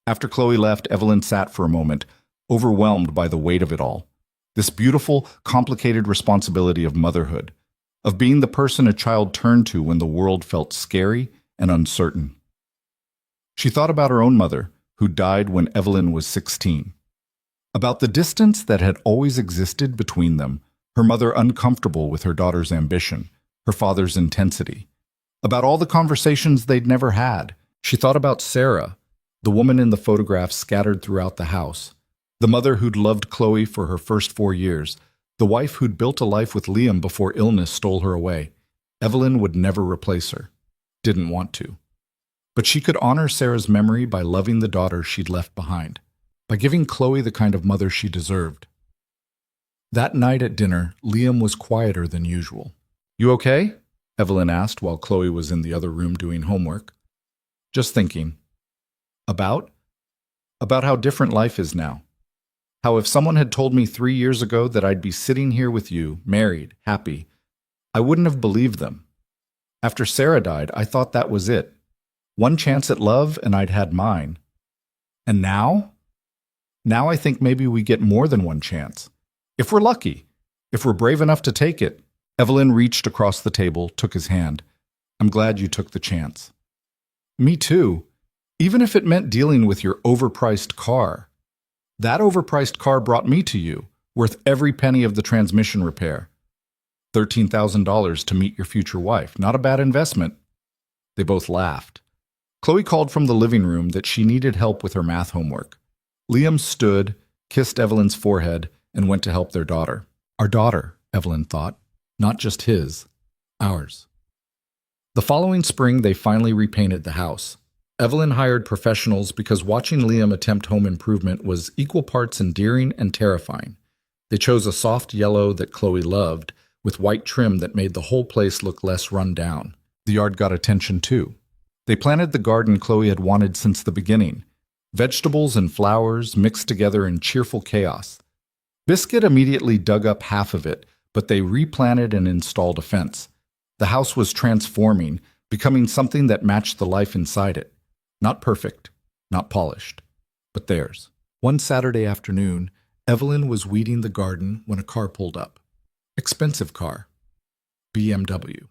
After Chloe left, Evelyn sat for a moment, overwhelmed by the weight of it all. This beautiful, complicated responsibility of motherhood, of being the person a child turned to when the world felt scary and uncertain. She thought about her own mother, who died when Evelyn was 16. About the distance that had always existed between them, her mother uncomfortable with her daughter's ambition, her father's intensity. About all the conversations they'd never had. She thought about Sarah, the woman in the photographs scattered throughout the house, the mother who'd loved Chloe for her first 4 years, the wife who'd built a life with Liam before illness stole her away. Evelyn would never replace her. Didn't want to. But she could honor Sarah's memory by loving the daughter she'd left behind, by giving Chloe the kind of mother she deserved. That night at dinner, Liam was quieter than usual. You okay? Evelyn asked while Chloe was in the other room doing homework. Just thinking. About? About how different life is now. How if someone had told me 3 years ago that I'd be sitting here with you, married, happy, I wouldn't have believed them. After Sarah died, I thought that was it. One chance at love and I'd had mine. And now? Now I think maybe we get more than one chance. If we're lucky. If we're brave enough to take it. Evelyn reached across the table, took his hand. I'm glad you took the chance. Me too. Even if it meant dealing with your overpriced car. That overpriced car brought me to you, worth every penny of the transmission repair. $13,000 to meet your future wife. Not a bad investment. They both laughed. Chloe called from the living room that she needed help with her math homework. Liam stood, kissed Evelyn's forehead, and went to help their daughter. Our daughter, Evelyn thought. Not just his. Ours. The following spring, they finally repainted the house. Evelyn hired professionals because watching Liam attempt home improvement was equal parts endearing and terrifying. They chose a soft yellow that Chloe loved, with white trim that made the whole place look less run down. The yard got attention too. They planted the garden Chloe had wanted since the beginning. Vegetables and flowers mixed together in cheerful chaos. Biscuit immediately dug up half of it, but they replanted and installed a fence. The house was transforming, becoming something that matched the life inside it. Not perfect, not polished, but theirs. One Saturday afternoon, Evelyn was weeding the garden when a car pulled up. Expensive car. BMW.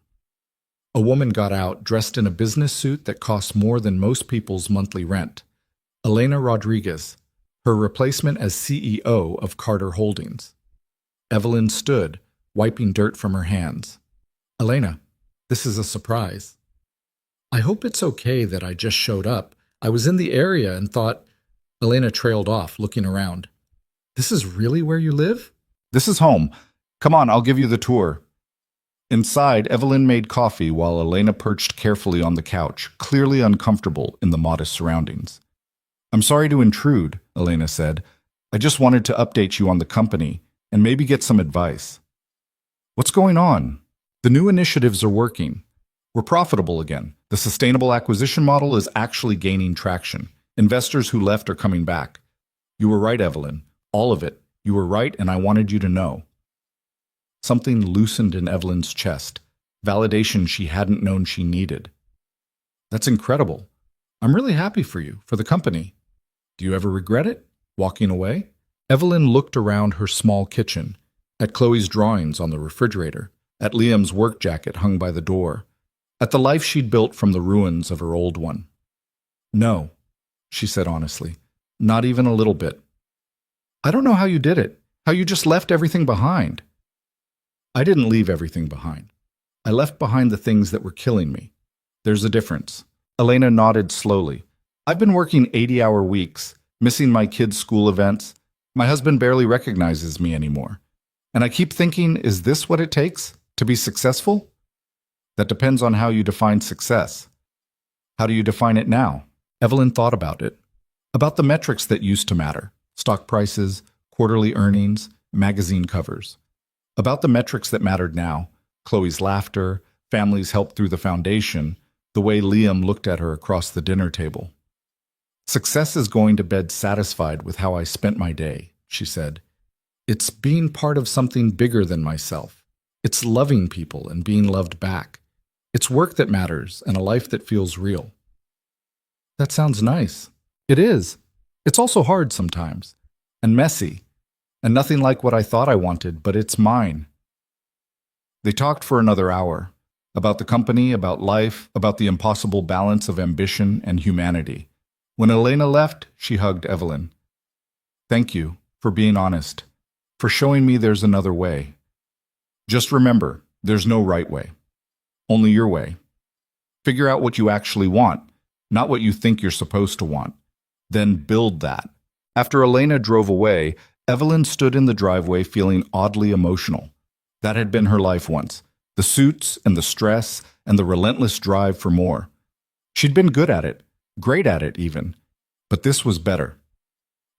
A woman got out dressed in a business suit that cost more than most people's monthly rent. Elena Rodriguez, her replacement as CEO of Carter Holdings. Evelyn stood, wiping dirt from her hands. Elena, this is a surprise. I hope it's okay that I just showed up. I was in the area and thought... Elena trailed off, looking around. This is really where you live? This is home. Come on, I'll give you the tour. Inside, Evelyn made coffee while Elena perched carefully on the couch, clearly uncomfortable in the modest surroundings. I'm sorry to intrude, Elena said. I just wanted to update you on the company and maybe get some advice. What's going on? The new initiatives are working. We're profitable again. The sustainable acquisition model is actually gaining traction. Investors who left are coming back. You were right, Evelyn. All of it. You were right, and I wanted you to know. Something loosened in Evelyn's chest. Validation she hadn't known she needed. That's incredible. I'm really happy for you, for the company. Do you ever regret it? Walking away? Evelyn looked around her small kitchen, at Chloe's drawings on the refrigerator, at Liam's work jacket hung by the door, at the life she'd built from the ruins of her old one. No, she said honestly, not even a little bit. I don't know how you did it, how you just left everything behind. I didn't leave everything behind. I left behind the things that were killing me. There's a difference. Elena nodded slowly. I've been working 80-hour weeks, missing my kids' school events. My husband barely recognizes me anymore. And I keep thinking, is this what it takes to be successful? That depends on how you define success. How do you define it now? Evelyn thought about it. About the metrics that used to matter. Stock prices, quarterly earnings, magazine covers. About the metrics that mattered now. Chloe's laughter, family's help through the foundation, the way Liam looked at her across the dinner table. Success is going to bed satisfied with how I spent my day, she said. It's being part of something bigger than myself. It's loving people and being loved back. It's work that matters and a life that feels real. That sounds nice. It is. It's also hard sometimes. And messy. And nothing like what I thought I wanted, but it's mine. They talked for another hour. About the company, about life, about the impossible balance of ambition and humanity. When Elena left, she hugged Evelyn. Thank you for being honest, for showing me there's another way. Just remember, there's no right way. Only your way. Figure out what you actually want, not what you think you're supposed to want. Then build that. After Elena drove away, Evelyn stood in the driveway feeling oddly emotional. That had been her life once. The suits and the stress and the relentless drive for more. She'd been good at it, great at it even. But this was better.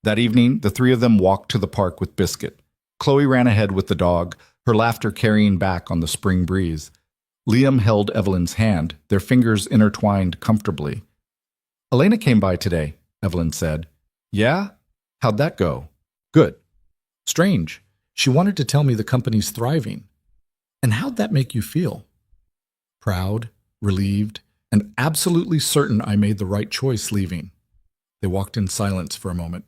That evening, the three of them walked to the park with Biscuit. Chloe ran ahead with the dog, her laughter carrying back on the spring breeze. Liam held Evelyn's hand, their fingers intertwined comfortably. Elena came by today, Evelyn said. Yeah? How'd that go? Good. Strange. She wanted to tell me the company's thriving. And how'd that make you feel? Proud, relieved, and absolutely certain I made the right choice leaving. They walked in silence for a moment.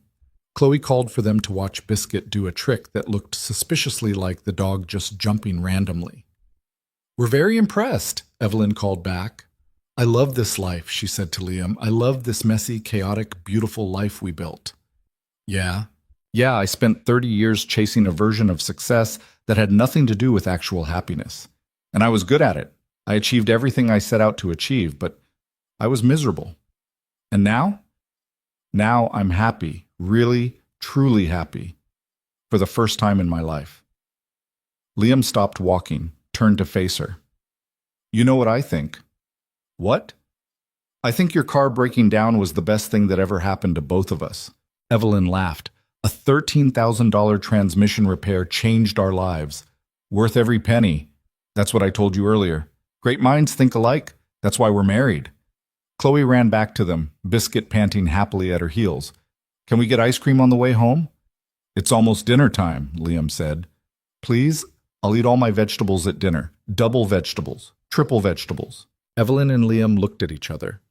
Chloe called for them to watch Biscuit do a trick that looked suspiciously like the dog just jumping randomly. We're very impressed, Evelyn called back. I love this life, she said to Liam. I love this messy, chaotic, beautiful life we built. Yeah, I spent 30 years chasing a version of success that had nothing to do with actual happiness. And I was good at it. I achieved everything I set out to achieve, but I was miserable. And now? Now I'm happy, really, truly happy, for the first time in my life. Liam stopped walking, turned to face her. You know what I think? What? I think your car breaking down was the best thing that ever happened to both of us. Evelyn laughed. A $13,000 transmission repair changed our lives. Worth every penny. That's what I told you earlier. Great minds think alike. That's why we're married. Chloe ran back to them, Biscuit panting happily at her heels. Can we get ice cream on the way home? It's almost dinner time, Liam said. Please? I'll eat all my vegetables at dinner. Double vegetables. Triple vegetables. Evelyn and Liam looked at each other.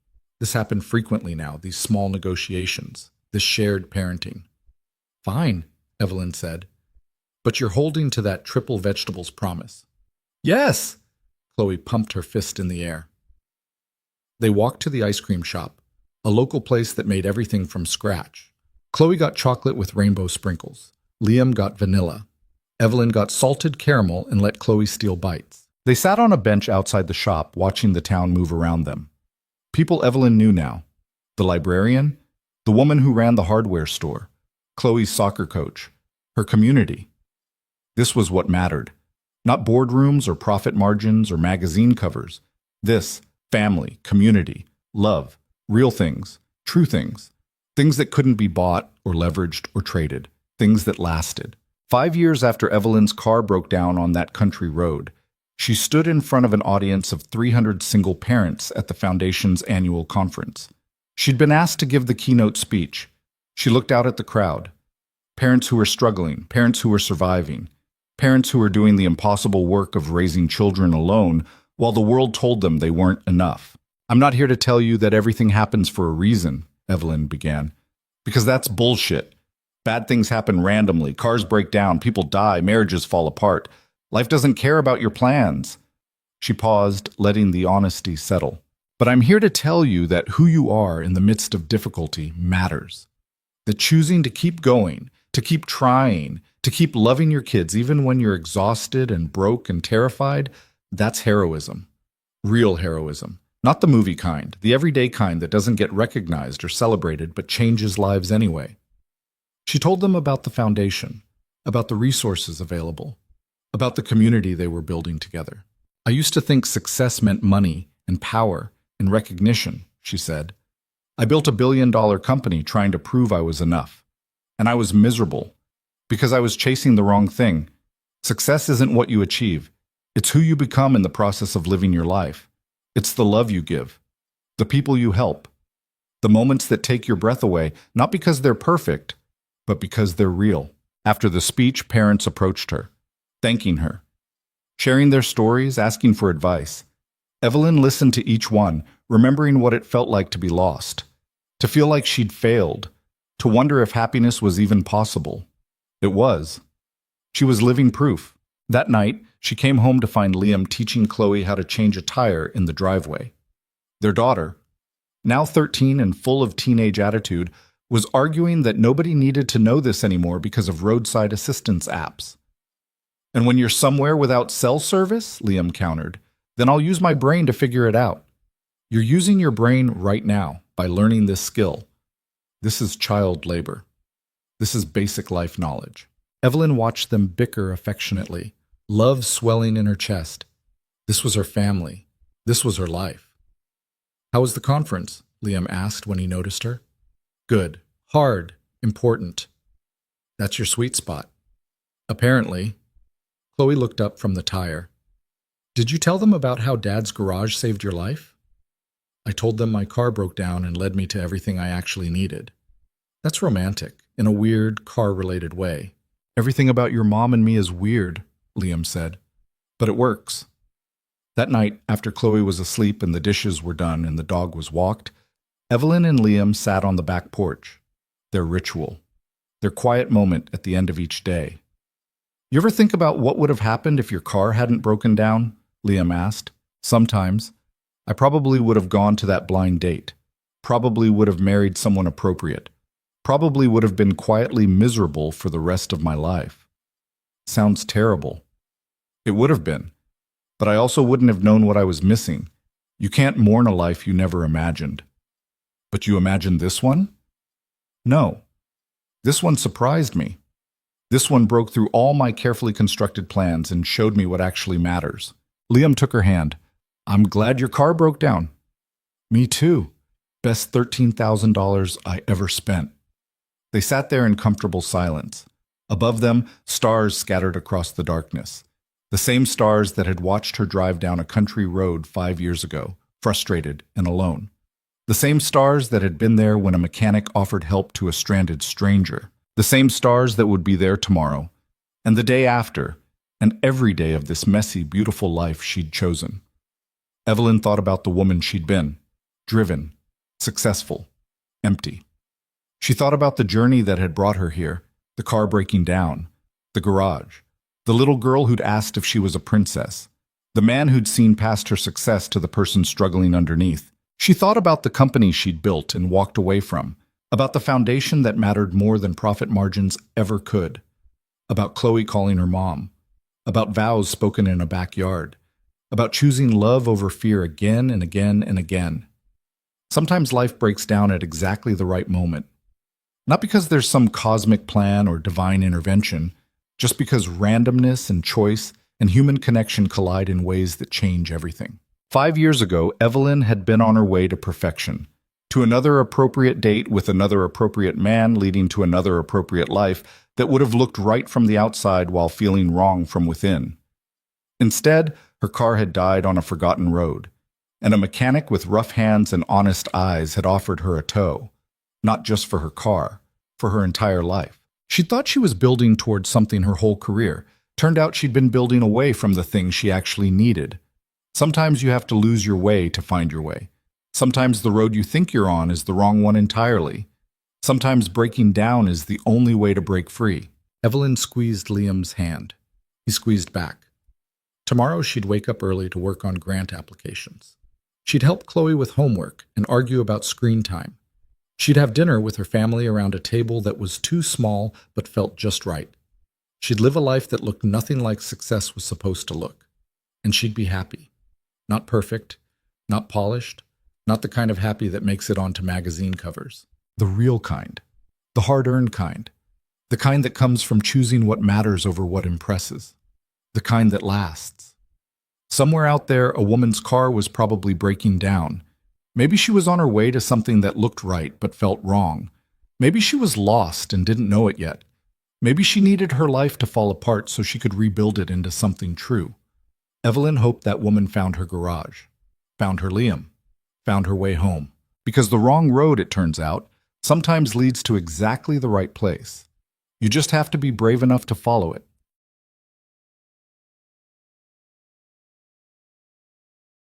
This happened frequently now, these small negotiations, this shared parenting. Fine, Evelyn said. But you're holding to that triple vegetables promise. Yes! Chloe pumped her fist in the air. They walked to the ice cream shop, a local place that made everything from scratch. Chloe got chocolate with rainbow sprinkles. Liam got vanilla. Evelyn got salted caramel and let Chloe steal bites. They sat on a bench outside the shop, watching the town move around them. People Evelyn knew now. The librarian, the woman who ran the hardware store, Chloe's soccer coach, her community. This was what mattered. Not boardrooms or profit margins or magazine covers. This, family, community, love, real things, true things. Things that couldn't be bought or leveraged or traded. Things that lasted. 5 years after Evelyn's car broke down on that country road, she stood in front of an audience of 300 single parents at the Foundation's annual conference. She'd been asked to give the keynote speech. She looked out at the crowd. Parents who were struggling, parents who were surviving, parents who were doing the impossible work of raising children alone while the world told them they weren't enough. I'm not here to tell you that everything happens for a reason, Evelyn began, because that's bullshit. Bad things happen randomly, cars break down, people die, marriages fall apart. Life doesn't care about your plans. She paused, letting the honesty settle. But I'm here to tell you that who you are in the midst of difficulty matters. That choosing to keep going, to keep trying, to keep loving your kids even when you're exhausted and broke and terrified, that's heroism. Real heroism. Not the movie kind, the everyday kind that doesn't get recognized or celebrated but changes lives anyway. She told them about the foundation, about the resources available, about the community they were building together. I used to think success meant money and power and recognition, she said. I built a billion-dollar company trying to prove I was enough. And I was miserable because I was chasing the wrong thing. Success isn't what you achieve. It's who you become in the process of living your life. It's the love you give, the people you help, the moments that take your breath away, not because they're perfect, but because they're real. After the speech, parents approached her, thanking her, sharing their stories, asking for advice. Evelyn listened to each one, remembering what it felt like to be lost, to feel like she'd failed, to wonder if happiness was even possible. It was. She was living proof. That night, she came home to find Liam teaching Chloe how to change a tire in the driveway. Their daughter, now 13 and full of teenage attitude, was arguing that nobody needed to know this anymore because of roadside assistance apps. And when you're somewhere without cell service, Liam countered, then I'll use my brain to figure it out. You're using your brain right now by learning this skill. This is child labor. This is basic life knowledge. Evelyn watched them bicker affectionately, love swelling in her chest. This was her family. This was her life. How was the conference? Liam asked when he noticed her. Good. Hard. Important. That's your sweet spot. Apparently. Chloe looked up from the tire. Did you tell them about how Dad's garage saved your life? I told them my car broke down and led me to everything I actually needed. That's romantic, in a weird, car-related way. Everything about your mom and me is weird, Liam said. But it works. That night, after Chloe was asleep and the dishes were done and the dog was walked, Evelyn and Liam sat on the back porch. Their ritual. Their quiet moment at the end of each day. You ever think about what would have happened if your car hadn't broken down? Liam asked. Sometimes. I probably would have gone to that blind date. Probably would have married someone appropriate. Probably would have been quietly miserable for the rest of my life. Sounds terrible. It would have been. But I also wouldn't have known what I was missing. You can't mourn a life you never imagined. But you imagined this one? No. This one surprised me. This one broke through all my carefully constructed plans and showed me what actually matters. Liam took her hand. I'm glad your car broke down. Me too. Best $13,000 I ever spent. They sat there in comfortable silence. Above them, stars scattered across the darkness. The same stars that had watched her drive down a country road 5 years ago, frustrated and alone. The same stars that had been there when a mechanic offered help to a stranded stranger. The same stars that would be there tomorrow, and the day after, and every day of this messy, beautiful life she'd chosen. Evelyn thought about the woman she'd been, driven, successful, empty. She thought about the journey that had brought her here, the car breaking down, the garage, the little girl who'd asked if she was a princess, the man who'd seen past her success to the person struggling underneath. She thought about the company she'd built and walked away from, about the foundation that mattered more than profit margins ever could, about Chloe calling her mom, about vows spoken in a backyard, about choosing love over fear again and again and again. Sometimes life breaks down at exactly the right moment. Not because there's some cosmic plan or divine intervention, just because randomness and choice and human connection collide in ways that change everything. 5 years ago, Evelyn had been on her way to perfection, to another appropriate date with another appropriate man leading to another appropriate life that would have looked right from the outside while feeling wrong from within. Instead, her car had died on a forgotten road, and a mechanic with rough hands and honest eyes had offered her a tow, not just for her car, for her entire life. She thought she was building towards something her whole career. Turned out she'd been building away from the thing she actually needed. Sometimes you have to lose your way to find your way. Sometimes the road you think you're on is the wrong one entirely. Sometimes breaking down is the only way to break free. Evelyn squeezed Liam's hand. He squeezed back. Tomorrow she'd wake up early to work on grant applications. She'd help Chloe with homework and argue about screen time. She'd have dinner with her family around a table that was too small but felt just right. She'd live a life that looked nothing like success was supposed to look. And she'd be happy. Not perfect, not polished, not the kind of happy that makes it onto magazine covers. The real kind. The hard-earned kind. The kind that comes from choosing what matters over what impresses. The kind that lasts. Somewhere out there, a woman's car was probably breaking down. Maybe she was on her way to something that looked right but felt wrong. Maybe she was lost and didn't know it yet. Maybe she needed her life to fall apart so she could rebuild it into something true. Evelyn hoped that woman found her garage, found her Liam, found her way home. Because the wrong road, it turns out, sometimes leads to exactly the right place. You just have to be brave enough to follow it.